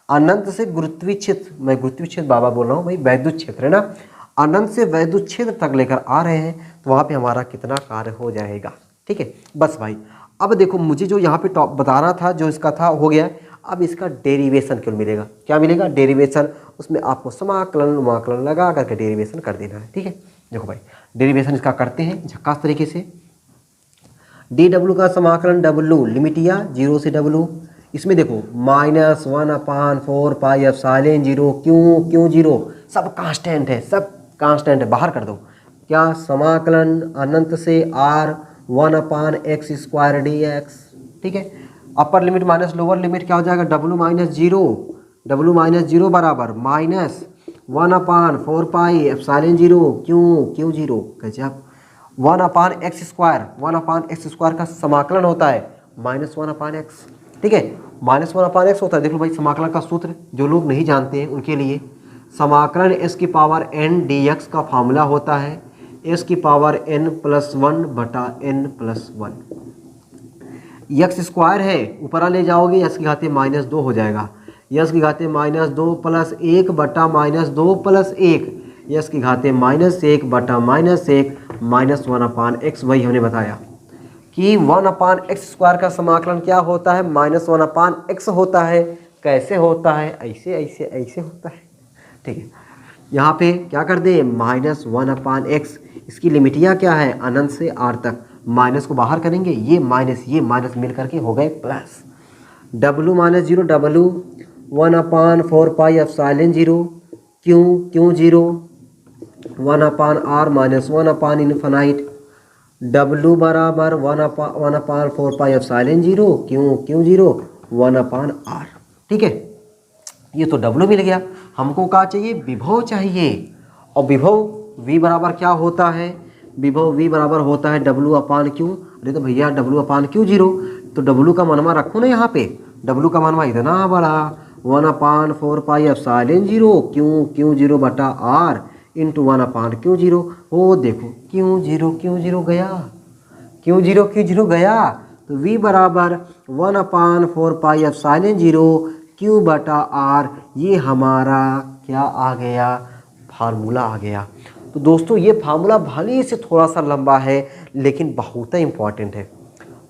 अनंत से गुरुत्वीय क्षेत्र, मैं गुरुत्वीय क्षेत्र बाबा बोल रहा हूँ भाई, वैद्युत क्षेत्र है ना, अनंत से वैद्युत क्षेत्र तक लेकर आ रहे हैं, तो वहाँ पे हमारा कितना कार्य हो जाएगा। ठीक है, बस भाई अब देखो मुझे जो यहाँ पे टॉप बताना था, जो इसका था हो गया, अब इसका डेरिवेशन क्यों मिलेगा, क्या मिलेगा, डेरिवेशन, उसमें आपको समाकलन उमाकलन लगा करके डेरिवेशन कर देना है। ठीक है, देखो भाई डेरिवेशन इसका करते हैं झक्कास तरीके से। dw का समाकलन w, लिमिट या 0 से w, इसमें देखो -1/4 पाई एप्सिलॉन 0 Q0, सब कांस्टेंट है, सब कांस्टेंट है, बाहर कर दो। क्या, समाकलन अनंत से r 1/x स्क्वायर dx। ठीक है, upper limit minus lower limit क्या हो जाएगा, w -0 बराबर -1/4 पाई एप्सिलॉन 0 Q0, गजब, 1/x², 1/x² का समाकलन होता है -1/x, ठीक है, -1/x होता है। देख लो भाई समाकलन का सूत्र, जो लोग नहीं जानते हैं उनके लिए, समाकलन n dx का फार्मूला होता है n+1/n+1। x² है, ऊपर ले जाओगे x की घाते -2 हो जाएगा, x की घाते -2 + 1 बटा -2 + 1, x की घाते -1 बटा -1 -1/x। वही हमने बताया कि 1/x² का समाकलन क्या होता है, -1/x होता है। कैसे होता है, ऐसे ऐसे ऐसे होता है, ठीक है। यहाँ पे क्या कर दे, -1/x, इसकी लिमिटिया क्या है, अनंत से r तक, माइनस को बाहर करेंगे, ये माइनस मिल करके हो गए प्लस, w - 0 w, 1/4πε0, क्यों 0, 1/r -1/∞, w बराबर 1/4πε0, क्यों 0, 1/r, ठीक है। ये तो w मिल गया, हमको क्या चाहिए, विभव चाहिए। और विभव v बराबर क्या होता है, विभव v बराबर होता है w/q। अरे तो भैया w/q 0, तो w का मानवा रखो ना यहाँ पे, w का मानवा इतना बड़ा, 1/4πε0, क्यों 0 बटा r इंटू 1/q 0। वो देखो क्यों 0 गया, क्यों 0 गया, तो v बराबर 1/4πε0 q बटा r, ये हमारा क्या आ गया, फार्मूला आ गया। तो दोस्तों ये फार्मूला भले से थोड़ा सा लंबा है लेकिन बहुत ही इम्पॉर्टेंट है।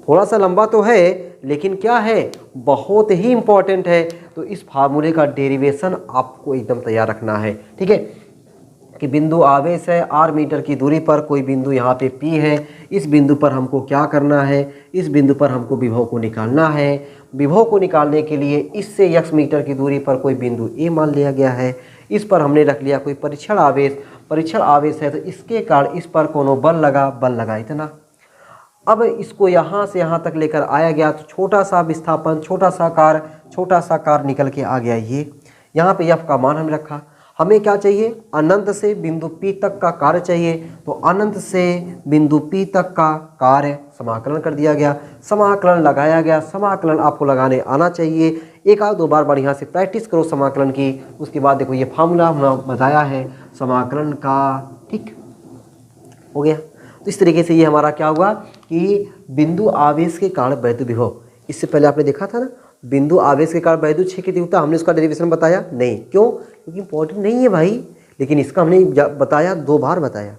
थोड़ा सा लंबा तो है लेकिन क्या है, बहुत ही इम्पॉर्टेंट है। तो इस फार्मूले का डेरिवेशन आपको एकदम तैयार रखना है, ठीक है, कि बिंदु आवेश है r मीटर की दूरी पर, कोई बिंदु यहाँ पे P है, इस बिंदु पर हमको क्या करना है, इस बिंदु पर हमको विभव को निकालना है। विभव को निकालने के लिए इससे x मीटर की दूरी पर कोई बिंदु A मान लिया गया है, इस पर हमने रख लिया कोई परीक्षण आवेश है, तो इसके कारण इस पर कोनो बल लगा इतना। अब इसको यहाँ से यहाँ तक लेकर आया गया, तो छोटा सा विस्थापन, छोटा सा कार निकल के आ गया। ये यहाँ पे f का मान हमने रखा। हमें क्या चाहिए, अनंत से बिंदु P तक का कार्य चाहिए, तो अनंत से बिंदु P तक का कार्य समाकलन कर दिया गया, समाकलन लगाया गया। समाकलन आपको लगाने आना चाहिए, एक आध दो बार बढ़िया से प्रैक्टिस करो समाकलन की। उसके बाद देखो ये फार्मूला हमने बताया है समाकलन का, ठीक हो गया। तो इस तरीके से ये हमारा क्या हुआ कि बिंदु आवेश के कारण वैद्युत विभव, इससे पहले आपने देखा था ना, बिंदु आवेश के कारण वैद्युत क्षेत्र की तीव्रता, हमने उसका डेरिवेशन बताया नहीं, क्यों, क्योंकि इंपॉर्टेंट नहीं है भाई, लेकिन इसका हमने बताया, 2 बार बताया।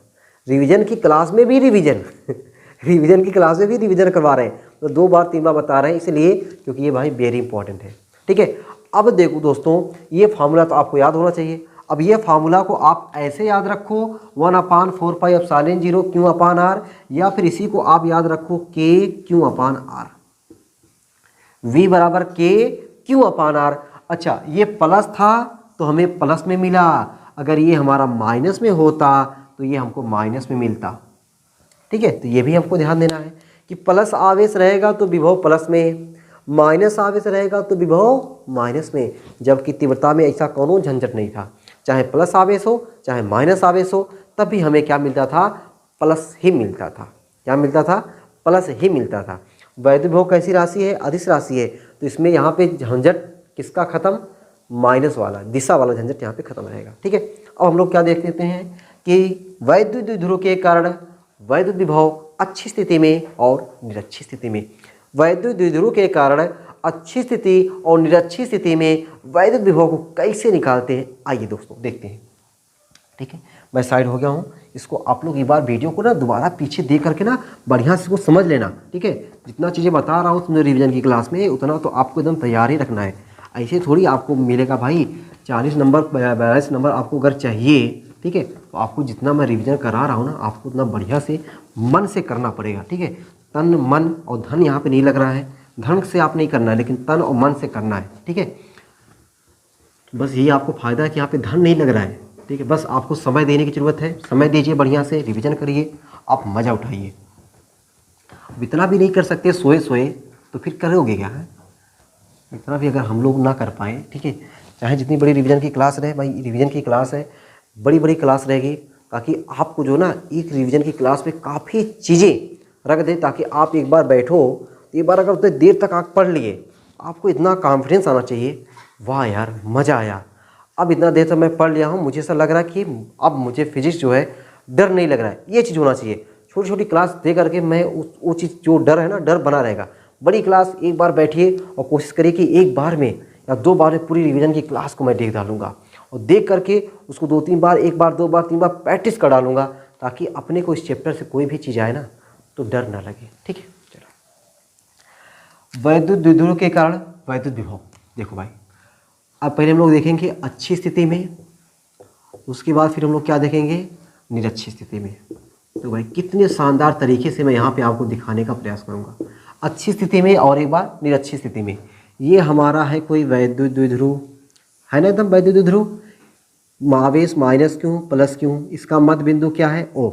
रिवीजन की क्लास में भी रिवीजन की क्लास में भी रिवीजन करवा रहे हैं, तो 2 बार 3 बार बता रहे हैं, इसलिए क्योंकि ये भाई वेरी इंपॉर्टेंट है, ठीक है। अब देखो दोस्तों, ये फार्मूला तो आपको याद होना चाहिए। अब ये फार्मूला को आप ऐसे याद रखो, 1/4πε0 q/r, या फिर इसी को आप याद रखो k q/r, v बराबर k q/r। अच्छा, ये प्लस था तो हमें प्लस में मिला, अगर ये हमारा माइनस में होता तो ये हमको माइनस में मिलता, ठीक है। तो ये भी हमको ध्यान देना है कि प्लस आवेश रहेगा तो विभव प्लस में, माइनस आवेश रहेगा तो विभव माइनस में, जबकि तीव्रता में ऐसा कोनो झंझट नहीं था, चाहे प्लस आवेश हो चाहे माइनस आवेश हो, तब भी हमें क्या मिलता था, प्लस ही मिलता था। क्या मिलता था, प्लस ही मिलता था। वैद्युत विभव कैसी राशि है, अदिश राशि है, तो इसमें यहाँ पे झंझट किसका खत्म, माइनस वाला, दिशा वाला झंझट यहाँ पे खत्म रहेगा, ठीक है। अब हम लोग क्या देख लेते हैं कि वैद्युत द्विध्रुव के कारण वैद्युत विभव अच्छी स्थिति में और निरक्षी स्थिति में, वैद्युत द्विध्रुव के कारण अच्छी स्थिति और निरक्षी स्थिति में वैद्युत विभव को कैसे निकालते हैं, आइए दोस्तों देखते हैं, ठीक है। मैं साइड हो गया हूँ, इसको आप लोग एक बार वीडियो को ना दोबारा पीछे देख करके ना बढ़िया से इसको समझ लेना, ठीक है। जितना चीज़ें बता रहा हूँ तुमने रिवीजन की क्लास में, उतना तो आपको एकदम तैयार ही रखना है। ऐसे थोड़ी आपको मिलेगा भाई 40 नंबर 42 नंबर आपको अगर चाहिए, ठीक है, तो आपको जितना मैं रिवीजन करा रहा हूँ ना, आपको उतना बढ़िया से मन से करना पड़ेगा, ठीक है। तन मन और धन यहाँ पे नहीं लग रहा है, धन से आप नहीं करना है, लेकिन तन और मन से करना है, ठीक है। बस यही आपको फ़ायदा है कि यहाँ पे धन नहीं लग रहा है, ठीक है। बस आपको समय देने की ज़रूरत है, समय दीजिए, बढ़िया से रिवीजन करिए, आप मज़ा उठाइए। अब इतना भी नहीं कर सकते सोए तो फिर करोगे क्या है, इतना भी अगर हम लोग ना कर पाएँ, ठीक है, चाहे जितनी बड़ी रिवीजन की क्लास रहे भाई, रिवीजन की क्लास है, बड़ी क्लास रहेगी, ताकि आपको जो ना एक रिवीजन की क्लास में काफ़ी चीज़ें रख दे, ताकि आप एक बार बैठो, एक बार अगर उतने देर तक आप पढ़ लिए, आपको इतना कॉन्फिडेंस आना चाहिए, वाह यार मज़ा आया, अब इतना देर तक मैं पढ़ लिया हूँ, मुझे ऐसा लग रहा है कि अब मुझे फिजिक्स जो है डर नहीं लग रहा है। ये चीज़ होना चाहिए। छोटी छोटी क्लास दे करके मैं वो चीज़ जो डर है ना, डर बना रहेगा। बड़ी क्लास एक बार बैठिए और कोशिश करिए कि एक बार में या 2 बार में पूरी रिवीजन की क्लास को मैं देख डालूंगा, और देख करके उसको 2-3 बार, 1 बार 2 बार 3 बार प्रैक्टिस कर डालूंगा, ताकि अपने को इस चैप्टर से कोई भी चीज़ आए ना तो डर ना लगे। ठीक है, चलो। वैद्युत द्विध्रुव के कारण वैद्युत विभव, देखो भाई, अब पहले हम लोग देखेंगे अच्छी स्थिति में, उसके बाद फिर हम लोग क्या देखेंगे, निरक्षी स्थिति में। तो भाई कितने शानदार तरीके से मैं यहाँ पे आपको दिखाने का प्रयास करूँगा, अच्छी स्थिति में और एक बार निरक्षी स्थिति में। ये हमारा है कोई वैद्युत द्विध्रुव है ना, एकदम वैद्युत द्विध्रुव, आवेश माइनस क्यों प्लस क्यों, इसका मध्य बिंदु क्या है, ओ।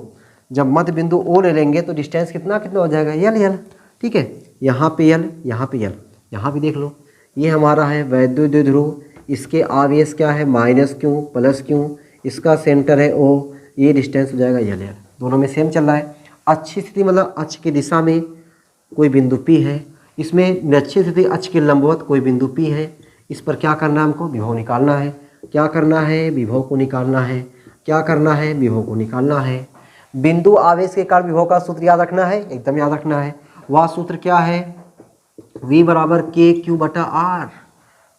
जब मध्य बिंदु ओ ले लेंगे तो डिस्टेंस कितना हो जाएगा, यल। ठीक है, यहाँ पे यल, यहाँ पे यल, यहाँ पे देख लो, ये हमारा है वैद्युत द्विध्रुव, इसके आवेश क्या है, माइनस क्यों प्लस क्यों, इसका सेंटर है ओ, ये डिस्टेंस हो जाएगा यल। दोनों में सेम चल रहा है। अच्छी स्थिति मतलब अक्ष की दिशा में कोई बिंदु P है, इसमें निरक्षी स्थिति अक्ष के लंबवत कोई बिंदु P है। इस पर क्या करना है, हमको विभव निकालना है। क्या करना है, विभव को निकालना है। क्या करना है, विभव को निकालना है। बिंदु आवेश के कारण विभव का सूत्र याद रखना है, एकदम याद रखना है। वह सूत्र क्या है, V बराबर KQ/R।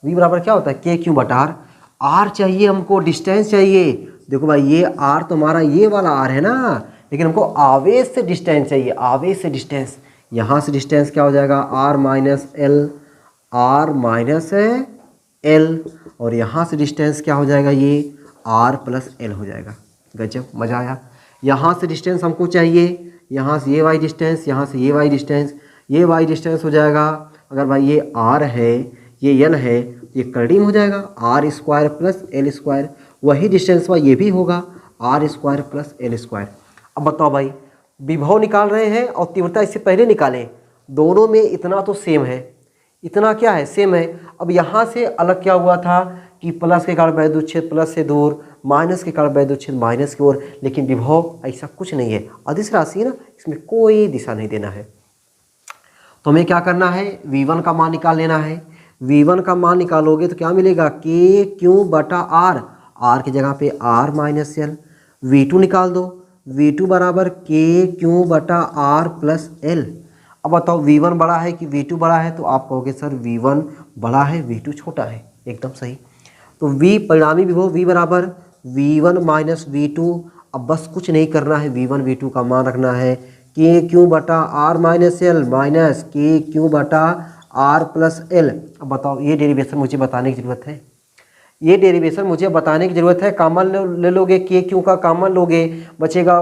V बराबर क्या होता है, KQ/R। R चाहिए हमको, डिस्टेंस चाहिए। देखो भाई, ये R तो हमारा ये वाला R है ना, लेकिन हमको आवेश से डिस्टेंस चाहिए, आवेश से डिस्टेंस। यहाँ से डिस्टेंस क्या हो जाएगा, R minus L, R minus L, और यहाँ से डिस्टेंस क्या हो जाएगा, ये R प्लस एल हो जाएगा। गजब, मज़ा आया। यहाँ से डिस्टेंस हमको चाहिए, यहाँ से ये वाई डिस्टेंस, यहाँ से ये वाई डिस्टेंस, ये वाई डिस्टेंस हो जाएगा। अगर भाई ये R है, ये एल है, ये कर्डिंग हो जाएगा, R² प्लस एल स्क्वायर। वही डिस्टेंस ये भी होगा, R² प्लस एल स्क्वायर। अब बताओ भाई, विभव निकाल रहे हैं और तीव्रता इससे पहले निकालें, दोनों में इतना तो सेम है, इतना क्या है, सेम है। अब यहाँ से अलग क्या हुआ था कि प्लस के कारण वैद्युत क्षेत्र प्लस से दूर, माइनस के कारण वैद्युत क्षेत्र माइनस की ओर, लेकिन विभव ऐसा कुछ नहीं है, अदिश राशि है ना, इसमें कोई दिशा नहीं देना है। तो हमें क्या करना है, V1 का मान निकाल लेना है। V1 का मान निकालोगे तो क्या मिलेगा, KQ/R, R की जगह पे R माइनस एल। V2 निकाल दो, V2 बराबर KQ/R प्लस एल। अब बताओ V1 बड़ा है कि V2 बड़ा है, तो आप कहोगे सर V1 बड़ा है V2 छोटा है, एकदम सही। तो V परिणामी विभव V बराबर V1 माइनस V2। अब बस कुछ नहीं करना है, V1 V2 का मान रखना है, KQ/R minus L minus KQ/R plus L. अब बताओ, ये डेरिवेशन मुझे बताने की ज़रूरत है, ये डेरिवेशन मुझे बताने की ज़रूरत है। कॉमन ले लोगे, KQ का कॉमन लोगे, बचेगा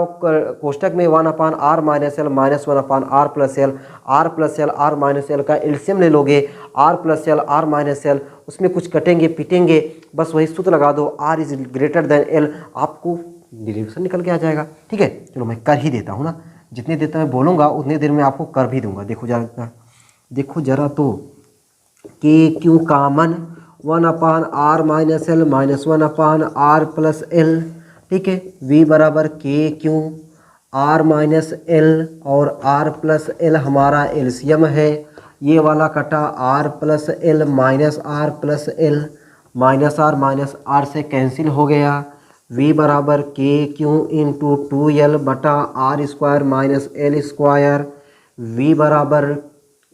कोष्टक में 1/R minus L minus 1/R plus L, R plus L R minus L का एलसीएम ले लोगे, R plus L R minus L, उसमें कुछ कटेंगे पीटेंगे, बस वही सूत्र लगा दो, R is greater than L, आपको डेरिवेशन निकल के आ जाएगा। ठीक है, चलो मैं कर ही देता हूँ ना, जितनी देर तक मैं बोलूँगा उतनी देर में आपको कर भी दूंगा। देखो जरा तो, KQ common 1/R minus L minus 1/R plus L. ठीक है, V बराबर KQ R माइनस एल, और R प्लस एल हमारा एलसीएम है। ये वाला कटा R plus L minus R plus L, minus R से कैंसिल हो गया। V बराबर KQ into 2L/R² minus L square. V बराबर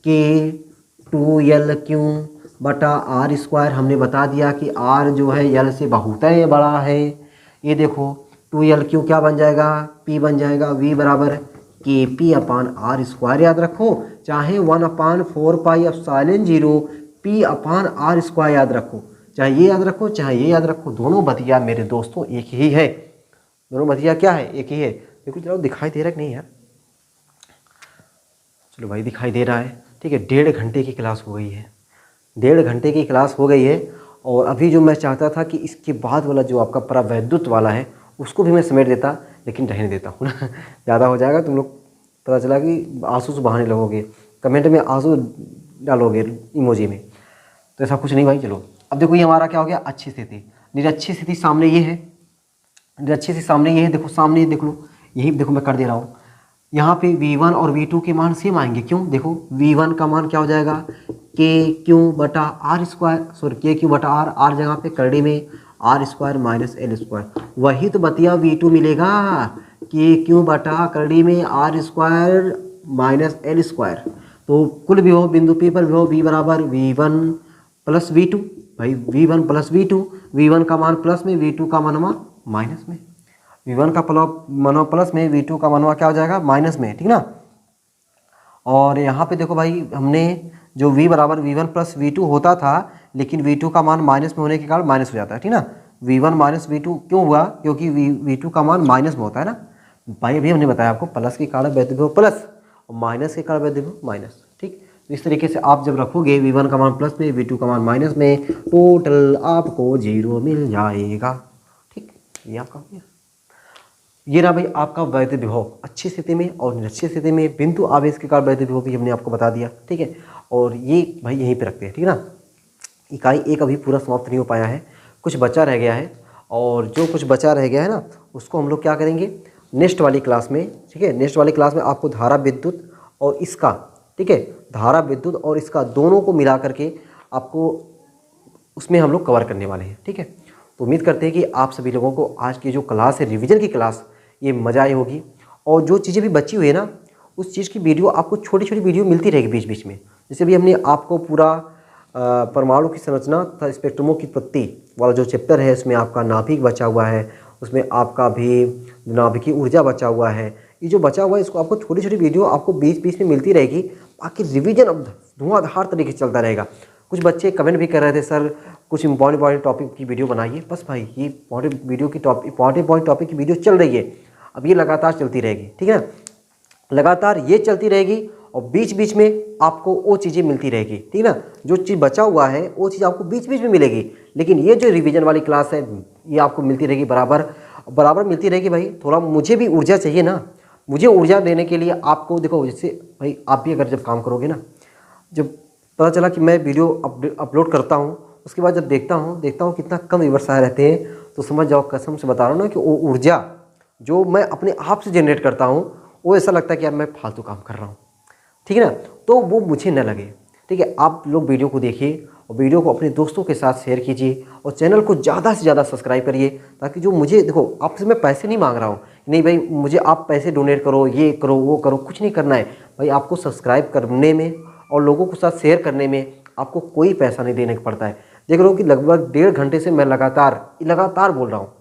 K2LQ/R²। हमने बता दिया कि R जो है L से बहुत ही बड़ा है। ये देखो 2LQ क्या बन जाएगा, P बन जाएगा। V बराबर KP/R², याद रखो, चाहे 1/4πε0 P/R² याद रखो, चाहे ये याद रखो चाहे ये याद रखो, दोनों बतिया मेरे दोस्तों एक ही है, दोनों बतिया क्या है, एक ही है। देखो जरा दिखाई दे रहा है कि नहीं यार, चलो भाई दिखाई दे रहा है। ठीक है, 1.5 घंटे की क्लास हो गई है, 1.5 घंटे की क्लास हो गई है। और अभी जो मैं चाहता था कि इसके बाद वाला जो आपका परावैद्युत वाला है उसको भी मैं समेट देता, लेकिन रहने देता हूँ ना, ज़्यादा हो जाएगा, तुम लोग पता चला कि आंसू से बहाने लगोगे, कमेंट में आंसू डालोगे इमोजी में, तो ऐसा कुछ नहीं भाई। चलो अब देखो, ये हमारा क्या हो गया, अच्छी स्थिति। निरक्षी स्थिति सामने ये है, अच्छे से सामने ये है, देखो सामने देख लो, यही देखो मैं कर दे रहा हूँ। यहाँ पे V1 और V2 के मान सेम आएंगे, क्यों? देखो V1 का मान क्या हो जाएगा, के क्यू बटा R square, sorry K Q बटा आर, आर जगह पे करड़ी में R square minus L square. वही तो बतिया V2 मिलेगा, के क्यू बटा करड़ी में R square minus L square. तो कुल विभव बिंदु P पर विभव V बराबर V1 प्लस V2। भाई V1 प्लस V2, V1 का मान प्लस में, V2 का मनवा माइनस में। V1 का मनवा प्लस में, V2 का मनवा क्या हो जाएगा, माइनस में, ठीक ना। और यहाँ पे देखो भाई, हमने जो V बराबर V1 प्लस V2 होता था, लेकिन V2 का मान माइनस में होने के कारण माइनस हो जाता है, ठीक ना। V1 माइनस V2 क्यों हुआ, क्योंकि V2 का मान माइनस में होता है ना भाई। अभी हमने बताया आपको, प्लस के कारण वैद्य विभव प्लस और माइनस के कारण वैद्य विभव माइनस, ठीक। तो इस तरीके से आप जब रखोगे V1 का मान प्लस में, V2 का मान माइनस में, टोटल आपको 0 मिल जाएगा, ठीक। ये आपका हो गया। ये रहा भाई आपका वैद्य विभव अच्छी स्थिति में और निरक्षीय स्थिति में बिंदु आवेश के कारण वैद्य विभव भी हमने आपको बता दिया, ठीक है। और ये भाई यहीं पे रखते हैं, ठीक है ना। इकाई एक अभी पूरा समाप्त नहीं हो पाया है, कुछ बचा रह गया है, और जो कुछ बचा रह गया है ना, उसको हम लोग क्या करेंगे नेक्स्ट वाली क्लास में, ठीक है। नेक्स्ट वाली क्लास में आपको धारा विद्युत और इसका, ठीक है, धारा विद्युत और इसका दोनों को मिला करके आपको उसमें हम लोग कवर करने वाले हैं, ठीक है। तो उम्मीद करते हैं कि आप सभी लोगों को आज की जो क्लास है, रिवीजन की क्लास, ये मज़ा आई होगी। और जो चीज़ें भी बची हुई है ना, उस चीज़ की वीडियो आपको छोटी छोटी वीडियो मिलती रहेगी बीच बीच में। जैसे भी हमने आपको पूरा परमाणु की संरचना तथा स्पेक्ट्रमों की उत्पत्ति वाला जो चैप्टर है, उसमें आपका नाभिक बचा हुआ है, उसमें आपका भी नाभिकीय ऊर्जा बचा हुआ है। ये जो बचा हुआ है, इसको आपको छोटी छोटी वीडियो आपको बीच बीच में मिलती रहेगी। बाकी रिवीजन अब धुआंधार तरीके से चलता रहेगा। कुछ बच्चे कमेंट भी कर रहे थे, सर कुछ इंपॉर्टेंट टॉपिक की वीडियो बनाइए। बस भाई ये इंपॉर्टेंट टॉपिक की वीडियो चल रही है, अब ये लगातार चलती रहेगी, ठीक है ना। लगातार ये चलती रहेगी और बीच बीच में आपको वो चीज़ें मिलती रहेगी, ठीक है ना। जो चीज़ बचा हुआ है वो चीज़ आपको बीच बीच में मिलेगी, लेकिन ये जो रिवीजन वाली क्लास है ये आपको मिलती रहेगी, बराबर मिलती रहेगी। भाई थोड़ा मुझे भी ऊर्जा चाहिए ना, मुझे ऊर्जा देने के लिए आपको देखो, जैसे भाई आप भी अगर जब काम करोगे ना, जब पता चला कि मैं वीडियो अपलोड करता हूँ, उसके बाद जब देखता हूँ कितना कम व्यूअर्स आए रहते हैं, तो समझ जाओ, कसम से बता रहा हूँ ना, कि वो ऊर्जा जो मैं अपने आप से जनरेट करता हूँ, वो ऐसा लगता है कि यार मैं फालतू काम कर रहा हूँ, ठीक है ना। तो वो मुझे न लगे, ठीक है। आप लोग वीडियो को देखिए और वीडियो को अपने दोस्तों के साथ शेयर कीजिए और चैनल को ज़्यादा से ज़्यादा सब्सक्राइब करिए, ताकि जो मुझे देखो, आपसे मैं पैसे नहीं मांग रहा हूँ, नहीं भाई मुझे आप पैसे डोनेट करो, ये करो वो करो, कुछ नहीं करना है भाई। आपको सब्सक्राइब करने में और लोगों के साथ शेयर करने में आपको कोई पैसा नहीं देने का पड़ता है। देख लो कि लगभग 1.5 घंटे से मैं लगातार बोल रहा हूँ।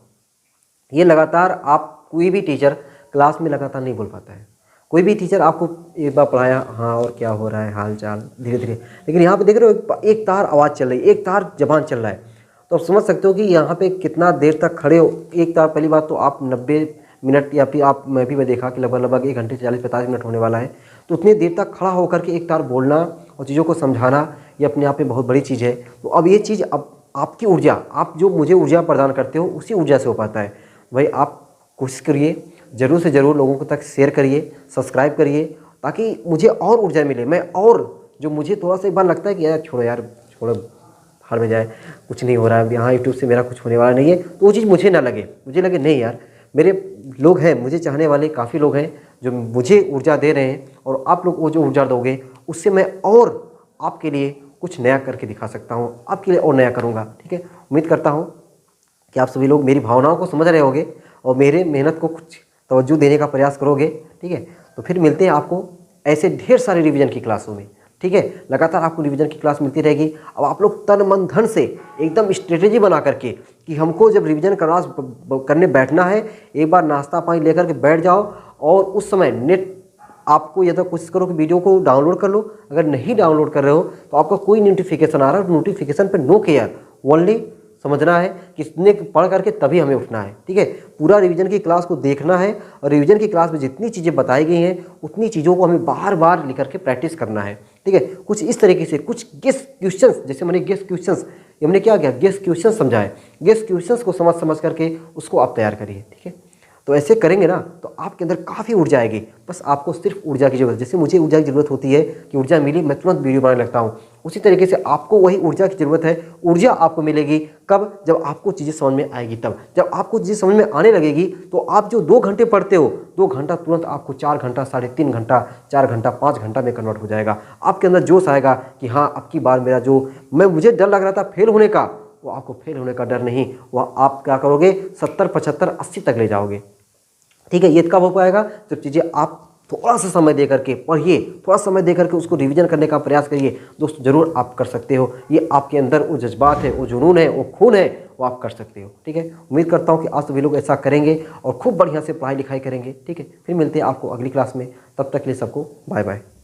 ये लगातार आप कोई भी टीचर क्लास में लगातार नहीं बोल पाता है। कोई भी टीचर आपको एक बार पढ़ाया, हाँ और क्या हो रहा है, हाल चाल, धीरे धीरे, लेकिन यहाँ पे देख रहे हो एक तार आवाज़ चल रही है, एक तार जबान चल रहा है। तो आप समझ सकते हो कि यहाँ पे कितना देर तक खड़े हो। एक तार, पहली बात तो आप 90 मिनट या फिर आप, मैं देखा कि लगभग 1 घंटे 40-45 मिनट होने वाला है। तो उतनी देर तक खड़ा होकर के एक तार बोलना और चीज़ों को समझाना, ये अपने आप में बहुत बड़ी चीज़ है। तो अब ये चीज़ अब आपकी ऊर्जा, आप जो मुझे ऊर्जा प्रदान करते हो, उसी ऊर्जा से हो पाता है। भाई आप कोशिश करिए, ज़रूर से ज़रूर लोगों को तक शेयर करिए, सब्सक्राइब करिए, ताकि मुझे और ऊर्जा मिले। मैं और जो मुझे थोड़ा सा एक बार लगता है कि यार छोड़ो हार में जाए, कुछ नहीं हो रहा है यहाँ यूट्यूब से, मेरा कुछ होने वाला नहीं है, तो वो चीज़ मुझे ना लगे, मुझे लगे नहीं यार मेरे लोग हैं, मुझे चाहने वाले काफ़ी लोग हैं जो मुझे ऊर्जा दे रहे हैं, और आप लोग वो जो ऊर्जा दोगे उससे मैं और आपके लिए कुछ नया करके दिखा सकता हूँ, आपके लिए और नया करूँगा, ठीक है। उम्मीद करता हूँ कि आप सभी लोग मेरी भावनाओं को समझ रहे होंगे और मेरे मेहनत को कुछ तवज्जो देने का प्रयास करोगे, ठीक है। तो फिर मिलते हैं आपको ऐसे ढेर सारे रिवीजन की क्लासों में, ठीक है। लगातार आपको रिवीजन की क्लास मिलती रहेगी। अब आप लोग तन मन धन से एकदम स्ट्रेटेजी बना करके कि हमको जब रिवीजन करने बैठना है, एक बार नाश्ता पानी लेकर के बैठ जाओ, और उस समय नेट आपको या तो कोशिश करो कि वीडियो को डाउनलोड कर लो। अगर नहीं डाउनलोड कर रहे हो तो आपका कोई नोटिफिकेशन आ रहा है, नोटिफिकेशन पे नो केयर, ओनली समझना है कि इसने पढ़ करके तभी हमें उठना है, ठीक है। पूरा रिवीजन की क्लास को देखना है, और रिवीजन की क्लास में जितनी चीज़ें बताई गई हैं उतनी चीज़ों को हमें बार बार लिख करके प्रैक्टिस करना है, ठीक है। कुछ इस तरीके से, कुछ गेस क्वेश्चंस, जैसे मैंने गेस क्वेश्चंस, हमने क्या किया, गेस क्वेश्चंस समझाए, गेस क्वेश्चंस को समझ करके उसको आप तैयार करिए, ठीक है। तो ऐसे करेंगे ना तो आपके अंदर काफ़ी ऊर्जा आएगी। बस आपको सिर्फ ऊर्जा की जरूरत, जैसे मुझे ऊर्जा की ज़रूरत होती है कि ऊर्जा मिली मैं तुरंत वीडियो बनाने लगता हूँ, उसी तरीके से आपको वही ऊर्जा की ज़रूरत है। ऊर्जा आपको मिलेगी कब? जब आपको चीज़ें समझ में आएगी तब। जब आपको चीज़ें समझ में आने लगेगी तो आप जो 2 घंटे पढ़ते हो, 2 घंटा तुरंत आपको 4 घंटा, 3.5 घंटा, 4 घंटा, 5 घंटा में कन्वर्ट हो जाएगा। आपके अंदर जोश आएगा कि हाँ, अब की बार मेरा जो मुझे डर लग रहा था फेल होने का, वो आपको फेल होने का डर नहीं, वह आप क्या करोगे 70, 75, 80 तक ले जाओगे। ठीक है, ये कब हो पाएगा? जब चीज़ें आप थोड़ा सा समय दे करके पढ़िए, थोड़ा समय दे करके उसको रिवीजन करने का प्रयास करिए। दोस्तों ज़रूर आप कर सकते हो। ये आपके अंदर वो जज्बात है, वो जुनून है, वो खून है, वो आप कर सकते हो। ठीक है, उम्मीद करता हूँ कि आप सभी लोग ऐसा करेंगे और खूब बढ़िया से पढ़ाई लिखाई करेंगे। ठीक है, फिर मिलते हैं आपको अगली क्लास में। तब तक के लिए सबको बाय बाय।